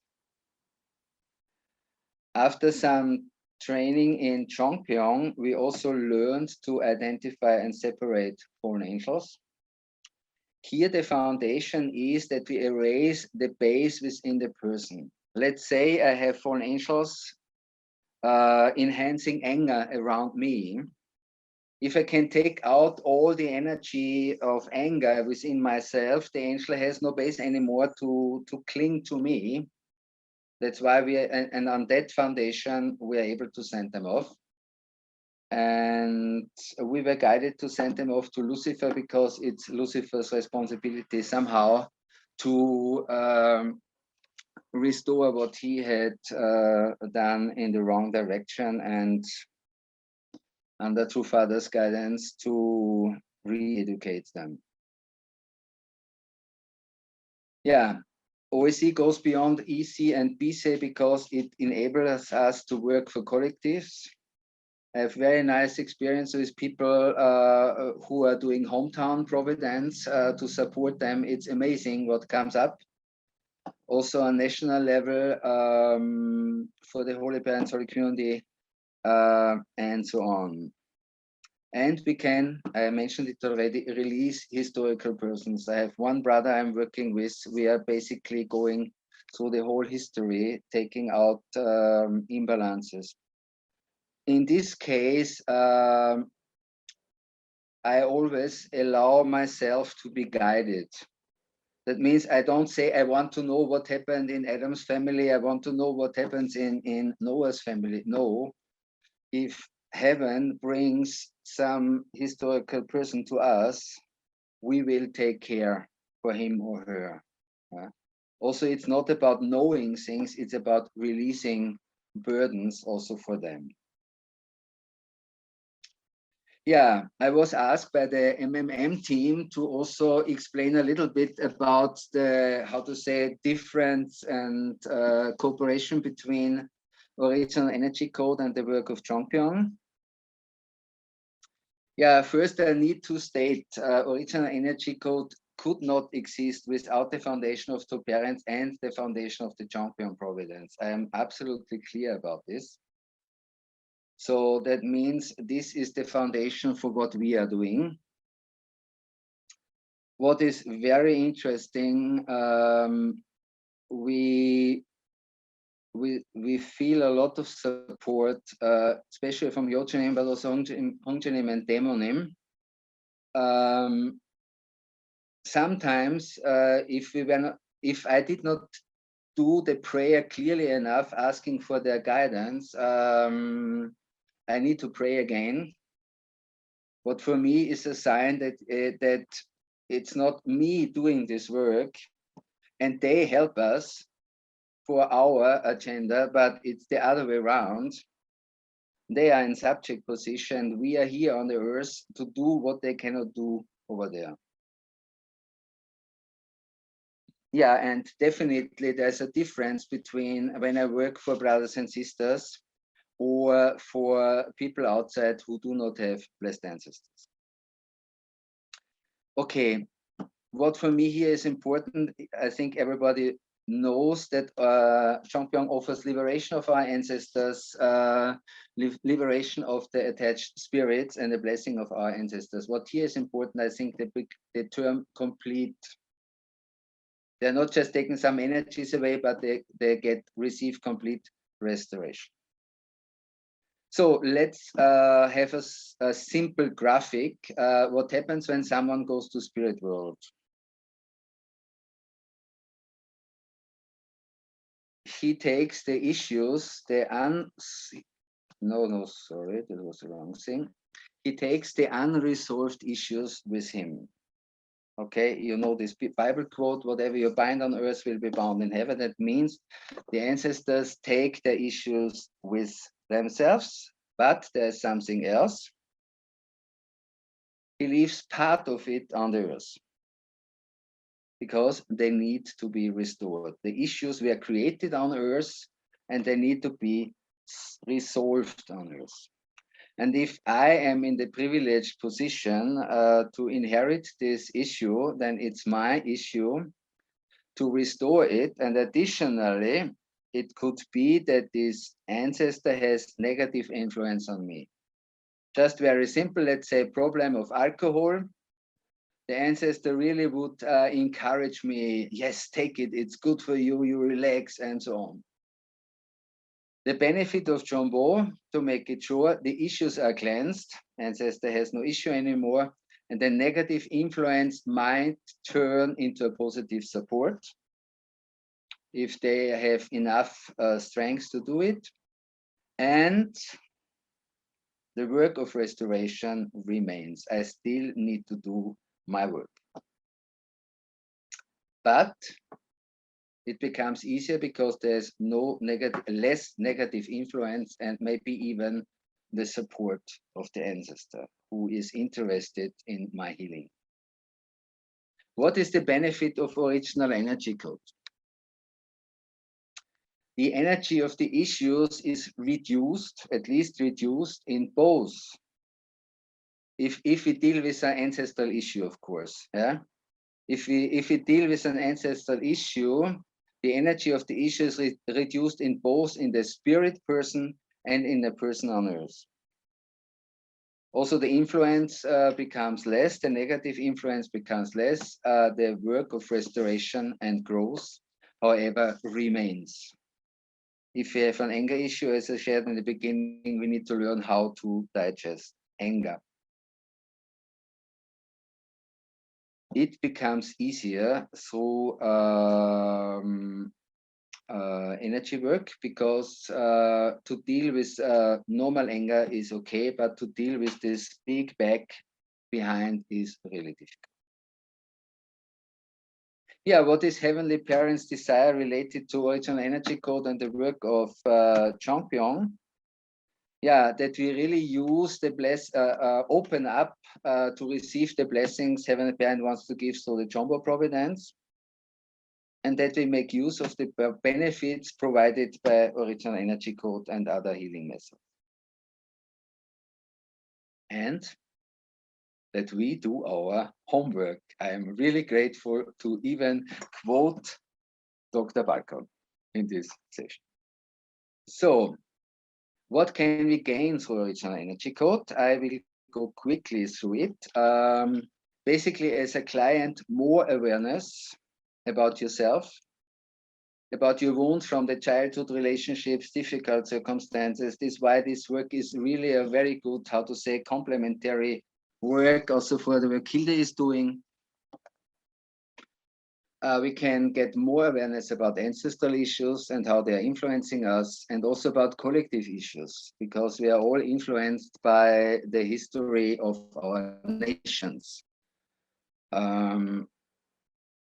After some training in Chongpyong, we also learned to identify and separate fallen angels. Here the foundation is that we erase the base within the person. Let's say I have fallen angels enhancing anger around me. If I can take out all the energy of anger within myself, the angel has no base anymore to cling to me. That's why and on that foundation, we are able to send them off. And we were guided to send them off to Lucifer because it's Lucifer's responsibility somehow to restore what he had done in the wrong direction, and under True Father's guidance to re-educate them. Yeah, OSE goes beyond EC and BC because it enables us to work for collectives. I have very nice experience with people who are doing hometown providence to support them. It's amazing what comes up. Also on national level for the Holy Parents, Holy Community, and so on. And we can, I mentioned it already, release historical persons. I have one brother I'm working with. We are basically going through the whole history, taking out imbalances. In this case, I always allow myself to be guided. That means I don't say, I want to know what happened in Adam's family. I want to know what happens in Noah's family. No, if heaven brings some historical person to us, we will take care for him or her. Also, it's not about knowing things, it's about releasing burdens also for them. Yeah, I was asked by the MMM team to also explain a little bit about the, how to say, difference and cooperation between original energy code and the work of Chongpyong. Yeah, first I need to state original energy code could not exist without the foundation of Two Parents and the foundation of the Chongpyong Providence. I am absolutely clear about this. So that means this is the foundation for what we are doing. What is very interesting, we feel a lot of support, especially from Yochenim, but also Hongchenim and Demonim. Sometimes, if I did not do the prayer clearly enough, asking for their guidance, I need to pray again. What for me is a sign that that it's not me doing this work, and they help us for our agenda, but it's the other way around. They are in subject position. We are here on the earth to do what they cannot do over there. Yeah, and definitely there's a difference between when I work for brothers and sisters or for people outside who do not have blessed ancestors. Okay, what for me here is important, I think everybody knows that Chongpyong offers liberation of our ancestors, liberation of the attached spirits, and the blessing of our ancestors. What here is important, I think the term complete. They're not just taking some energies away, but they receive complete restoration. So let's have a simple graphic. What happens when someone goes to spirit world? He takes the issues, sorry, that was the wrong thing. He takes the unresolved issues with him. Okay, you know this Bible quote, whatever you bind on earth will be bound in heaven. That means the ancestors take their issues with themselves, but there's something else. He leaves part of it on the earth because they need to be restored. The issues were created on earth and they need to be resolved on earth. And if I am in the privileged position to inherit this issue, then it's my issue to restore it. And additionally, it could be that this ancestor has negative influence on me. Just very simple, let's say problem of alcohol. The ancestor really would encourage me, yes, take it, it's good for you, you relax, and so on. The benefit of Jombo, to make it sure, the issues are cleansed, ancestor has no issue anymore, and the negative influence might turn into a positive support if they have enough strength to do it. And the work of restoration remains. I still need to do my work. But it becomes easier because there's less negative influence and maybe even the support of the ancestor who is interested in my healing. What is the benefit of original energy code? The energy of the issues is reduced, at least reduced in both. If we deal with an ancestral issue, of course, yeah. If we deal with an ancestral issue, the energy of the issue is reduced in both in the spirit person and in the person on earth. Also, the influence becomes less, the negative influence becomes less, the work of restoration and growth, however, remains. If we have an anger issue, as I shared in the beginning, we need to learn how to digest anger. It becomes easier through energy work because to deal with normal anger is okay, but to deal with this big bag behind is really difficult. Yeah, what is Heavenly Parents' desire related to original energy code and the work of Chongpyong? Yeah, that we really use the open up to receive the blessings Heavenly Parent wants to give through the Jumbo Providence, and that we make use of the benefits provided by original energy code and other healing methods. And that we do our homework. I am really grateful to even quote Dr. Balkan in this session. So, what can we gain through original energy code? I will go quickly through it. Basically, as a client, more awareness about yourself, about your wounds from the childhood relationships, difficult circumstances. This is why this work is really a very good, how to say, complementary work also for the work Hilde is doing. We can get more awareness about ancestral issues and how they are influencing us, and also about collective issues, because we are all influenced by the history of our nations.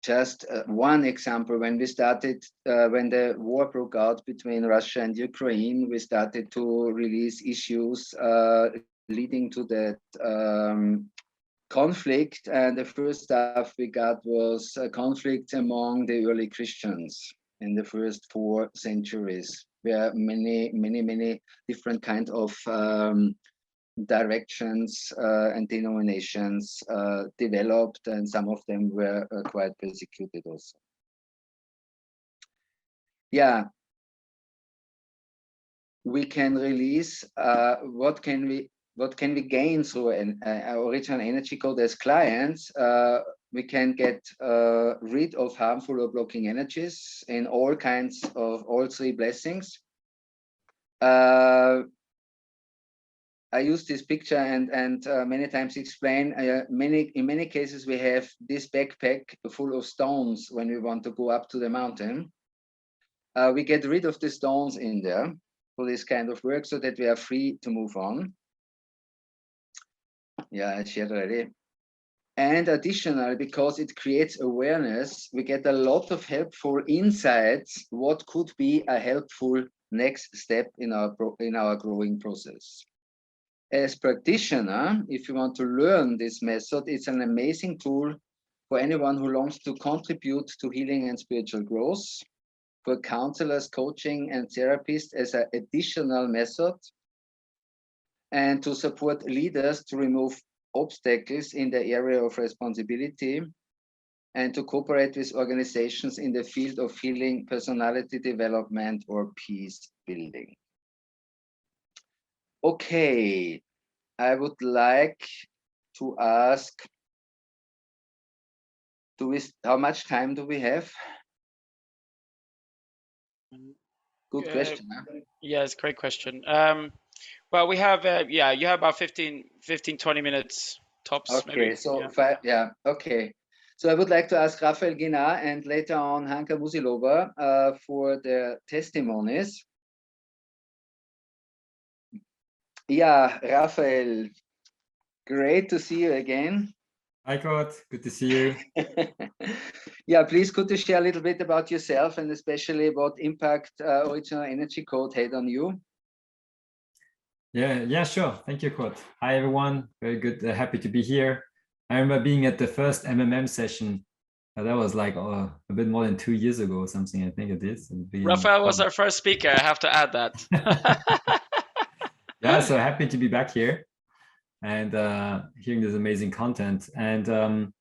just one example, when we started, when the war broke out between Russia and Ukraine, we started to release issues leading to that conflict. And the first stuff we got was conflicts among the early Christians in the first 4 centuries, where many different kind of directions and denominations developed, and some of them were quite persecuted also. Yeah, we can release what can we gain through an original energy code as clients. We can get rid of harmful or blocking energies in all kinds of all 3 blessings. I use this picture and many times explain, in many cases we have this backpack full of stones when we want to go up to the mountain. We get rid of the stones in there for this kind of work so that we are free to move on. Yeah, I shared already. And additionally, because it creates awareness, we get a lot of helpful insights what could be a helpful next step in our growing process. As practitioner, if you want to learn this method, it's an amazing tool for anyone who longs to contribute to healing and spiritual growth, for counselors, coaching, and therapists as an additional method, and to support leaders to remove obstacles in the area of responsibility, and to cooperate with organizations in the field of healing, personality development, or peace building. Okay, I would like to ask, how much time do we have? Good question. Huh? Yes, great question. Well, we have, yeah, you have about 15, 20 minutes tops. Okay, maybe. so yeah. Okay. So I would like to ask Raphael Guinard and later on Hanka Musilova for the testimonies. Yeah, Raphael, great to see you again. Hi, Kurt. Good to see you. Yeah, please could you share a little bit about yourself and especially what impact Original Energy Code had on you? Yeah, sure. Thank you, Kurt. Hi, everyone. Very good. Happy to be here. I remember being at the first MMM session. That was like a bit more than 2 years ago or something, I think it is. Raphael was our first speaker. I have to add that. Yeah, so happy to be back here and hearing this amazing content. And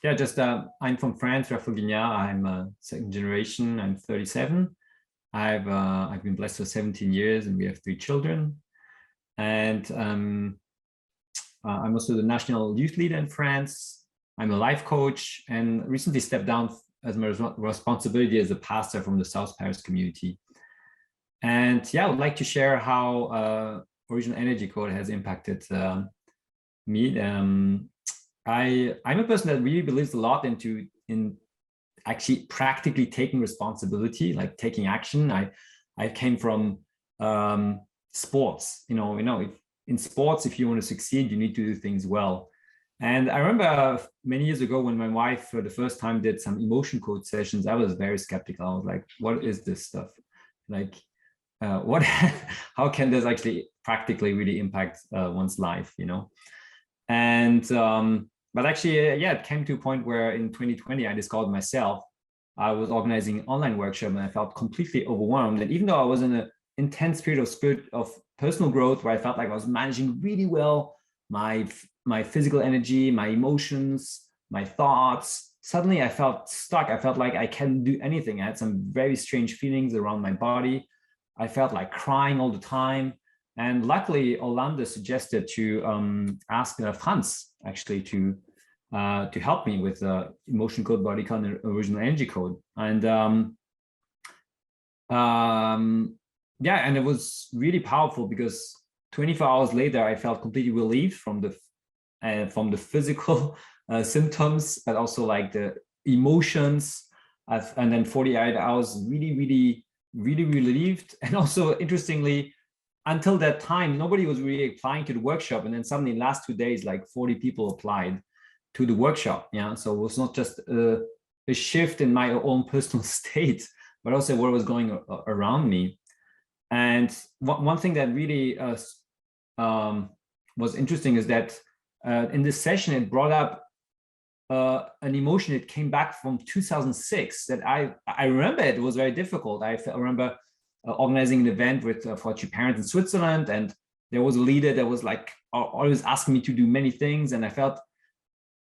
yeah, just I'm from France, Raphael Guinard. I'm a 2nd generation. I'm 37. I've been blessed for 17 years, and we have 3 children. And I'm also the national youth leader in France. I'm a life coach and recently stepped down as my responsibility as a pastor from the South Paris community. And yeah, I would like to share how Original Energy Code has impacted me. I'm a person that really believes a lot in actually practically taking responsibility, like taking action. I came from sports. You know, if in sports, if you want to succeed, you need to do things well. And I remember many years ago when my wife for the first time did some emotion code sessions, I was very skeptical. I was like, what is this stuff? Like, how can this actually practically really impact one's life, you know? And, but actually, yeah, it came to a point where in 2020, I discovered myself. I was organizing an online workshop and I felt completely overwhelmed. And even though I was in an intense period of personal growth where I felt like I was managing really well my physical energy, my emotions, my thoughts, suddenly I felt stuck. I felt like I can't do anything. I had some very strange feelings around my body. I felt like crying all the time. And luckily, Orlando suggested to ask Franz actually to help me with the emotion code, body code, and original energy code. And yeah, and it was really powerful because 24 hours later, I felt completely relieved from the physical symptoms, but also like the emotions. And then 48 hours really relieved. And also, interestingly, until that time, nobody was really applying to the workshop. And then suddenly, in the last 2 days, like 40 people applied to the workshop. Yeah, so it was not just a shift in my own personal state, but also what was going around me. And one thing that really was interesting is that in this session, it brought up an emotion that came back from 2006 that I remember. It was very difficult. I remember organizing an event with for parents in Switzerland, and there was a leader that was like always asking me to do many things, and I felt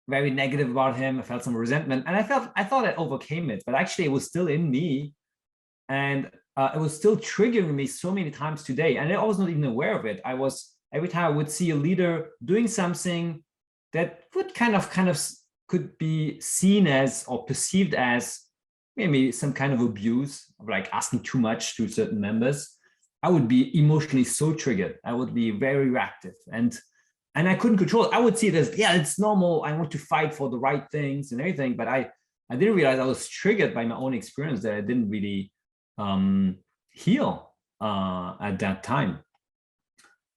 very negative about him. I felt some resentment, and I thought I overcame it, but actually it was still in me, and it was still triggering me so many times today, and I was not even aware of it. Every time I would see a leader doing something that would kind of could be seen as or perceived as maybe some kind of abuse, of like asking too much to certain members, I would be emotionally so triggered. I would be very reactive, and I couldn't control it. I would see it as, yeah, it's normal. I want to fight for the right things and everything, but I didn't realize I was triggered by my own experience that I didn't really heal at that time.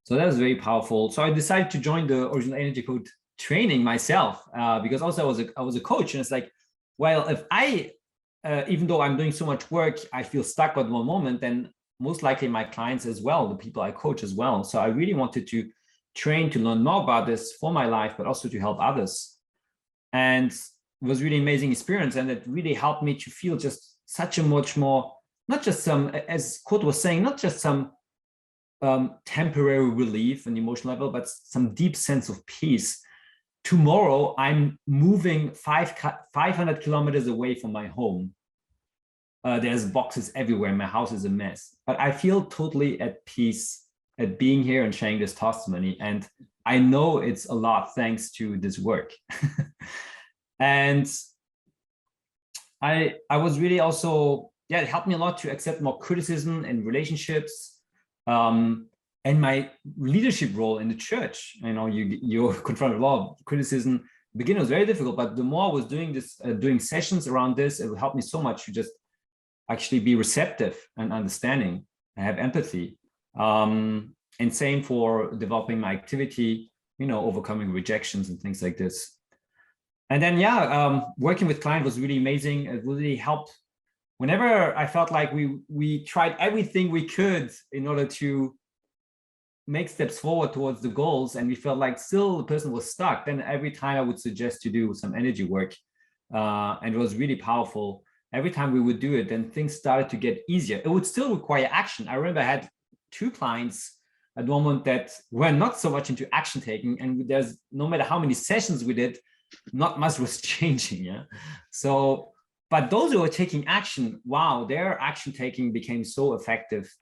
So that was very powerful. So I decided to join the Original Energy Code training myself because also I was a coach, and it's like, well, if I even though I'm doing so much work, I feel stuck at one moment, then most likely my clients as well, the people I coach as well. So I really wanted to train to learn more about this for my life, but also to help others. And it was really amazing experience, and it really helped me to feel just such a much more, not just some, as Kurt was saying, not just some temporary relief on the emotional level, but some deep sense of peace. Tomorrow, I'm moving 500 kilometers away from my home. There's boxes everywhere. My house is a mess, but I feel totally at peace at being here and sharing this testimony. And I know it's a lot thanks to this work. And I was really also, yeah, it helped me a lot to accept more criticism in relationships. And my leadership role in the church, you know, you're confronted with a lot of criticism. The beginning was very difficult, but the more I was doing this, doing sessions around this, it helped me so much to just actually be receptive and understanding and have empathy. And same for developing my activity, you know, overcoming rejections and things like this. And then, yeah, working with clients was really amazing. It really helped. Whenever I felt like we tried everything we could in order to make steps forward towards the goals, and we felt like still the person was stuck, then every time I would suggest to do some energy work, and it was really powerful. Every time we would do it, then things started to get easier. It would still require action. I remember I had 2 clients at one moment that were not so much into action taking, and there's no matter how many sessions we did, not much was changing. Yeah. So, but those who were taking action, wow, their action taking became so effective.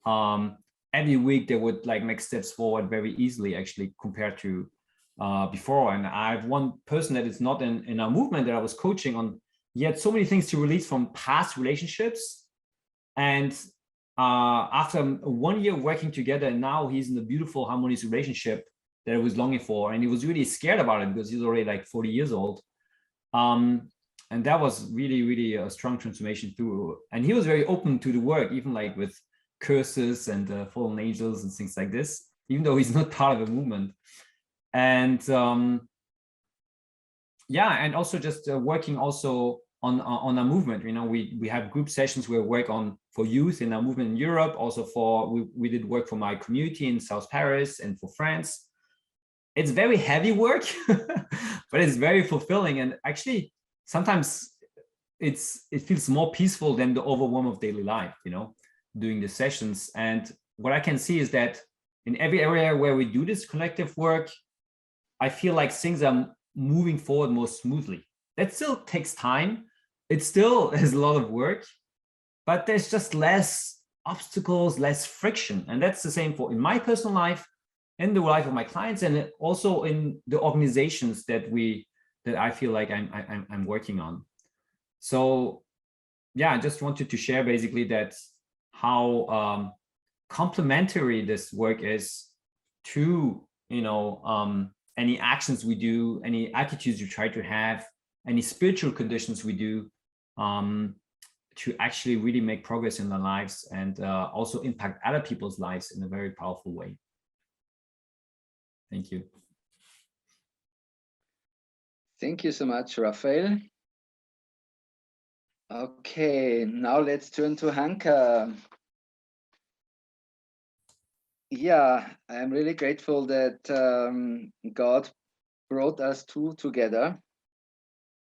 Every week they would like make steps forward very easily, actually, compared to before. And I have one person that is not in our movement that I was coaching on. He had so many things to release from past relationships. And after 1 year working together, and now he's in a beautiful, harmonious relationship that I was longing for. And he was really scared about it because he's already like 40 years old. And that was really, really a strong transformation too. And he was very open to the work, even like with curses and fallen angels and things like this, even though he's not part of a movement. And yeah, and also just working also on our movement. You know, we have group sessions where we work on for youth in our movement in Europe. Also we did work for my community in South Paris and for France. It's very heavy work, but it's very fulfilling. And actually, sometimes it feels more peaceful than the overwhelm of daily life, you know, doing the sessions. And what I can see is that in every area where we do this collective work, I feel like things are moving forward more smoothly. That still takes time. It still has a lot of work, but there's just less obstacles, less friction. And that's the same for in my personal life, in the life of my clients, and also in the organizations that I feel like I'm working on. So yeah, I just wanted to share basically that how complementary this work is to, you know, any actions we do, any attitudes you try to have, any spiritual conditions we do, to actually really make progress in their lives and also impact other people's lives in a very powerful way. Thank you. Thank you so much, Raphael. Okay, now let's turn to Hanka. Yeah, I'm really grateful that God brought us two together.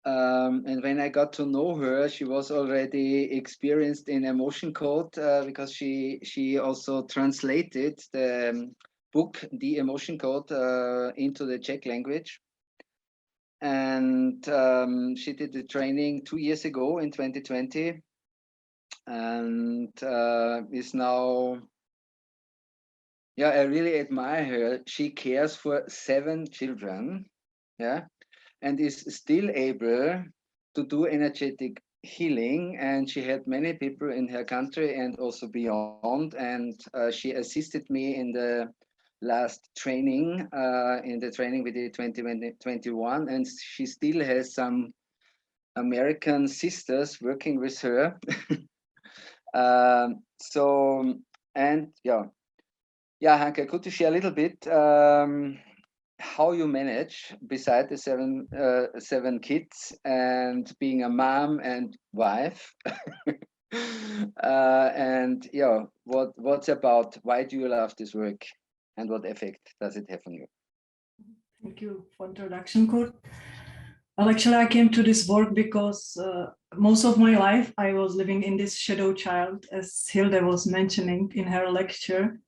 And when I got to know her, she was already experienced in emotion code because she also translated the book, The Emotion Code, into the Czech language. And she did the training 2 years ago in 2020 and is now, yeah, I really admire her. She cares for 7 children, yeah, and is still able to do energetic healing. And she had many people in her country and also beyond. And she assisted me in the last training, in the training we did 2021. And she still has some American sisters working with her. So, and yeah, Hanke, could you share a little bit how you manage beside the seven kids and being a mom and wife? And yeah, what's about, why do you love this work and what effect does it have on you? Thank you for introduction, Kurt. Well, actually, I came to this work because most of my life I was living in this shadow child, as Hilde was mentioning in her lecture.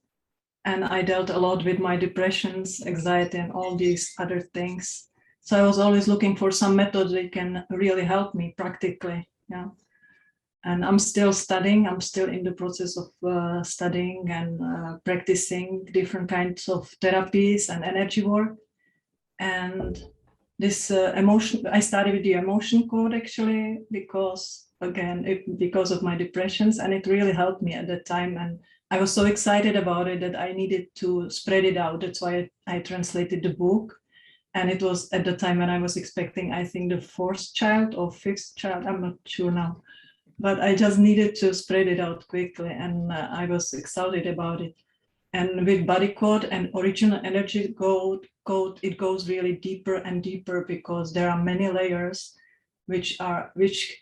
And I dealt a lot with my depressions, anxiety, and all these other things. So I was always looking for some method that can really help me practically. Yeah. And I'm still studying. I'm still in the process of studying and practicing different kinds of therapies and energy work. And this emotion, I started with the emotion code actually, because again, because of my depressions, and it really helped me at that time. And I was so excited about it that I needed to spread it out. That's why I translated the book. And it was at the time when I was expecting, I think, the 4th child or 5th child, I'm not sure now. But I just needed to spread it out quickly. And I was excited about it. And with body code and original energy code, it goes really deeper and deeper because there are many layers which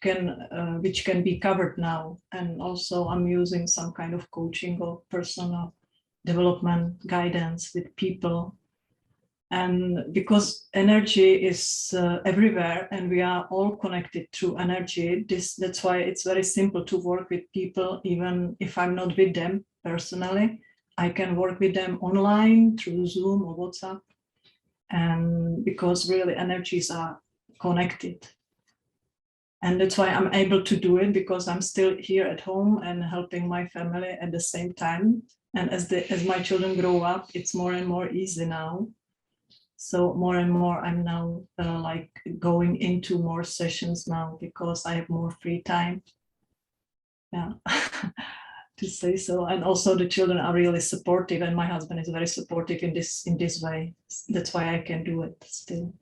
can be covered now. And also I'm using some kind of coaching or personal development guidance with people. And because energy is everywhere and we are all connected through energy, that's why it's very simple to work with people, even if I'm not with them personally. I can work with them online through Zoom or WhatsApp. And because really energies are connected. And that's why I'm able to do it, because I'm still here at home and helping my family at the same time. And as my children grow up, it's more and more easy now. So more and more I'm now like going into more sessions now because I have more free time. Yeah. To say so. And also the children are really supportive, and my husband is very supportive in this way. That's why I can do it still.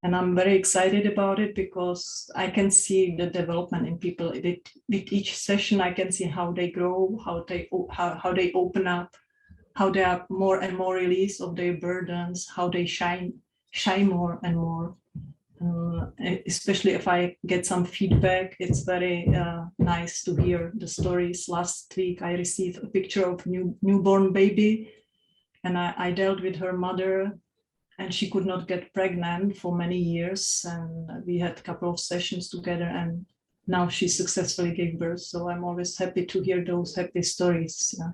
And I'm very excited about it because I can see the development in people. With each session, I can see how they grow, how they open up, how they are more and more released of their burdens, how they shine more and more. Especially if I get some feedback, it's very nice to hear the stories. Last week, I received a picture of newborn baby, and I dealt with her mother, and she could not get pregnant for many years. And we had a couple of sessions together, and now she successfully gave birth. So I'm always happy to hear those happy stories. Yeah.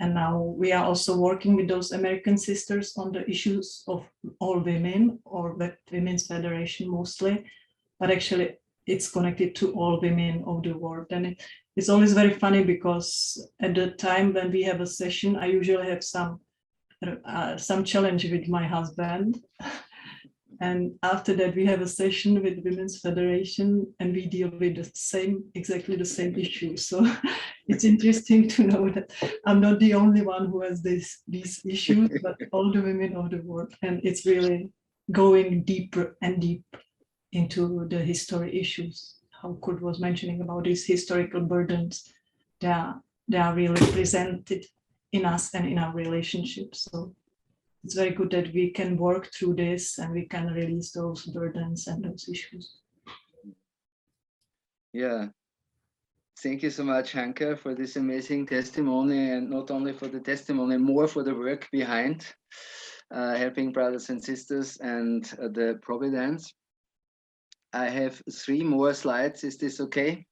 And now we are also working with those American sisters on the issues of all women, or Women's Federation mostly, but actually it's connected to all women of the world. And it's always very funny because at the time when we have a session, I usually have some challenge with my husband. And after that, we have a session with Women's Federation and we deal with exactly the same issue. So it's interesting to know that I'm not the only one who has these issues, but all the women of the world. And it's really going deeper and deeper into the history issues. How Kurt was mentioning about these historical burdens, they are really presented in us and in our relationships. So it's very good that we can work through this and we can release those burdens and those issues. Yeah. Thank you so much, Hanka, for this amazing testimony, and not only for the testimony, more for the work behind helping brothers and sisters and the Providence. I have 3 more slides. Is this okay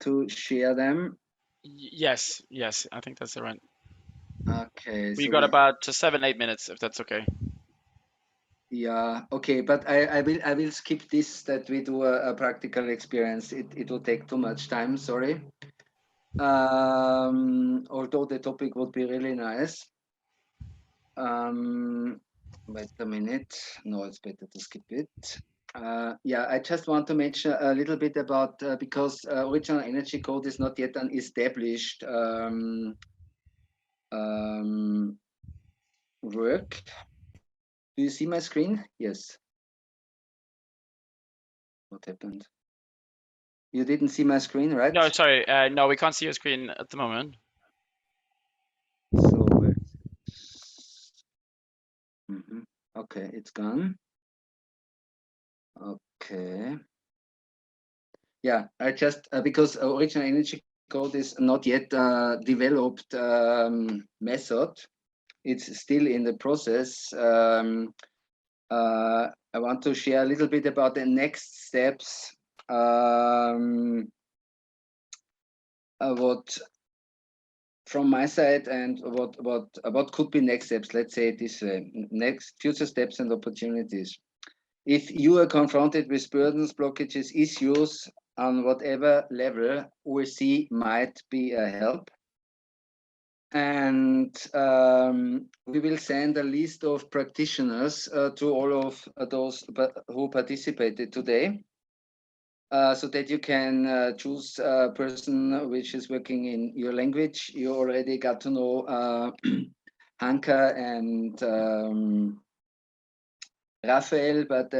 to share them? Yes, I think that's the right. Okay. We So got about 7-8 minutes, if that's okay. yeah, okay, but I will skip this, that we do a practical experience. It will take too much time, sorry. Although the topic would be really nice. Wait a minute. No, it's better to skip it. Yeah, I just want to mention a little bit about, because original energy code is not yet an established work. Do you see my screen? Yes. What happened? You didn't see my screen, right? No, sorry. No, we can't see your screen at the moment. So okay, it's gone. Okay. Yeah, I just because original energy code is not yet developed method. It's still in the process. I want to share a little bit about the next steps. What from my side, and what could be next steps? Let's say it this way: next future steps and opportunities. If you are confronted with burdens, blockages, issues on whatever level, OSC might be a help. And we will send a list of practitioners to all of those who participated today, so that you can choose a person which is working in your language. You already got to know Hanka and Raphael, but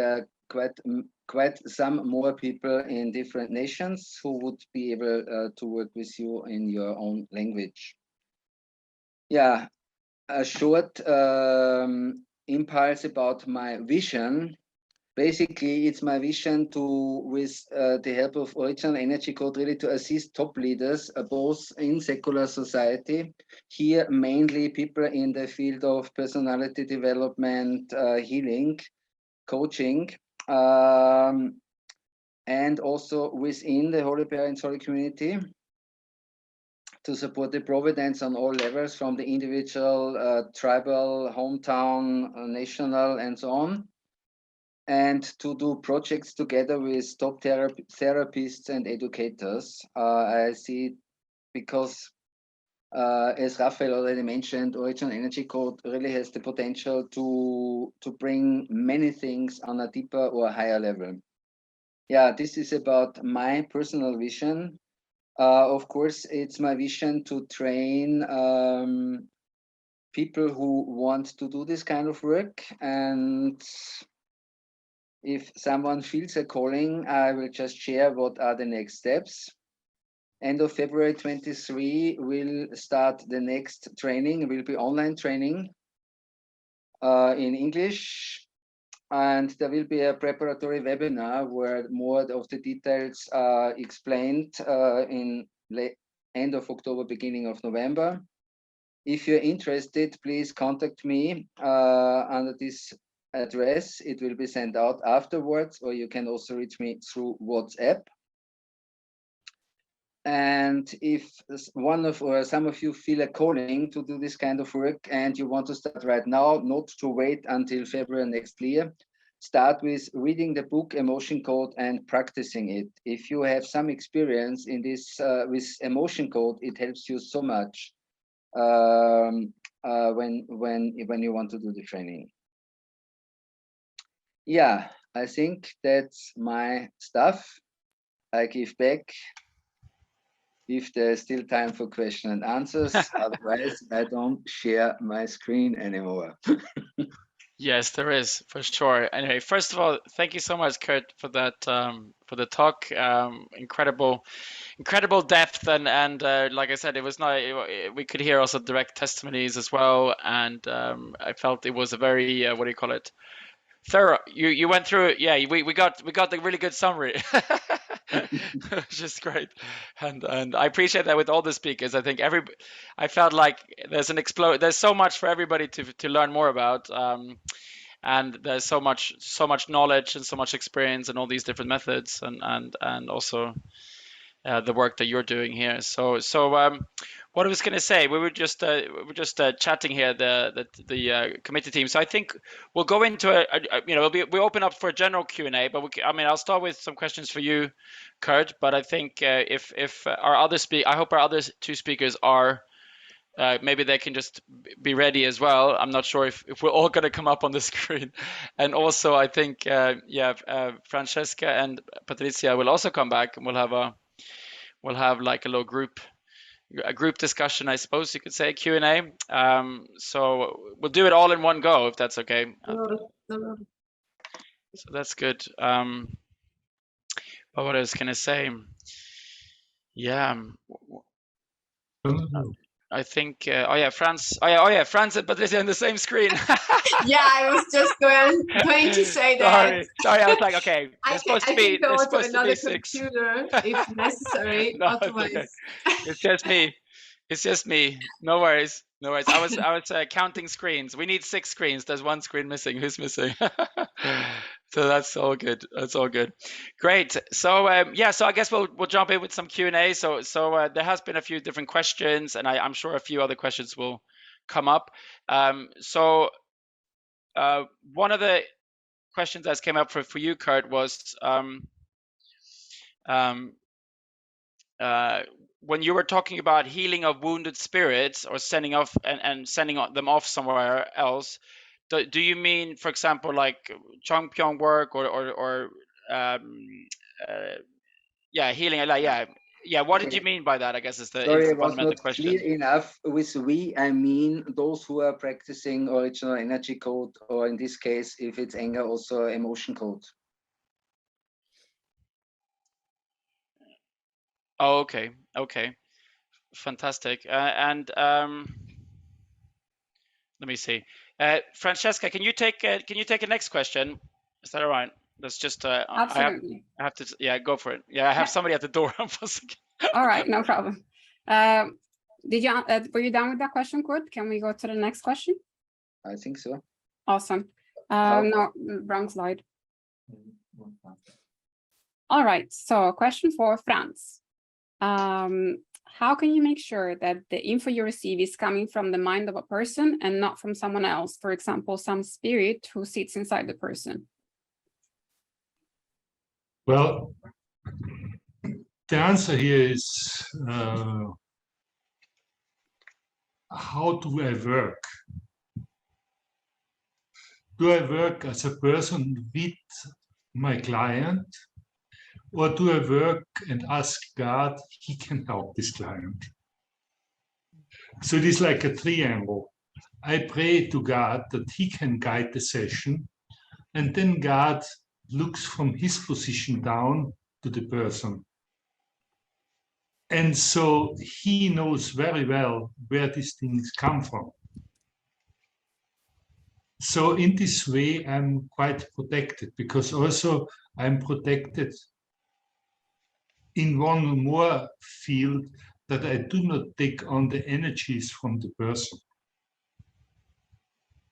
quite some more people in different nations who would be able to work with you in your own language. Yeah, a short impulse about my vision. Basically, it's my vision to, with the help of original energy code, really to assist top leaders, both in secular society, here mainly people in the field of personality development, healing, coaching, and also within the Holy Parents Holy Community, to support the Providence on all levels, from the individual, tribal, hometown, national, and so on, and to do projects together with top therapists and educators. I see, because as Raphael already mentioned, original energy code really has the potential to bring many things on a deeper or higher level. Yeah, this is about my personal vision. Of course, it's my vision to train people who want to do this kind of work. And if someone feels a calling, I will just share what are the next steps. End of February 23, we'll start the next training. It will be online training in English. And there will be a preparatory webinar where more of the details are explained in end of October, beginning of November. If you're interested, please contact me under this address. It will be sent out afterwards, or you can also reach me through WhatsApp. And if one of or some of you feel a calling to do this kind of work and you want to start right now, not to wait until February next year, start with reading the book Emotion Code and practicing it. If you have some experience in this with Emotion Code, it helps you so much when you want to do the training. Yeah, I think that's my stuff. I give back if there's still time for questions and answers. Otherwise, I don't share my screen anymore. Yes, there is, for sure. Anyway, first of all, thank you so much, Kurt, for that for the talk. Incredible depth, and like I said, it was not. We could hear also direct testimonies as well, and I felt it was a very what do you call it? Thorough. You went through it. Yeah, we got the really good summary. which is great. And I appreciate that with all the speakers. I think I felt like there's so much for everybody to learn more about. And there's so much knowledge and so much experience and all these different methods and also the work that you're doing here. So what I was going to say, we were just chatting here, the committee team. So I think we'll go into we open up for a general Q&A, but I'll start with some questions for you, Kurt. But I think if our other I hope our other two speakers are. Maybe they can just be ready as well. I'm not sure if we're all going to come up on the screen. And also, I think, Francesca and Patricia will also come back, and we'll have like a little group discussion, I suppose you could say, Q&A. So we'll do it all in one go, if that's okay. So that's good. But what I was going to say, I think, France and Patricia on the same screen. Yeah, I was just going to say that. Sorry, I was like, okay, I can go to another computer if necessary. No, otherwise, it's okay. It's just me. No worries. I was counting screens. We need 6 screens. There's 1 screen missing. Who's missing? So that's all good. Great. So so I guess we'll jump in with some Q&A. So there has been a few different questions, and I'm sure a few other questions will come up. So one of the questions that came up for you, Kurt, was when you were talking about healing of wounded spirits or sending off and sending them off somewhere else. Do you mean, for example, like Chongpyong work or healing? What did you mean by that? I guess is the Sorry, it was fundamental not question. clear enough. With we, I mean those who are practicing original energy code, or in this case, if it's anger, also emotion code. Oh, okay, fantastic. And let me see. Francesca, can you take the next question? Is that all right? That's just Absolutely. I have to go for it. I have somebody at the door. All right, no problem. Did you were you done with that question, Kurt? Can we go to the next question? I think so. Awesome. No, wrong slide. All right, so a question for Franz. How can you make sure that the info you receive is coming from the mind of a person and not from someone else? For example, some spirit who sits inside the person. Well, the answer here is how do I work? Do I work as a person with my client, or do I work and ask God he can help this client? So it is like a triangle. I pray to God that he can guide the session, and then God looks from his position down to the person. And so he knows very well where these things come from. So in this way, I'm quite protected, because also I'm protected in one more field, that I do not take on the energies from the person,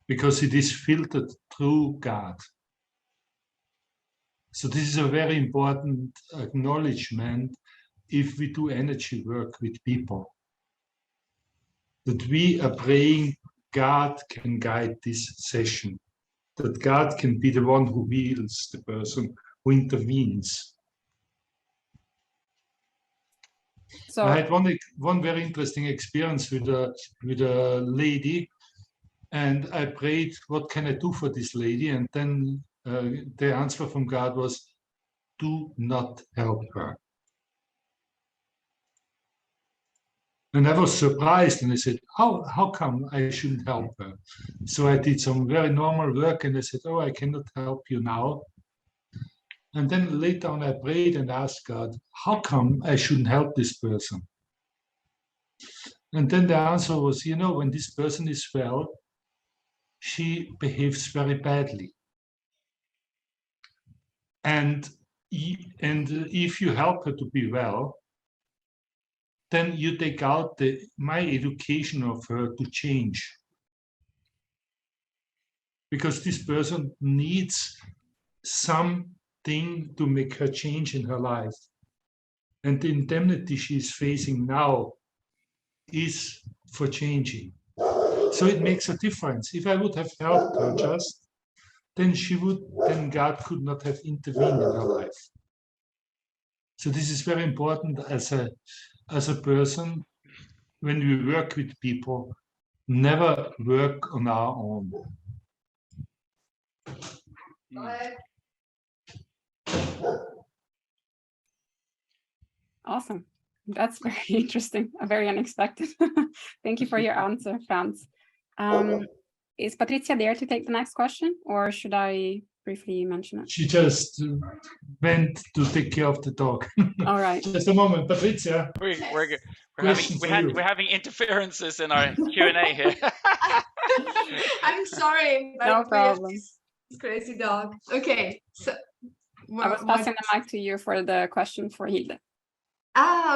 because it is filtered through God. So this is a very important acknowledgement if we do energy work with people, that we are praying God can guide this session, that God can be the one who heals the person, who intervenes. So I had one very interesting experience with a lady, and I prayed, what can I do for this lady? And then the answer from God was, do not help her. And I was surprised, and I said, how come I shouldn't help her? So I did some very normal work, and I said, oh, I cannot help you now. And then later on, I prayed and asked God, how come I shouldn't help this person? And then the answer was, when this person is well, she behaves very badly. And And if you help her to be well, then you take out my education of her to change. Because this person needs something to make her change in her life. And the indemnity she's facing now is for changing. So it makes a difference. If I would have helped her just, then God could not have intervened in her life. So this is very important as a person, when we work with people, never work on our own. Awesome. That's very interesting, very unexpected. Thank you for your answer, Franz. Is Patricia there to take the next question, or should I briefly mention it? She just went to take care of the dog. All right. Just a moment, Patricia. We're having interferences in our Q&A here. I'm sorry, but no problem. This crazy dog. Okay, so I was passing the mic to you for the question for Hilde.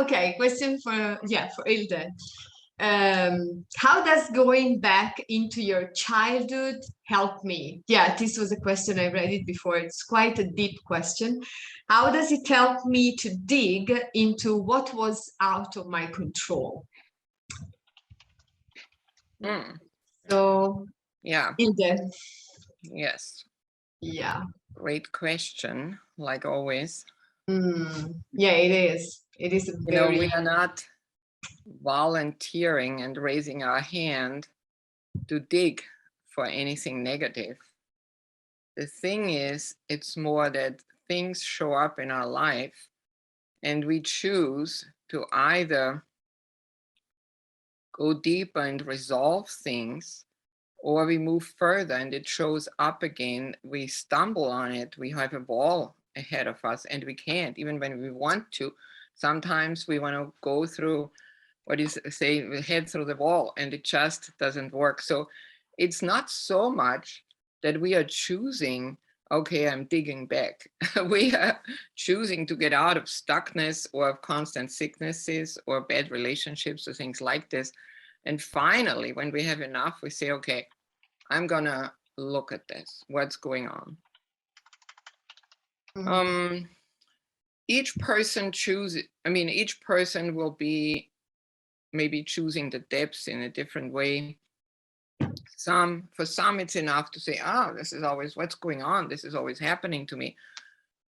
Okay. Question for Hilde. How does going back into your childhood help me? Yeah, this was a question, I read it before. It's quite a deep question. How does it help me to dig into what was out of my control? So, yeah. Hilde. Yes. Yeah. Great question, like always. Yeah, it is. It is a very... we are not volunteering and raising our hand to dig for anything negative. The thing is, it's more that things show up in our life and we choose to either go deeper and resolve things, or we move further and it shows up again. We stumble on it. We have a wall ahead of us and we can't, even when we want to. Sometimes we want to go through, head through the wall, and it just doesn't work. So it's not so much that we are choosing, okay, I'm digging back. We are choosing to get out of stuckness or of constant sicknesses or bad relationships or things like this. And finally, when we have enough, we say, okay, I'm gonna look at this, what's going on. Each person each person will be maybe choosing the depths in a different way. For some, it's enough to say, this is always what's going on. This is always happening to me.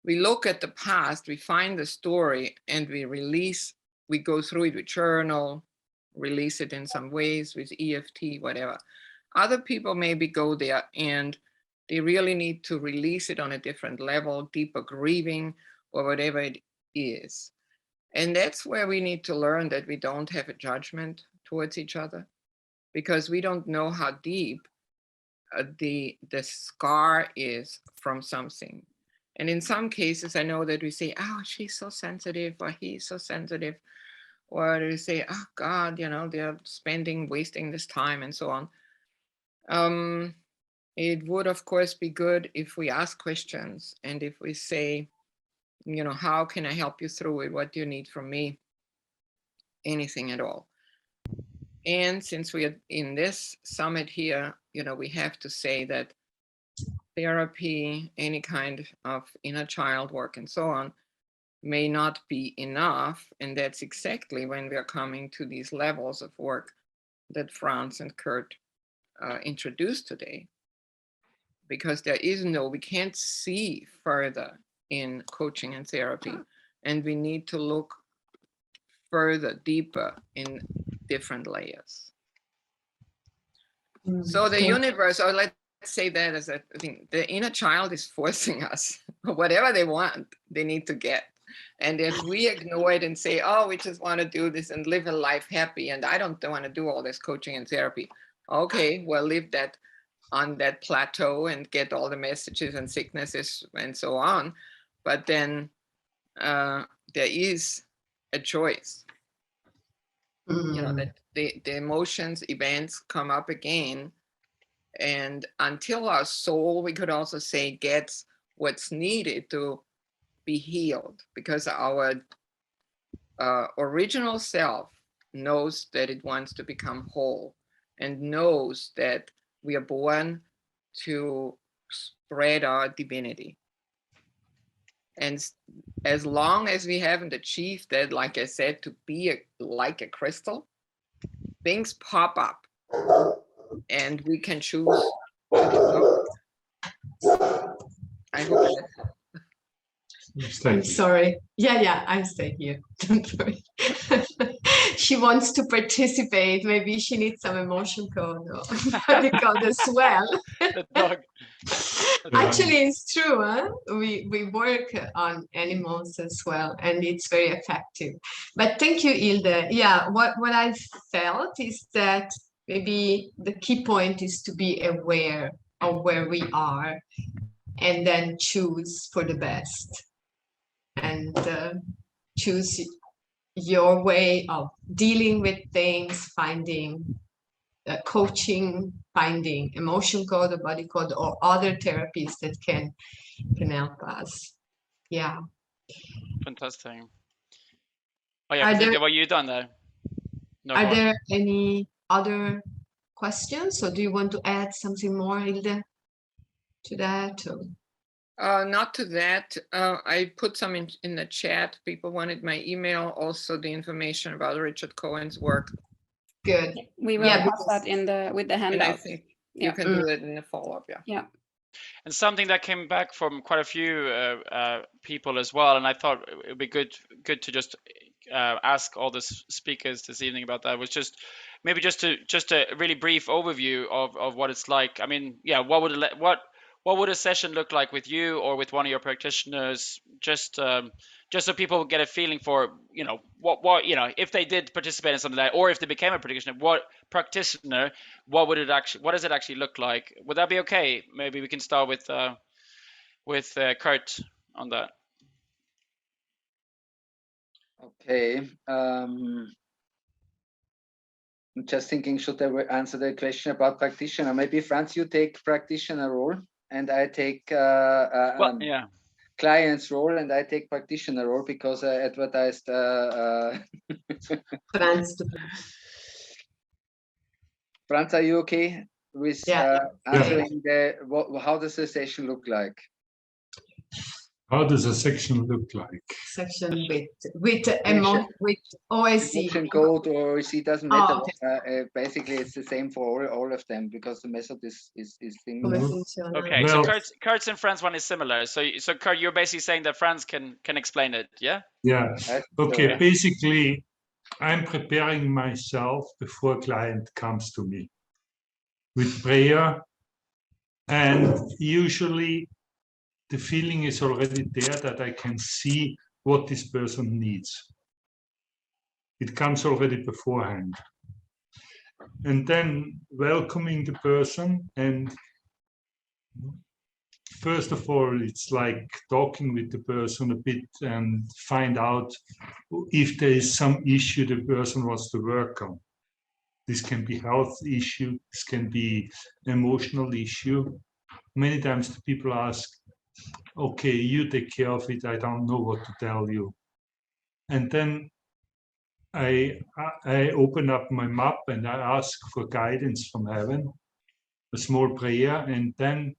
We look at the past, we find the story, and we go through it, we journal, release it in some ways with EFT, whatever. Other people maybe go there and they really need to release it on a different level, deeper grieving, or whatever it is. And that's where we need to learn that we don't have a judgment towards each other, because we don't know how deep the scar is from something. And in some cases, I know that we say, oh, she's so sensitive, or he's so sensitive, or we say, oh God, they're wasting this time and so on. It would, of course, be good if we ask questions and if we say, how can I help you through it? What do you need from me? Anything at all. And since we are in this summit here, we have to say that therapy, any kind of inner child work and so on, may not be enough. And that's exactly when we are coming to these levels of work that Franz and Kurt introduced today. Because we can't see further in coaching and therapy. And we need to look further, deeper in different layers. So the universe, or let's say that as a thing, the inner child is forcing us, whatever they want, they need to get. And if we ignore it and say, oh, we just want to do this and live a life happy, and I don't want to do all this coaching and therapy. Okay, well, live that on that plateau and get all the messages and sicknesses and so on. But then there is a choice. That the emotions, events come up again. And until our soul, we could also say, gets what's needed to be healed, because our original self knows that it wants to become whole and knows that we are born to spread our divinity. And as long as we haven't achieved that, like I said, to be like a crystal, things pop up and we can choose to develop. I hope that I'm sorry. Yeah, I'm staying here. Don't worry. She wants to participate. Maybe she needs some emotion code or body code as well. The dog. Actually, it's true. Huh? We work on animals as well, and it's very effective. But thank you, Hilde. Yeah, what I felt is that maybe the key point is to be aware of where we are and then choose for the best. And choose your way of dealing with things, finding coaching, finding emotion code or body code or other therapies that can help us. Yeah. Fantastic. Oh yeah, Cynthia, what you done there? No, are there any other questions, or do you want to add something more, Hilde, to that? Or? Not to that. I put some in the chat. People wanted my email, also the information about Richard Cohen's work. Good. We will post that in with the handout. And I think you can do that in the follow-up. Yeah. And something that came back from quite a few people as well, and I thought it would be good to just ask all the speakers this evening about that, was just maybe just a really brief overview of what it's like. I mean, yeah, what would a session look like with you or with one of your practitioners? Just so people get a feeling for, what if they did participate in something like that, or if they became a practitioner, what does it actually look like? Would that be okay? Maybe we can start with Kurt on that. Okay. I'm just thinking, should I answer the question about practitioner? Maybe Franz, you take practitioner role, and I take client's role, and I take practitioner role, because I advertised Franz, are you okay with answering how does the session look like? How does a section look like? Section with OSC. Emotion code or OSC doesn't matter. Basically, it's the same for all of them, because the method is similar. Okay, well, so Kurt's and Franz one is similar. So Kurt, you're basically saying that Franz can explain it, yeah? Yeah. Okay. Basically, I'm preparing myself before a client comes to me with prayer, and usually the feeling is already there that I can see what this person needs. It comes already beforehand. And then welcoming the person, and first of all, it's like talking with the person a bit and find out if there is some issue the person wants to work on. This can be health issue, this can be emotional issue. Many times the people ask, okay, you take care of it, I don't know what to tell you. And then I open up my map and I ask for guidance from heaven, a small prayer, and then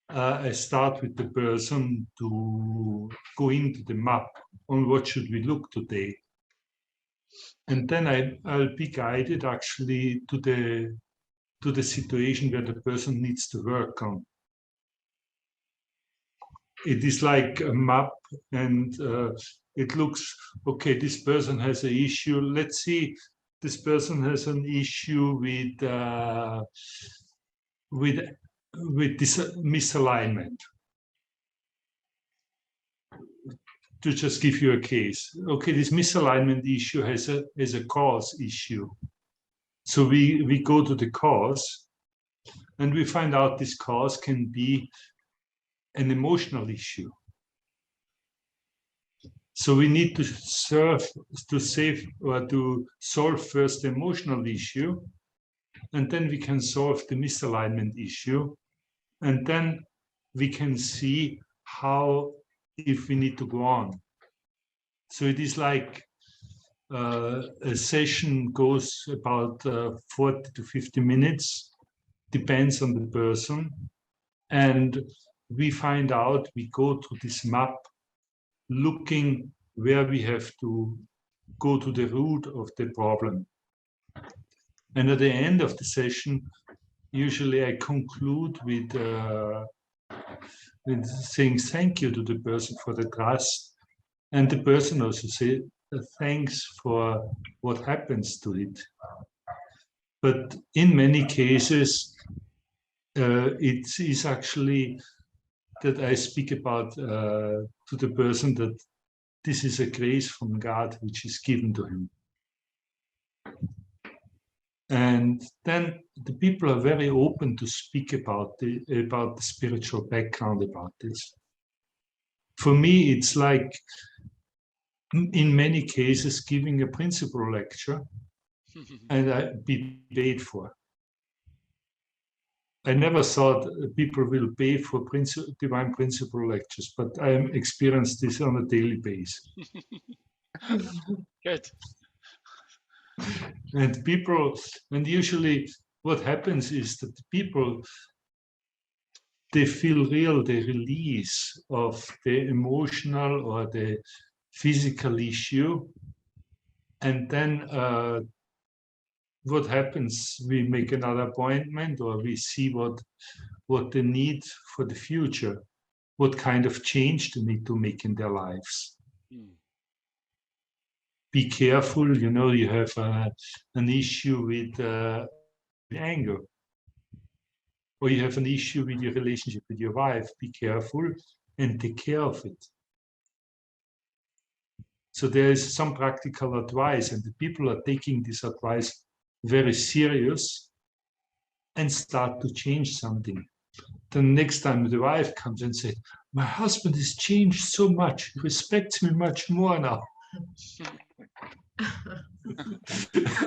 I start with the person to go into the map on what should we look today. And then I'll be guided actually to the situation where the person needs to work on. It is like a map, and it looks, okay, this person has an issue. Let's see, this person has an issue with this misalignment. To just give you a case, okay, this misalignment issue has a cause issue. So we go to the cause, and we find out this cause can be an emotional issue. So we need to solve first the emotional issue, and then we can solve the misalignment issue, and then we can see how if we need to go on. So it is like a session goes about 40 to 50 minutes, depends on the person. And we find out, we go to this map, looking where we have to go to the root of the problem. And at the end of the session, usually I conclude with saying thank you to the person for the trust. And the person also say thanks for what happens to it. But in many cases, it is actually that I speak about to the person that this is a grace from God which is given to him. And then the people are very open to speak about the spiritual background about this. For me, it's like, in many cases, giving a principal lecture, and I be paid for. I never thought people will pay for divine principle lectures, but I experience this on a daily basis. Good. And usually what happens is that the people, they feel the release of the emotional or the physical issue. And then what happens, we make another appointment, or we see what they need for the future, what kind of change they need to make in their lives. Be careful, you have an issue with anger, or you have an issue with your relationship with your wife. Be careful and take care of it. So there is some practical advice, and the people are taking this advice very serious and start to change something. The next time the wife comes and says, my husband has changed so much, he respects me much more now.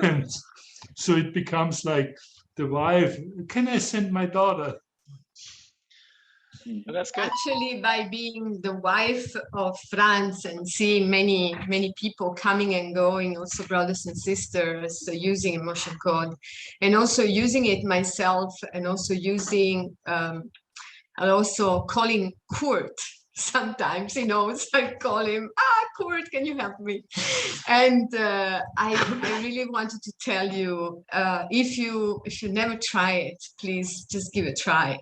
And so it becomes like the wife, can I send my daughter? Oh, that's good. Actually, by being the wife of Franz and seeing many, many people coming and going, also brothers and sisters using emotion code, and also using it myself, and also using, and also calling Kurt sometimes, so I call him, Kurt, can you help me? And I really wanted to tell you, if you never try it, please just give it a try,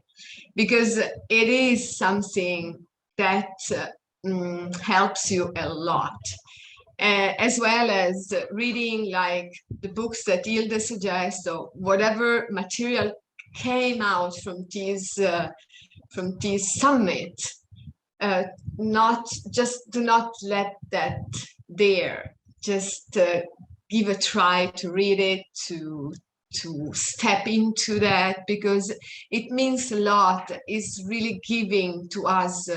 because it is something that helps you a lot. As well as reading like the books that Hilde suggests, or whatever material came out from this summit. Do not let that there. Just give a try to read it, to step into that, because it means a lot. It's really giving to us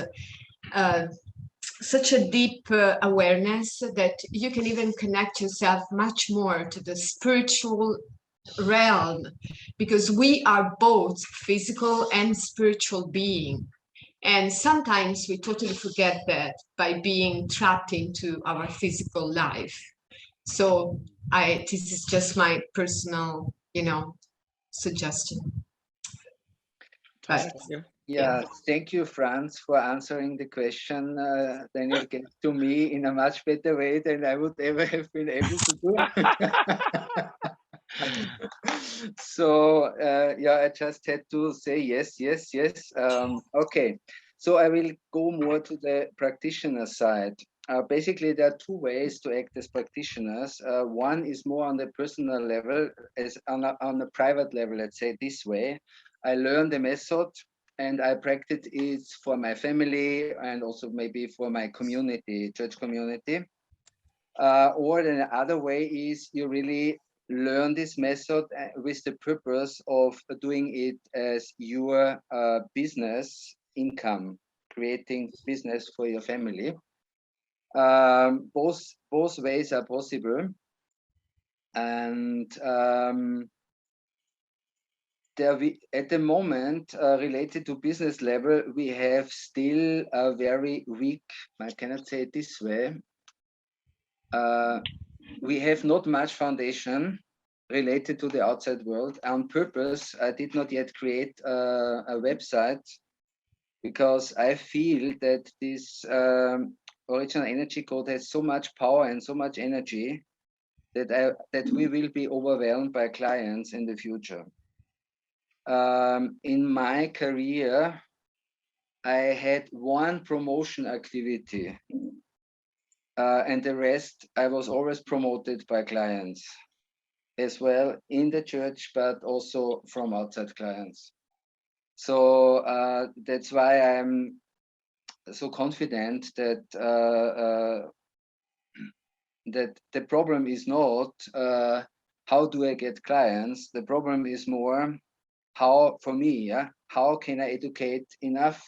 such a deep awareness that you can even connect yourself much more to the spiritual realm, because we are both physical and spiritual being. And sometimes we totally forget that by being trapped into our physical life. So this is just my personal, suggestion. But, yeah, thank you, Franz, for answering the question. Then it gets to me in a much better way than I would ever have been able to do. So yeah, I just had to say yes. Okay, so I will go more to the practitioner side. Basically, there are two ways to act as practitioners. One is more on the personal level, as on a private level, let's say this way. I learned the method and I practice it for my family and also maybe for my community, church community. Or the other way is you really learn this method with the purpose of doing it as your business income, creating business for your family. Both ways are possible. And at the moment, related to business level, we have still a very weak, I cannot say it this way, we have not much foundation related to the outside world. On purpose, I did not yet create a website because I feel that this original energy code has so much power and so much energy that we will be overwhelmed by clients in the future. In my career, I had one promotion activity, and the rest I was always promoted by clients as well in the church, but also from outside clients. So that's why I'm so confident that that the problem is not how do I get clients. The problem is more how, for me, how can I educate enough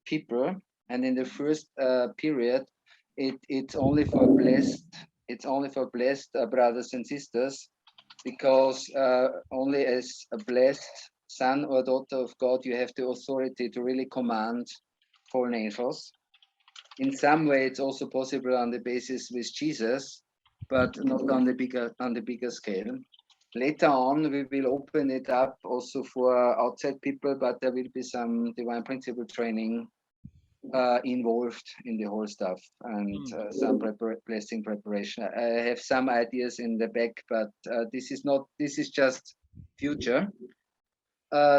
people? And in the first period, it's only for blessed. It's only for blessed brothers and sisters, because only as a blessed son or daughter of God, you have the authority to really command fallen angels. In some way, it's also possible on the basis with Jesus, but not on the bigger scale. Later on, we will open it up also for outside people, but there will be some divine principle training involved in the whole stuff, and some blessing preparation. I have some ideas in the back, but this is just future.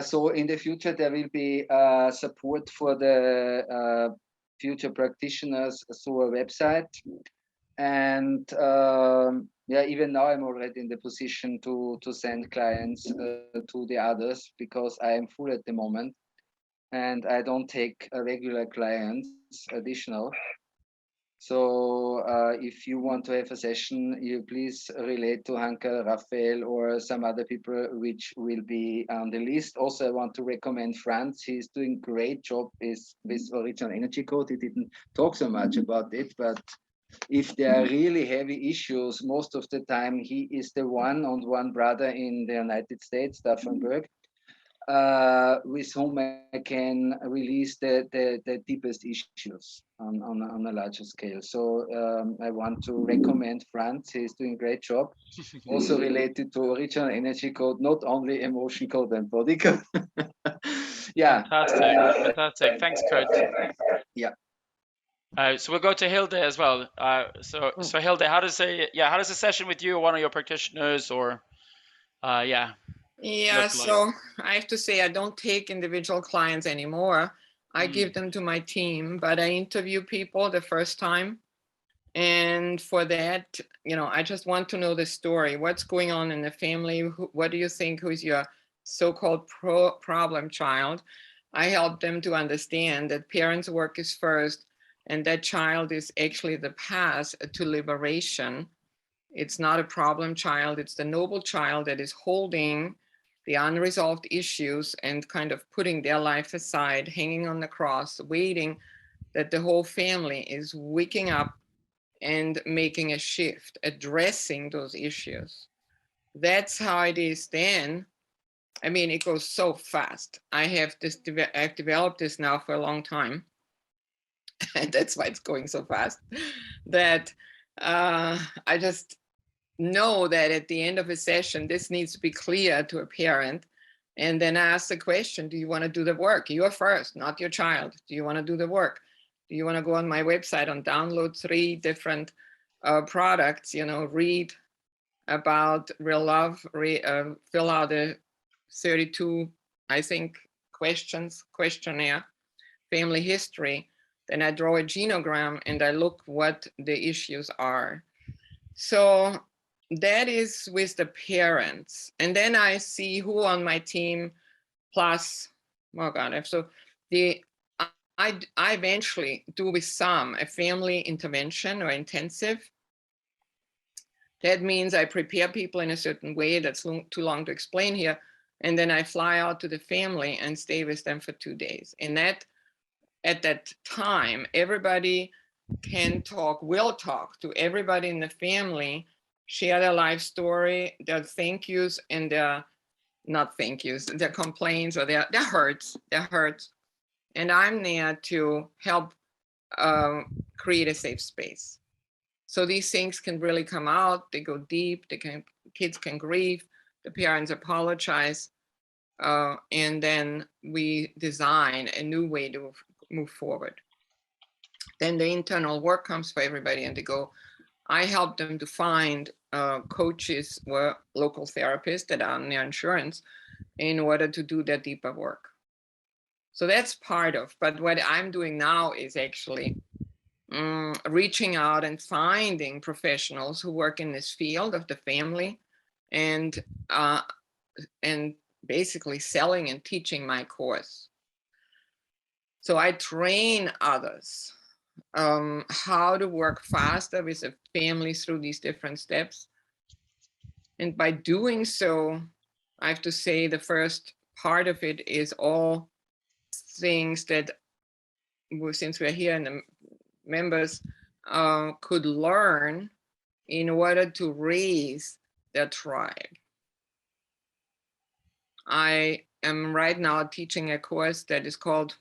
So in the future, there will be support for the future practitioners through a website. And yeah, even now I'm already in the position to send clients to the others, because I am full at the moment and I don't take regular clients additional. So if you want to have a session, you please relate to Hanka, Raphael, or some other people which will be on the list. Also, I want to recommend Franz. He's doing great job with original energy code. He didn't talk so much about it, but if there are really heavy issues, most of the time he is the one brother in the United States, Staffenberg, with whom I can release the deepest issues on a larger scale. So I want to recommend Franz. He's doing a great job. Also related to original energy code, not only emotion code and body code. Yeah. Fantastic. Thanks, Kurt. Yeah. So we'll go to Hilde as well. So Hilde, how does a session with you or one of your practitioners or Yeah, so I have to say I don't take individual clients anymore. I give them to my team, but I interview people the first time. And for that, I just want to know the story. What's going on in the family? What do you think? Who's your so-called problem child? I help them to understand that parents' work is first, and that child is actually the path to liberation. It's not a problem child. It's the noble child that is holding the unresolved issues and kind of putting their life aside, hanging on the cross, waiting that the whole family is waking up and making a shift, addressing those issues. That's how it is then. I mean, it goes so fast. I've developed this now for a long time. And that's why it's going so fast, that I just know that at the end of a session, this needs to be clear to a parent. And then ask the question, do you want to do the work? You are first, not your child. Do you want to do the work? Do you want to go on my website and download 3 different products, read about real love, fill out a 32, I think, questionnaire, family history. Then I draw a genogram and I look what the issues are. So that is with the parents. And then I see who on my team plus, oh God, so I eventually do with some a family intervention or intensive. That means I prepare people in a certain way that's too long to explain here. And then I fly out to the family and stay with them for 2 days. And that, at that time, everybody will talk to everybody in the family, share their life story, their thank yous, and their not thank yous, their complaints or their hurts, and I'm there to help create a safe space. So these things can really come out. They go deep. Kids can grieve. The parents apologize, and then we design a new way to move forward. Then the internal work comes for everybody, and they go. I help them to find coaches or local therapists that are on their insurance in order to do their deeper work. So that's part of. But what I'm doing now is actually reaching out and finding professionals who work in this field of the family, and basically selling and teaching my course. So I train others how to work faster with a family through these different steps. And by doing so, I have to say the first part of it is all things that, since we're here and the members could learn in order to raise their tribe. I am right now teaching a course that is called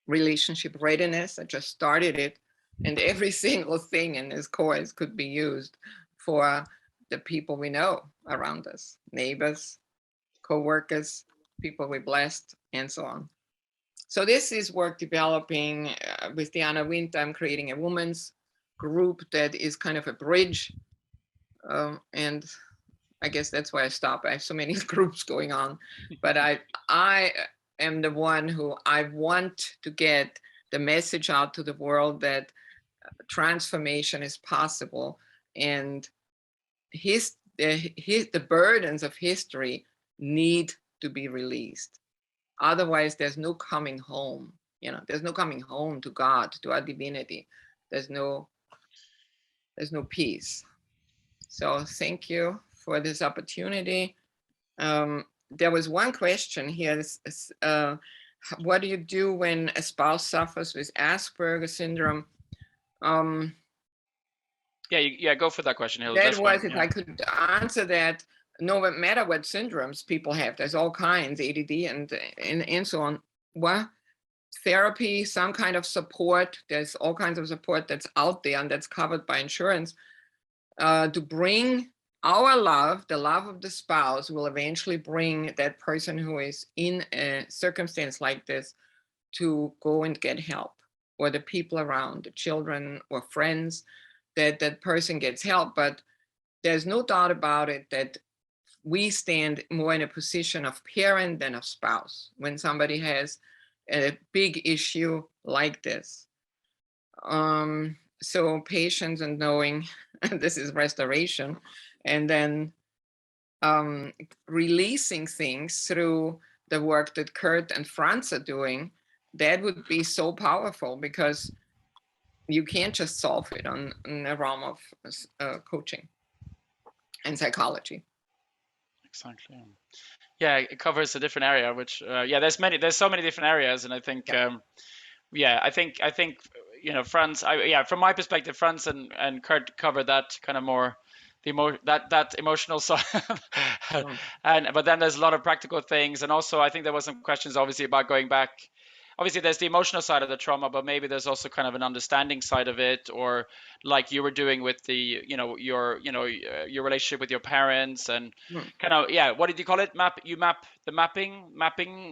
Relationship Readiness. I just started it, and every single thing in this course could be used for the people we know around us, neighbors, co-workers, people we blessed, and so on. So this is work developing with Diana Winter. I'm creating a women's group that is kind of a bridge, and I guess that's why I stop. I have so many groups going on, but I am the one who I want to get the message out to the world that transformation is possible, and the burdens of history need to be released. Otherwise, there's no coming home. There's no coming home to God, to our divinity. There's no peace. So thank you for this opportunity. There was one question here. What do you do when a spouse suffers with Asperger's syndrome? Yeah, go for that question, Hilda. That was, if I could answer that, no matter what syndromes people have, there's all kinds, ADD and so on. Well, therapy, some kind of support, there's all kinds of support that's out there and that's covered by insurance, to bring our love, the love of the spouse, will eventually bring that person who is in a circumstance like this to go and get help, or the people around, the children or friends, that person gets help. But there's no doubt about it that we stand more in a position of parent than of spouse when somebody has a big issue like this. So patience and knowing this is restoration, and then releasing things through the work that Kurt and Franz are doing, that would be so powerful, because you can't just solve it in the realm of coaching and psychology. Exactly. Yeah, it covers a different area, which there's so many different areas, and I think I think Franz, from my perspective, Franz and Kurt covered that kind of more that emotional side. But then there's a lot of practical things, and also I think there was some questions obviously about going back. Obviously there's the emotional side of the trauma, but maybe there's also kind of an understanding side of it, or like you were doing with the your relationship with your parents, and kind of what did you call it? Mapping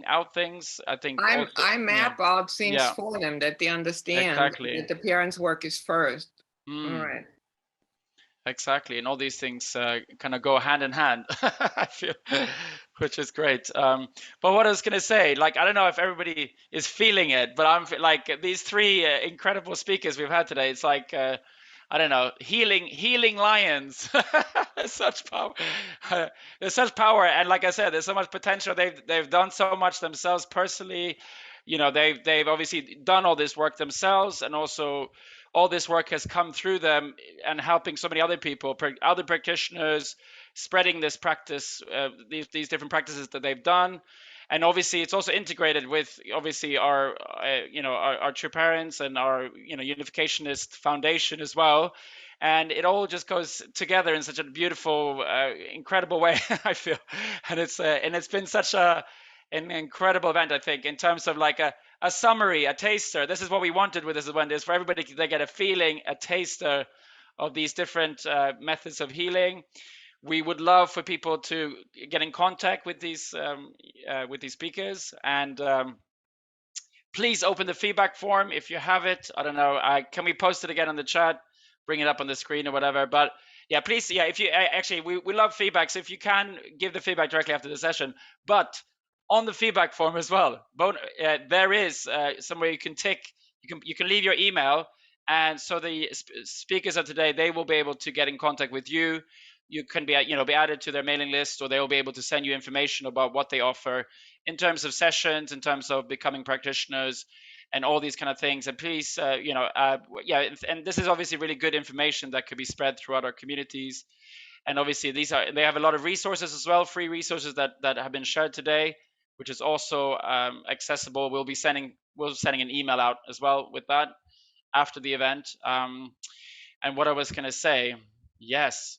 out things. I think I map out things for them, that they understand that the parents' work is first. All right. Exactly, and all these things kind of go hand in hand, I feel, which is great. But what I was gonna say, like, I don't know if everybody is feeling it, but I'm like these three incredible speakers we've had today. It's like I don't know, healing lions. There's such power. There's such power, and like I said, there's so much potential. They've done so much themselves personally. They've obviously done all this work themselves, and also all this work has come through them and helping so many other people, other practitioners, spreading this practice, these different practices that they've done. And obviously it's also integrated with obviously our true parents and our unificationist foundation as well. and it all just goes together in such a beautiful, incredible way. I feel, and it's been such an incredible event. I think in terms of like a summary, a taster. This is what we wanted with this event, is for everybody to get a feeling, a taster of these different methods of healing. We would love for people to get in contact with these speakers, and please open the feedback form if you have it. I don't know. Can we post it again on the chat? Bring it up on the screen or whatever. But yeah, please. Yeah, if you actually, we love feedback. So if you can give the feedback directly after the session, but on the feedback form as well, there is somewhere you can tick. You can leave your email, and so the speakers of today, they will be able to get in contact with you. You can be added to their mailing list, or they will be able to send you information about what they offer in terms of sessions, in terms of becoming practitioners, and all these kind of things. And please, and this is obviously really good information that could be spread throughout our communities. And obviously, they have a lot of resources as well, free resources that have been shared today, which is also accessible. We'll be sending an email out as well with that after the event. And what I was going to say, yes.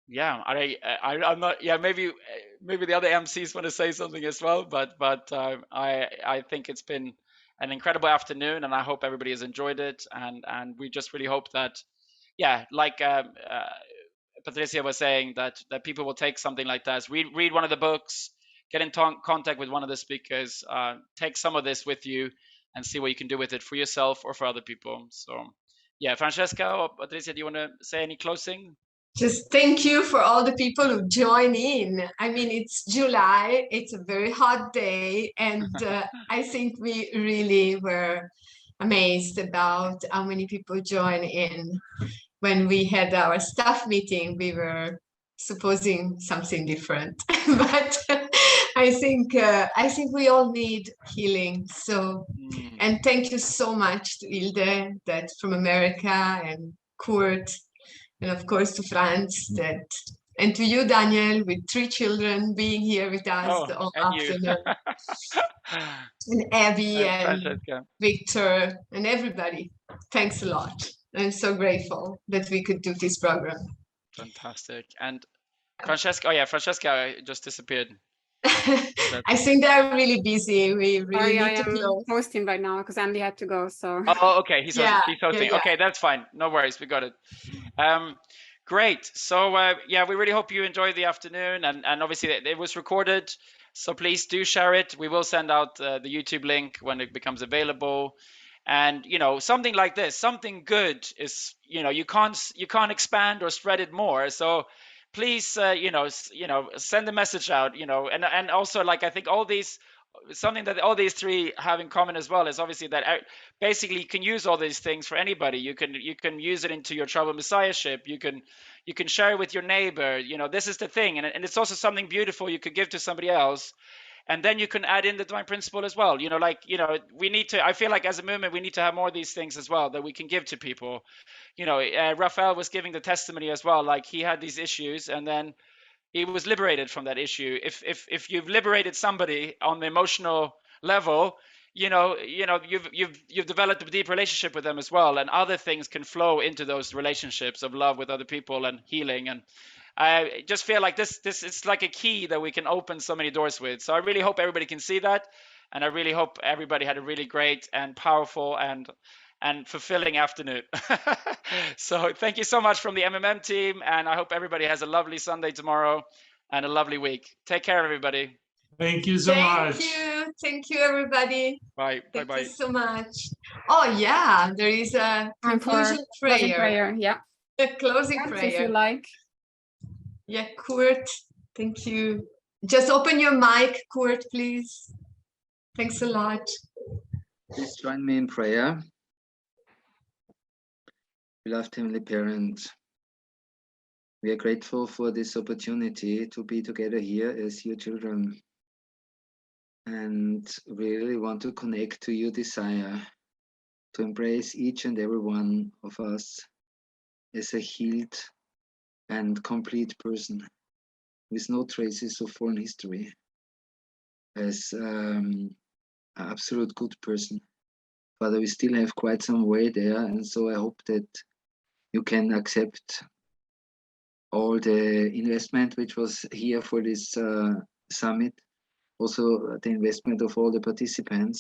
Yeah, I'm not. Yeah, maybe the other MCs want to say something as well, but I think it's been an incredible afternoon, and I hope everybody has enjoyed it, and we just really hope that, yeah, like Patricia was saying, that people will take something like that, read one of the books, get in contact with one of the speakers, take some of this with you, and see what you can do with it for yourself or for other people. So, yeah, Francesca or Patricia, do you want to say any closing? Just thank you for all the people who join in. I mean, it's July, it's a very hot day, and I think we really were amazed about how many people join in. When we had our staff meeting, we were supposing something different, but I think we all need healing. So, and thank you so much to Hilde, that from America, and Kurt, and of course to Franz, and to you, Daniel, with 3 children, being here with us all afternoon. And Abby and Victor and everybody. Thanks a lot. I'm so grateful that we could do this program. Fantastic. And Francesca, Francesca just disappeared. I think they're really busy. We really need to close. I'm hosting right now because Andy had to go. So. Oh, okay. He's hosting. Yeah. Okay, that's fine. No worries. We got it. Great. So we really hope you enjoyed the afternoon, and obviously it was recorded. So please do share it. We will send out the YouTube link when it becomes available. And something like this, something good is, you can't expand or spread it more. So please, send the message out. And also, like, I think something that all these 3 have in common as well is obviously that basically you can use all these things for anybody. You can use it into your tribal messiahship. You can share it with your neighbor. This is the thing, and it's also something beautiful you could give to somebody else. And then you can add in the divine principle as well. We need to, I feel like as a movement, we need to have more of these things as well that we can give to people. Raphael was giving the testimony as well. Like, he had these issues, and then he was liberated from that issue. If you've liberated somebody on the emotional level, you've developed a deep relationship with them as well, and other things can flow into those relationships of love with other people and healing. And I just feel like this is like a key that we can open so many doors with. So I really hope everybody can see that, and I really hope everybody had a really great and powerful and fulfilling afternoon. So thank you so much from the MMM team, and I hope everybody has a lovely Sunday tomorrow and a lovely week. Take care, everybody. Thank you so much. Thank you, everybody. Bye. Thank you so much. Oh yeah, there is a conclusion prayer. Yeah. A closing prayer. If you like. Yeah, Kurt, thank you. Just open your mic, Kurt, please. Thanks a lot. Please join me in prayer. Beloved Heavenly Parent, we are grateful for this opportunity to be together here as your children. And we really want to connect to your desire to embrace each and every one of us as a healed and complete person with no traces of foreign history, as an absolute good person. Father, we still have quite some way there, and so I hope that you can accept all the investment which was here for this summit, also the investment of all the participants,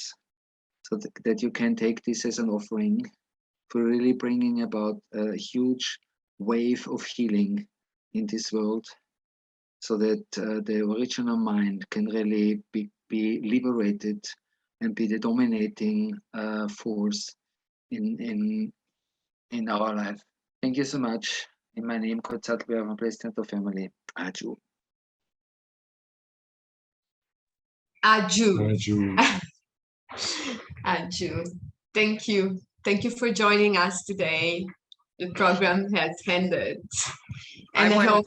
so that you can take this as an offering for really bringing about a huge wave of healing in this world, so that the original mind can really be liberated and be the dominating force in our life. Thank you so much. In my name, Kurt Sattler, I'm President of Family. Adieu. Adieu. Adieu. Adieu. Thank you. Thank you for joining us today. The program has ended. And I hope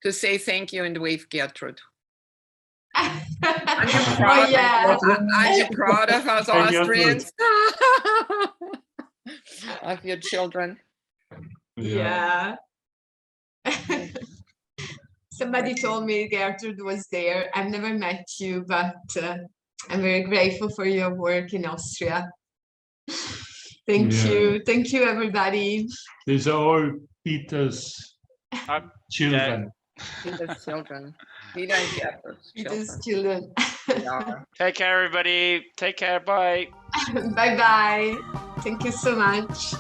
to say thank you and wave Gertrude. Oh, yeah. Aren't you proud of us Austrians? Of your children? Yeah. Somebody told me Gertrude was there. I've never met you, but I'm very grateful for your work in Austria. Thank you. Thank you, everybody. These are all Peter's children. Peter's children. Peter and Gertrude's Peter's children. Yeah. Take care, everybody. Take care. Bye. Bye-bye. Thank you so much.